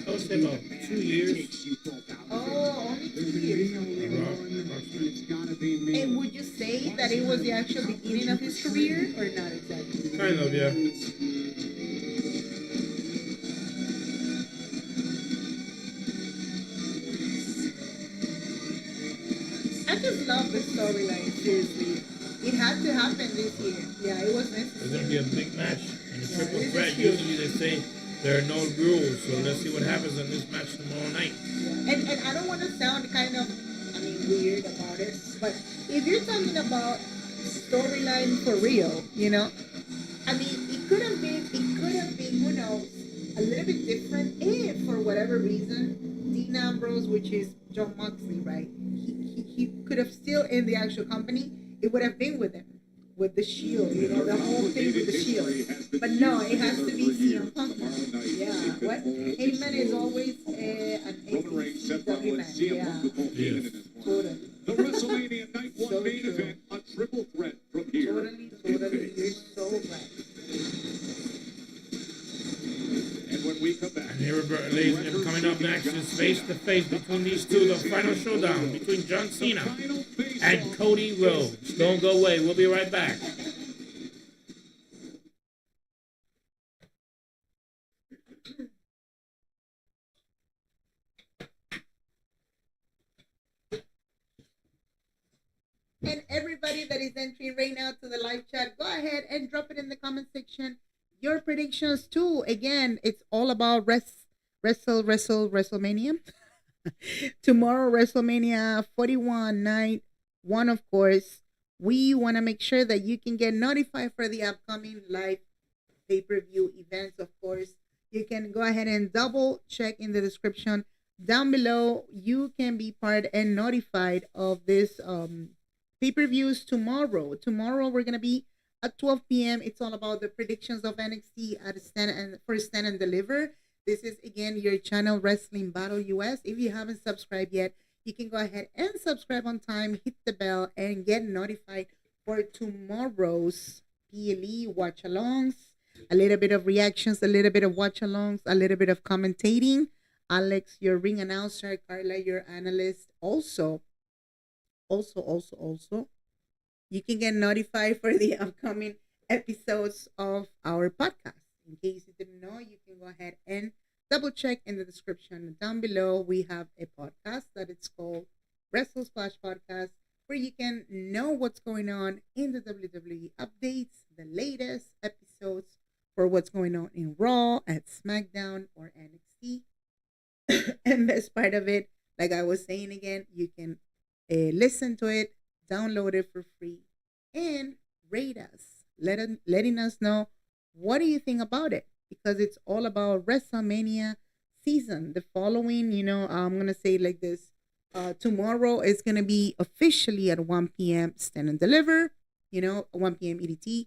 I would say about 2 years. Oh, only 2 years. And would you say that it was the actual beginning of his career, or not exactly? Kind of, yeah. I just love the storyline. Seriously, it had to happen this year. Yeah, it was It's necessary. gonna be a big match in a triple this is threat. huge. Usually they say there are no rules, so let's see what happens in this match tomorrow night. And I don't want to sound kind of, I mean, weird about it, but if you're talking about storyline for real, you know, I mean, it could have been, who knows, a little bit different if, for whatever reason, Dean Ambrose, which is John Moxley, right? He could have still in the actual company. It would have been with him, with the Shield, you know, the whole thing with the Shield. But no, it has to be CM Punk. Yeah, what? Heyman is always an ACW man. Yeah, totally. The WrestleMania Night 1 So main true. event, a triple threat from here. Totally. You're so right. And when we come back, And here, ladies and gentlemen, coming up next is face to face between these two, the final showdown between John Cena and Cody Rhodes. Don't go away. We'll be right back. And everybody that is entering right now to the live chat, go ahead and drop it in the comment section. Your predictions too. Again, it's all about WrestleMania. Tomorrow, WrestleMania 41 night one, of course. We want to make sure that you can get notified for the upcoming live pay-per-view events, of course. You can go ahead and double check in the description down below. You can be part and notified of this pay-per-views tomorrow. Tomorrow we're gonna be at 12 p.m. It's all about the predictions of NXT at Stand and Deliver. This is again your channel Wrestling Battle US. If you haven't subscribed yet, you can go ahead and subscribe on time, hit the bell, and get notified for tomorrow's PLE watch-alongs. A little bit of reactions, a little bit of watch-alongs, a little bit of commentating. Alex, your ring announcer. Carla, your analyst. Also, you can get notified for the upcoming episodes of our podcast. In case you didn't know, you can go ahead and double check in the description down below. We have a podcast that it's called Wrestle Splash Podcast, where you can know what's going on in the WWE updates, the latest episodes for what's going on in Raw, at Smackdown, or NXT. And best part of it, like I was saying again, you can listen to it, download it for free, and rate us, letting us know what do you think about it, because it's all about WrestleMania season. The following, I'm gonna say like this: tomorrow is gonna be officially at 1 p.m. Stand and Deliver, 1 p.m. EDT,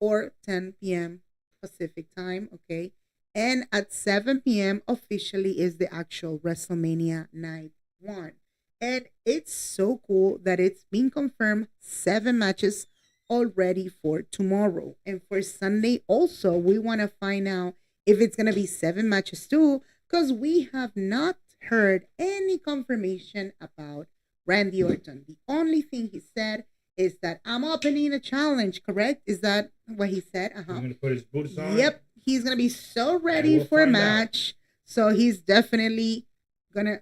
or 10 p.m. Pacific time, okay? And at 7 p.m. officially is the actual WrestleMania Night 1. And it's so cool that it's been confirmed 7 matches already for tomorrow. And for Sunday also, we want to find out if it's going to be 7 matches too, because we have not heard any confirmation about Randy Orton. The only thing he said is that I'm opening a challenge, correct? Is that what he said? He's going to put his boots on. Yep. He's going to be so ready for a match. So he's definitely gonna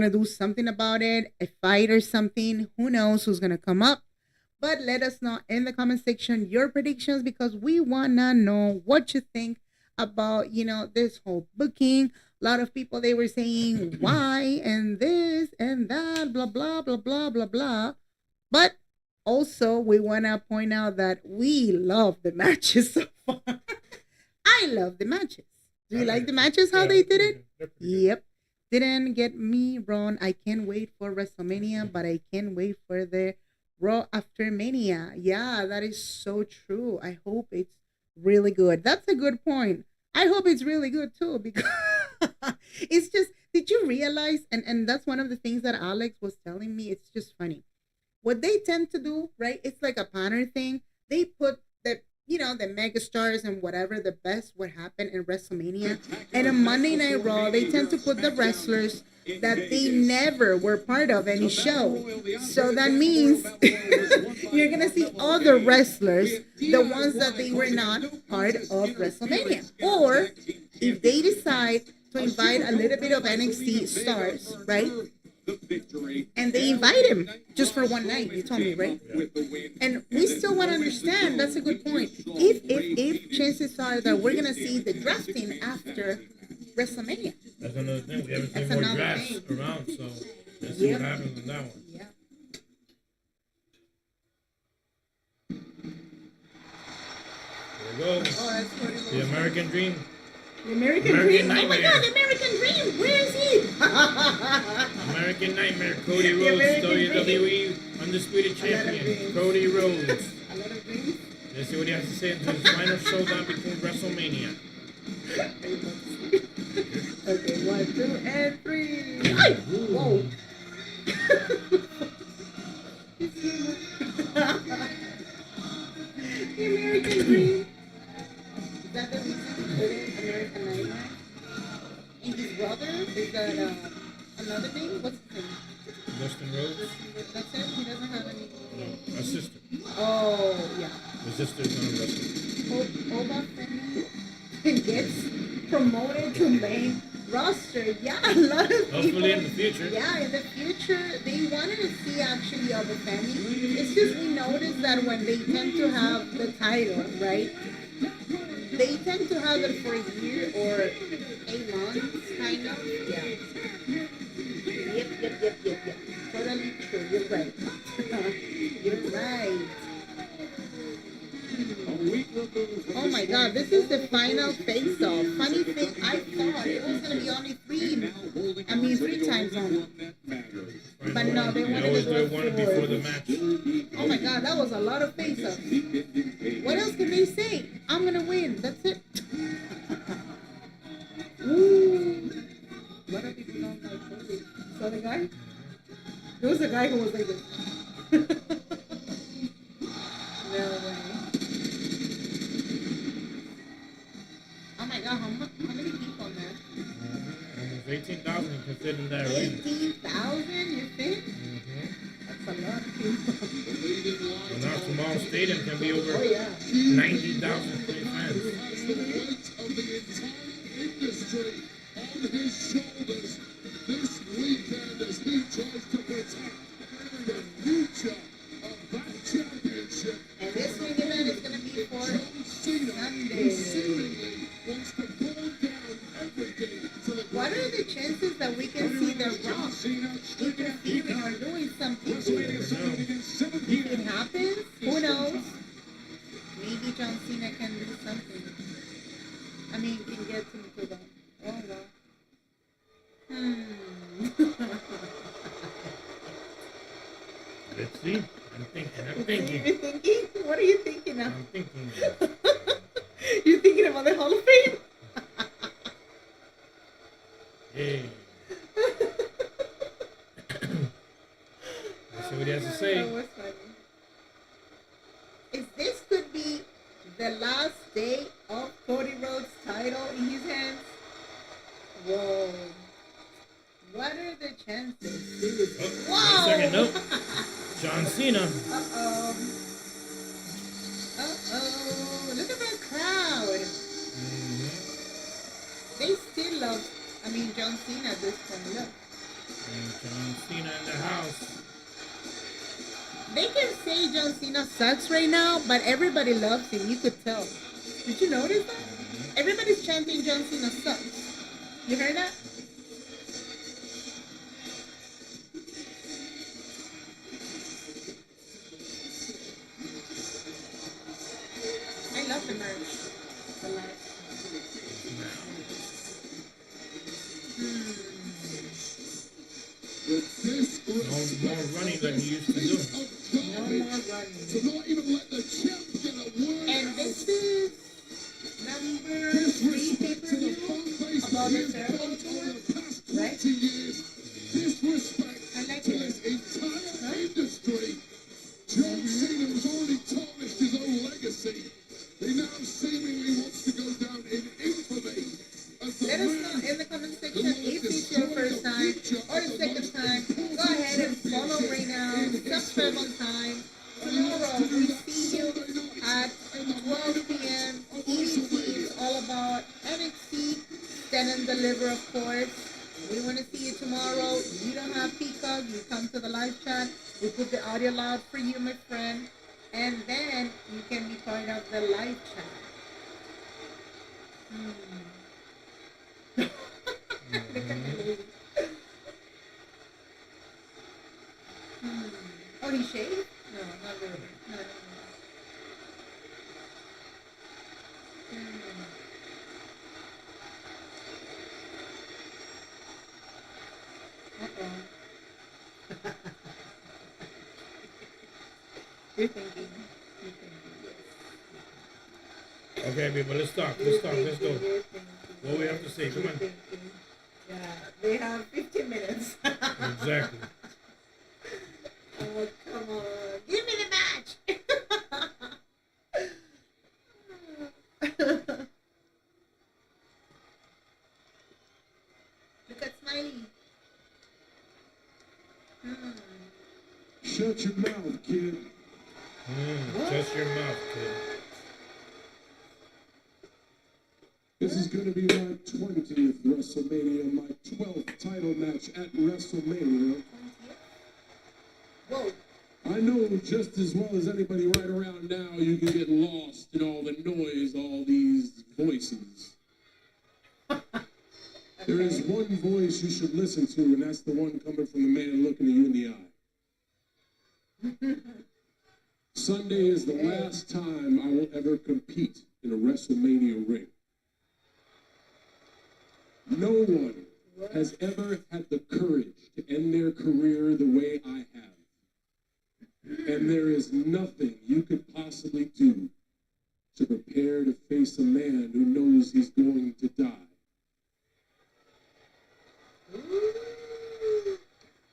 do something about it, a fight or something. Who knows who's gonna come up? But let us know in the comment section your predictions, because we wanna know what you think about this whole booking. A lot of people, they were saying why and this and that, blah blah blah blah blah blah. But also we wanna point out that we love the matches so far. I love the matches. Do you like the matches? How they did it? Yep. Didn't get me wrong. I can't wait for WrestleMania, but I can't wait for the Raw after Mania. Yeah, that is so true. I hope it's really good. That's a good point. I hope it's really good too, because it's just, did you realize, and that's one of the things that Alex was telling me, it's just funny. What they tend to do, right? It's like a pattern thing. They put the mega stars and whatever, the best what happened in WrestleMania. And on Monday Night Raw, they tend to put the wrestlers that they never were part of any show. So that means you're going to see other wrestlers, the ones that they were not part of WrestleMania. Or if they decide to invite a little bit of NXT stars, right? victory. And they invite him just for one night. You told me, right? With the win. And we still want to understand. That's a good point. If chances are that we're gonna see the drafting after WrestleMania. That's another thing. We haven't seen That's more another drafts thing. around, so let's see what happens on that one. Yeah. There we go. Oh, that's Cody Rhodes. The American Dream. The American American Dream. Oh my Nightmare. God, the American Dream. Where is he? American Nightmare. Cody The Rhodes, American WWE Undisputed Champion. dreams. Cody Rhodes. A lot of dreams. Let's see what he has to say in his final showdown between WrestleMania. Okay, 1, 2, and 3. Ay! Whoa. The American Dream. Is that the reason he put in American Nightmare? And his brother? Is that another thing? What's his name? Dustin Rhodes. That's it? He doesn't have any. Yeah. A sister. Oh, yeah. The sister's gonna wrestle. Oba Femi gets promoted to main roster. Yeah, a lot of people. Hopefully in the future. Yeah, in the future, they wanted to see actually Oba Femi. It's just we noticed that when they tend to have the title, right? They tend to have it for a year or 8 months, kind of. Yeah. Yep. Totally true. You're right. You're right. Oh my God, this is the final face-off. Funny thing, I thought it was going to be only three times only. But no, they wanted always to do do one it before for. the match. Oh my God, that was a lot of face-offs. What else can they say? I'm going to win. That's it. Ooh. A lot of people don't like Cody. Saw the guy? There was a guy who was like this. No way. Oh my God, how many people in there? Almost 18,000 can fit in that arena. 18,000, you think? That's a lot of people. Well, now tomorrow's stadium can be over Oh, yeah. 90,000 fans. Who has the weight of the entire industry on his shoulders this weekend as he tries to protect the future of that championship. And this ring event is going to be for Sunday. Seemingly wants to pull down everything to the What are the chances that we can see The Rock interfering or doing something? If it happens, who knows? Maybe John Cena can do something. I mean, can get him to the. Oh, wow. Let's see. I'm You're thinking. thinking? What are you thinking of? I'm thinking. You're thinking about the Hall of Fame? Hey. Let's see what he has to say. That was funny. This could be the last day of Cody Rhodes' title in his hands. Whoa. What are the chances? Seriously. Whoa! Second note. John Cena. Uh-oh. Look at that crowd. They still love, John Cena at this point. Look. And John Cena in the house. They can say John Cena sucks right now, but everybody loves him. You could tell. Did you notice that? Everybody's chanting John Cena sucks. You heard that? I love the merch. The light. No more running than he used to do. No more running. To not even let the champ get a word And this is number 3 pay-per-view about the ceremony tour, right? Disrespect I like to it. this entire industry. John Cena has already tarnished his own legacy. He now seemingly wants to go down in infamy as the Let us man know in the comment section if it's your first time or the second time. Go ahead and follow right now. Subscribe on time. Tomorrow we see you at 12 p.m. EDT is all about NXT Stand and Deliver, of course. We want to see you tomorrow. You don't have Peacock. Peacock, you come to the live chat. We put the audio loud for you, my friend. And then you can be part of the live chat. Look at the lady. Oh, he shaved? No, not really. No. You're thinking. Okay, people, let's talk. Let's talk. Let's go. What we have to say? Come on. Yeah, they have 15 minutes. Exactly. Oh, come on. Give me the match. Look at Smiley. Shut your mouth, kid. Shut your mouth, kid. This is going to be my 20th WrestleMania, my 12th title match at WrestleMania. Whoa. I know just as well as anybody right around now, you can get lost in all the noise, all these voices. There is one voice you should listen to, and that's the one coming from the man looking at you in the eye. Sunday is the last time I will ever compete in a WrestleMania ring. No one has ever had the courage to end their career the way I have. And there is nothing you could possibly do to prepare to face a man who knows he's going to die.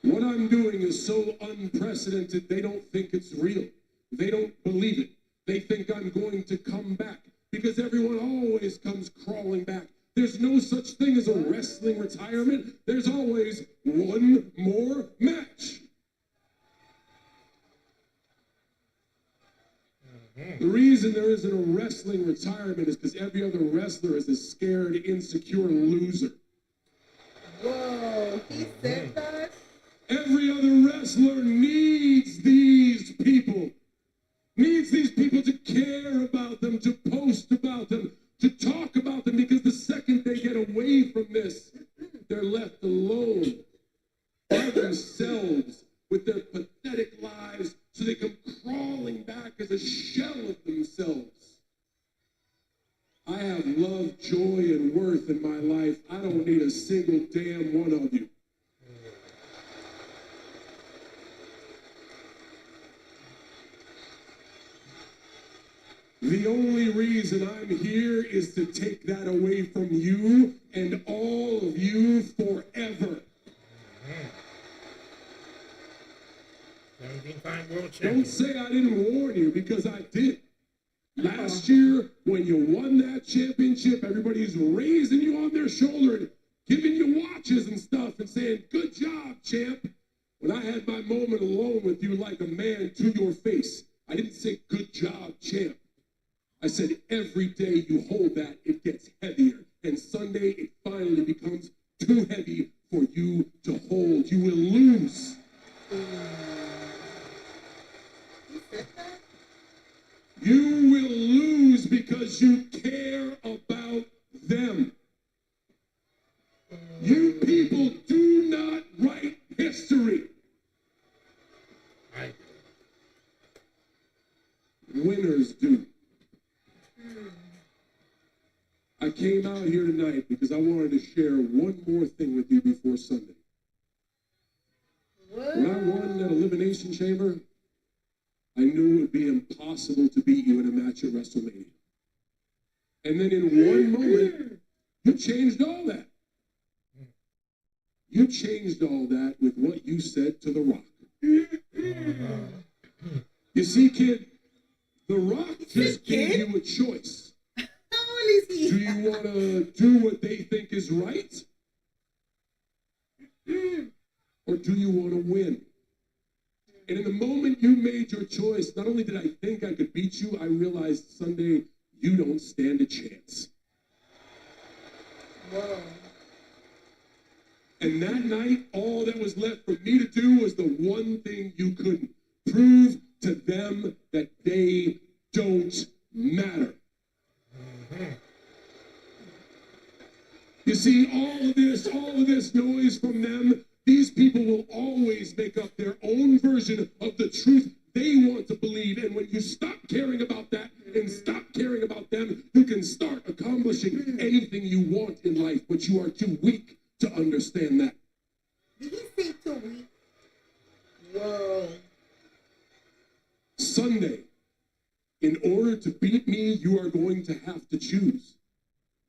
What I'm doing is so unprecedented, they don't think it's real. They don't believe it. They think I'm going to come back because everyone always comes crawling back. There's no such thing as a wrestling retirement. There's always one more match. The reason there isn't a wrestling retirement is because every other wrestler is a scared, insecure loser. Whoa, he said that? Every other wrestler needs these people. Needs these people to care about them, to post about them, to talk about them, because the second they get away from this, they're left alone by themselves with their pathetic lives, so they come crawling back as a shell of themselves. I have love, joy, and worth in my life. I don't need a single damn one of you. The only reason I'm here is to take that away from you and all of you forever. 17-time world champion. Don't say I didn't warn you, because I did. Last year, when you won that championship, everybody's raising you on their shoulder and giving you watches and stuff and saying, "Good job, champ." When I had my moment alone with you like a man to your face, I didn't say, "Good job, champ." I said, every day you hold that, it gets heavier. And Sunday, it finally becomes too heavy for you to hold. You will lose. You will lose because you care about them. You people do not write history. Winners do. I came out here tonight because I wanted to share one more thing with you before Sunday. When I won that Elimination Chamber, I knew it would be impossible to beat you in a match at WrestleMania. And then in one moment, you changed all that. You changed all that with what you said to The Rock. You see, kid, The Rock just gave you a choice. How old is he? Do you want to do what they think is right? Or do you want to win? And in the moment you made your choice, not only did I think I could beat you, I realized Sunday, you don't stand a chance. Whoa. And that night, all that was left for me to do was the one thing you couldn't. Prove to them that they don't matter. You see, all of this noise from them, these people will always make up their own version of the truth they want to believe. And when you stop caring about that and stop caring about them, you can start accomplishing anything you want in life, but you are too weak to understand that. Did he say too weak? Whoa. Sunday, in order to beat me, you are going to have to choose.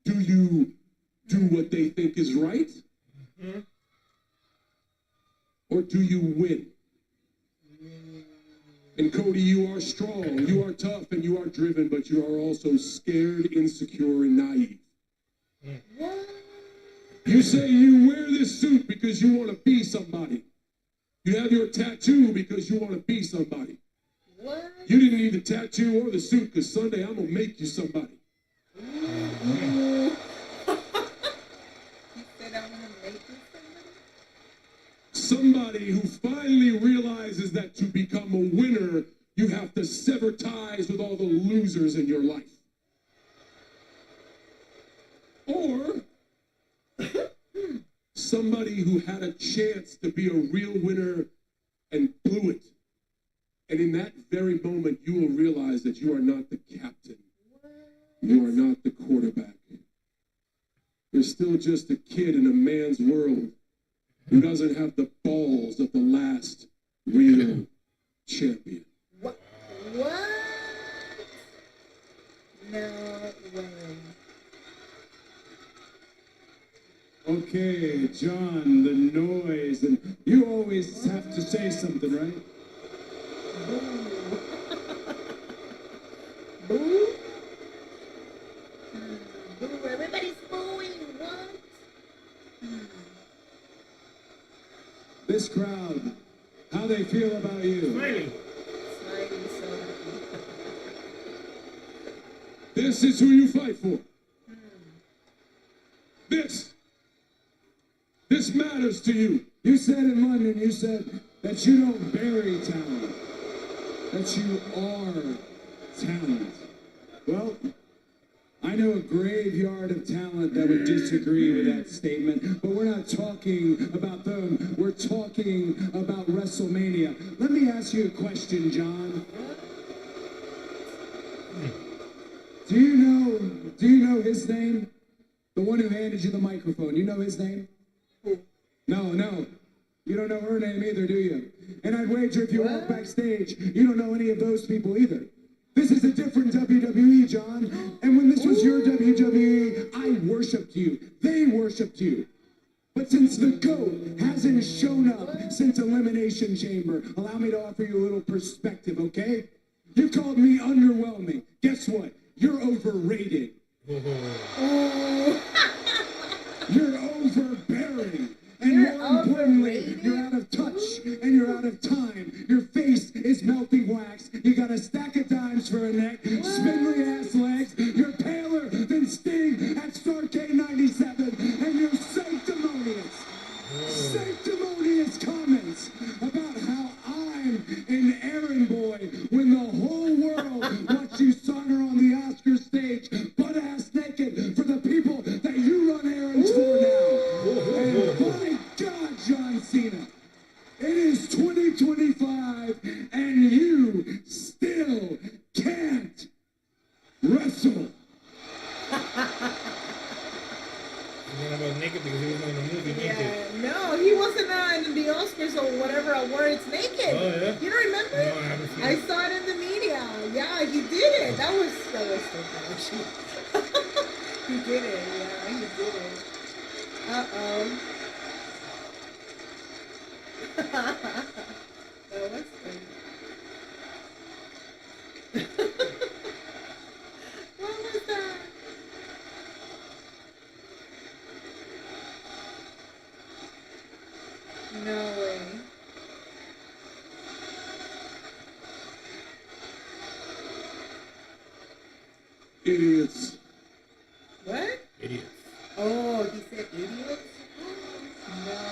Do you do what they think is right? Or do you win? And Cody, you are strong, you are tough, and you are driven, but you are also scared, insecure, and naive. You say you wear this suit because you want to be somebody. You have your tattoo because you want to be somebody. What? You didn't need the tattoo or the suit because Sunday I'm going to make you somebody. He said I'm going to make you somebody? Somebody who finally realizes that to become a winner, you have to sever ties with all the losers in your life. Or somebody who had a chance to be a real winner and blew it. And in that very moment, you will realize that you are not the captain. You are not the quarterback. You're still just a kid in a man's world who doesn't have the balls of the last real champion. What? No way. Okay, John, the noise, and you always have to say something, right? Boo? Boo, everybody's booing. What? This crowd, how they feel about you? Smiling. Smiling so happy. This is who you fight for. This matters to you. You said in London, you said that you don't bury talent, that you are talent. Well, I know a graveyard of talent that would disagree with that statement, but we're not talking about them. We're talking about WrestleMania. Let me ask you a question, John. Do you know his name? The one who handed you the microphone. You know his name? No. You don't know her name either, do you? And I'd wager if you walk backstage, you don't know any of those people either. This is a different WWE, John. And when this was your WWE, I worshipped you. They worshipped you. But since the GOAT hasn't shown up since Elimination Chamber, allow me to offer you a little perspective, okay? You called me underwhelming. Guess what? You're overrated. You're overbearing. And more importantly, you're out of touch and you're out of time. Your face is melting wax. You got a stack of dimes for a neck, spindly ass legs. You're paler than Sting at Starrcade 97. And you're sanctimonious comments about how I'm an errand boy when the whole world watched you saunter on the Oscar stage, butt ass naked for the people that you run errands for now. And my God, John Cena, it is 2025 and you still can't wrestle. About naked because he was in the movie naked. Yeah, no, he wasn't in the Oscars or whatever awards naked. Oh, yeah? You don't remember? No, I haven't seen I it. saw it in the media. Yeah, he did it. That was so bad, actually. He did it. Yeah, he did it. Uh-oh. That was funny. What was that? No way. Idiots. What? Idiots. Oh, he said idiots? No.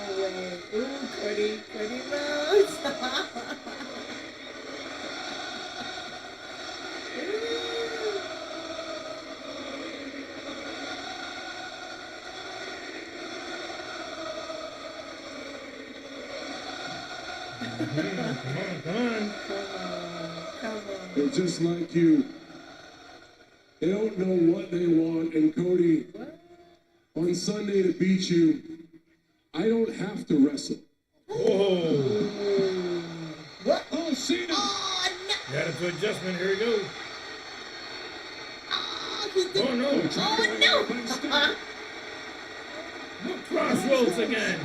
Come on. They're just like you. They don't know what they want. And Cody, on Sunday to beat you, I don't have to wrestle. Oh. What? Oh, Cena. Oh, no. Got it to adjustment. Here we go. Oh, no. Oh, no. No crossroads again.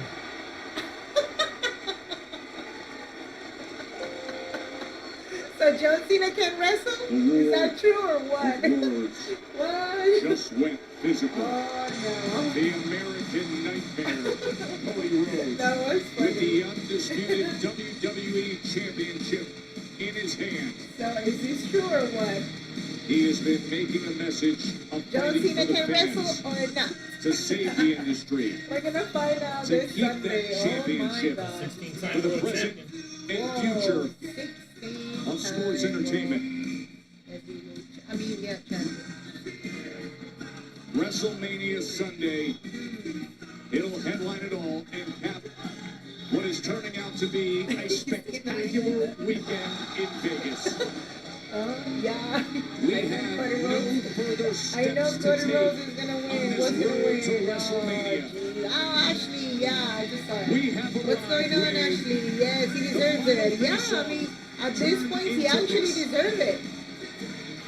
So John Cena can wrestle? Is that true or what? What? Just went physical. Oh, no. The American Nightmare, Cody Rhodes, That was with funny. the undisputed WWE Championship in his hand. So is this true or what? He has been making a message of John fighting Cena for the can fans wrestle or not? to save the industry, We're gonna find out to this keep Sunday. that Oh my championship God. 16-time for the world present champion. and future 16 of sports time entertainment. champion. WrestleMania Sunday. It'll headline it all and have what is turning out to be a spectacular weekend in Vegas. Oh, yeah. We I know have Cody no Rhodes. further I know steps to Cody Rhodes take is gonna on win. this What's gonna road to win? WrestleMania. Geez. Oh, Ashley, yeah, I just saw it. We have What's going on, arrived with Ashley? Yes, he deserves it. Yeah, I mean, at this point, he actually deserves it.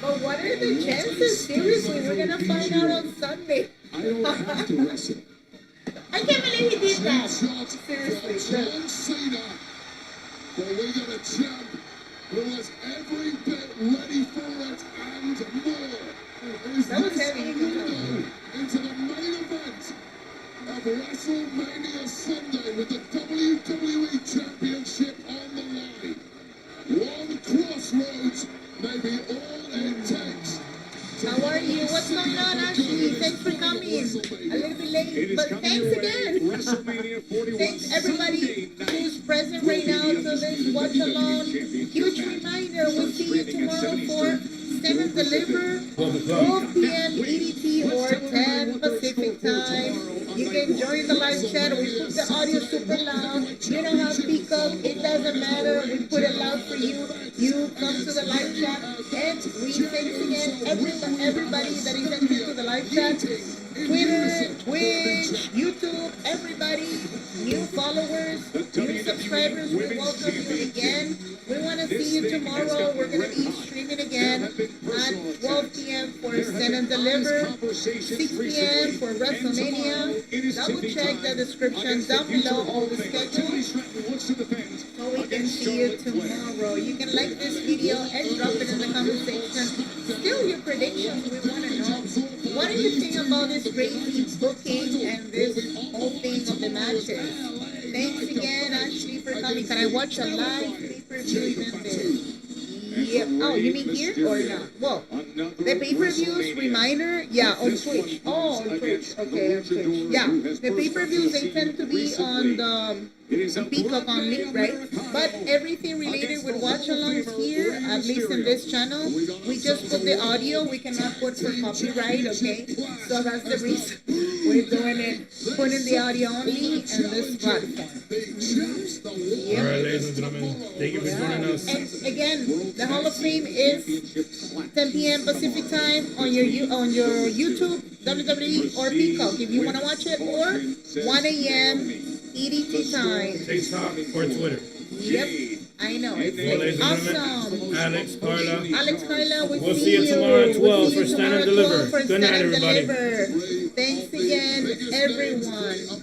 But what are the chances? Seriously, we're gonna find out on Sunday. I don't have to wrestle. I can't believe he did that. Shots Seriously, from look. John Cena. But we got a champ who is every bit ready for it and more. Is That was this heavy, you can tell. arena into the main event of WrestleMania Sunday with the WWE Championship on the line. One crossroads may be all it takes. How are you? What's going on, Ashley? Thanks for coming. A little bit It late, is but coming thanks your way, again. WrestleMania 41 Thanks everybody Sunday night. who's present right now to this watch along. Huge reminder, we'll see you tomorrow for Stand and Deliver, 12 p.m. EDT or 10 Pacific time. You can join the live chat. We put the audio super loud. You don't have Peacock. It doesn't matter. We put it loud for you. You come to the live chat. And we thanks again everybody that is entering to the live chat. Twitter, Twitch, YouTube, everybody, new followers, new subscribers, we welcome you again. We want to see you tomorrow. We're going to be streaming again at 12 p.m. for Stand and Deliver, 6 p.m. for WrestleMania. Double check the description down below, all the schedules, so we can see you tomorrow. You can like this video and drop it in the comment section. Still your predictions, we want to know. What do you think about this crazy booking and this whole thing of the matches? Thanks again, Ashley, for coming. Can I watch a live pay-per-view event there? Yep. Oh, you mean here or not? Well, the pay-per-views reminder, yeah, on Twitch. Oh, on Twitch. Okay, on Twitch. Yeah, the pay-per-views, they tend to be on the Peacock only, right? But everything related with watch-alongs here, at least in this channel, we just put the audio. We cannot put for copyright, okay? So that's the reason we're doing it, putting the audio only in this platform. All right, ladies and gentlemen, thank you for joining us. And again, the Hall of Fame is 10 p.m. Pacific time on your YouTube, WWE or Peacock if you want to watch it, or 1 a.m. EDT time. TikTok or Twitter. Yep, I know. Well, ladies It's and awesome. gentlemen, Alex, Carla. Alex, Carla, We'll see you tomorrow at 12 We'll see for you Stand and tomorrow at 12 Deliver. for Good night, Stand and everybody. Deliver. Thanks again, everyone.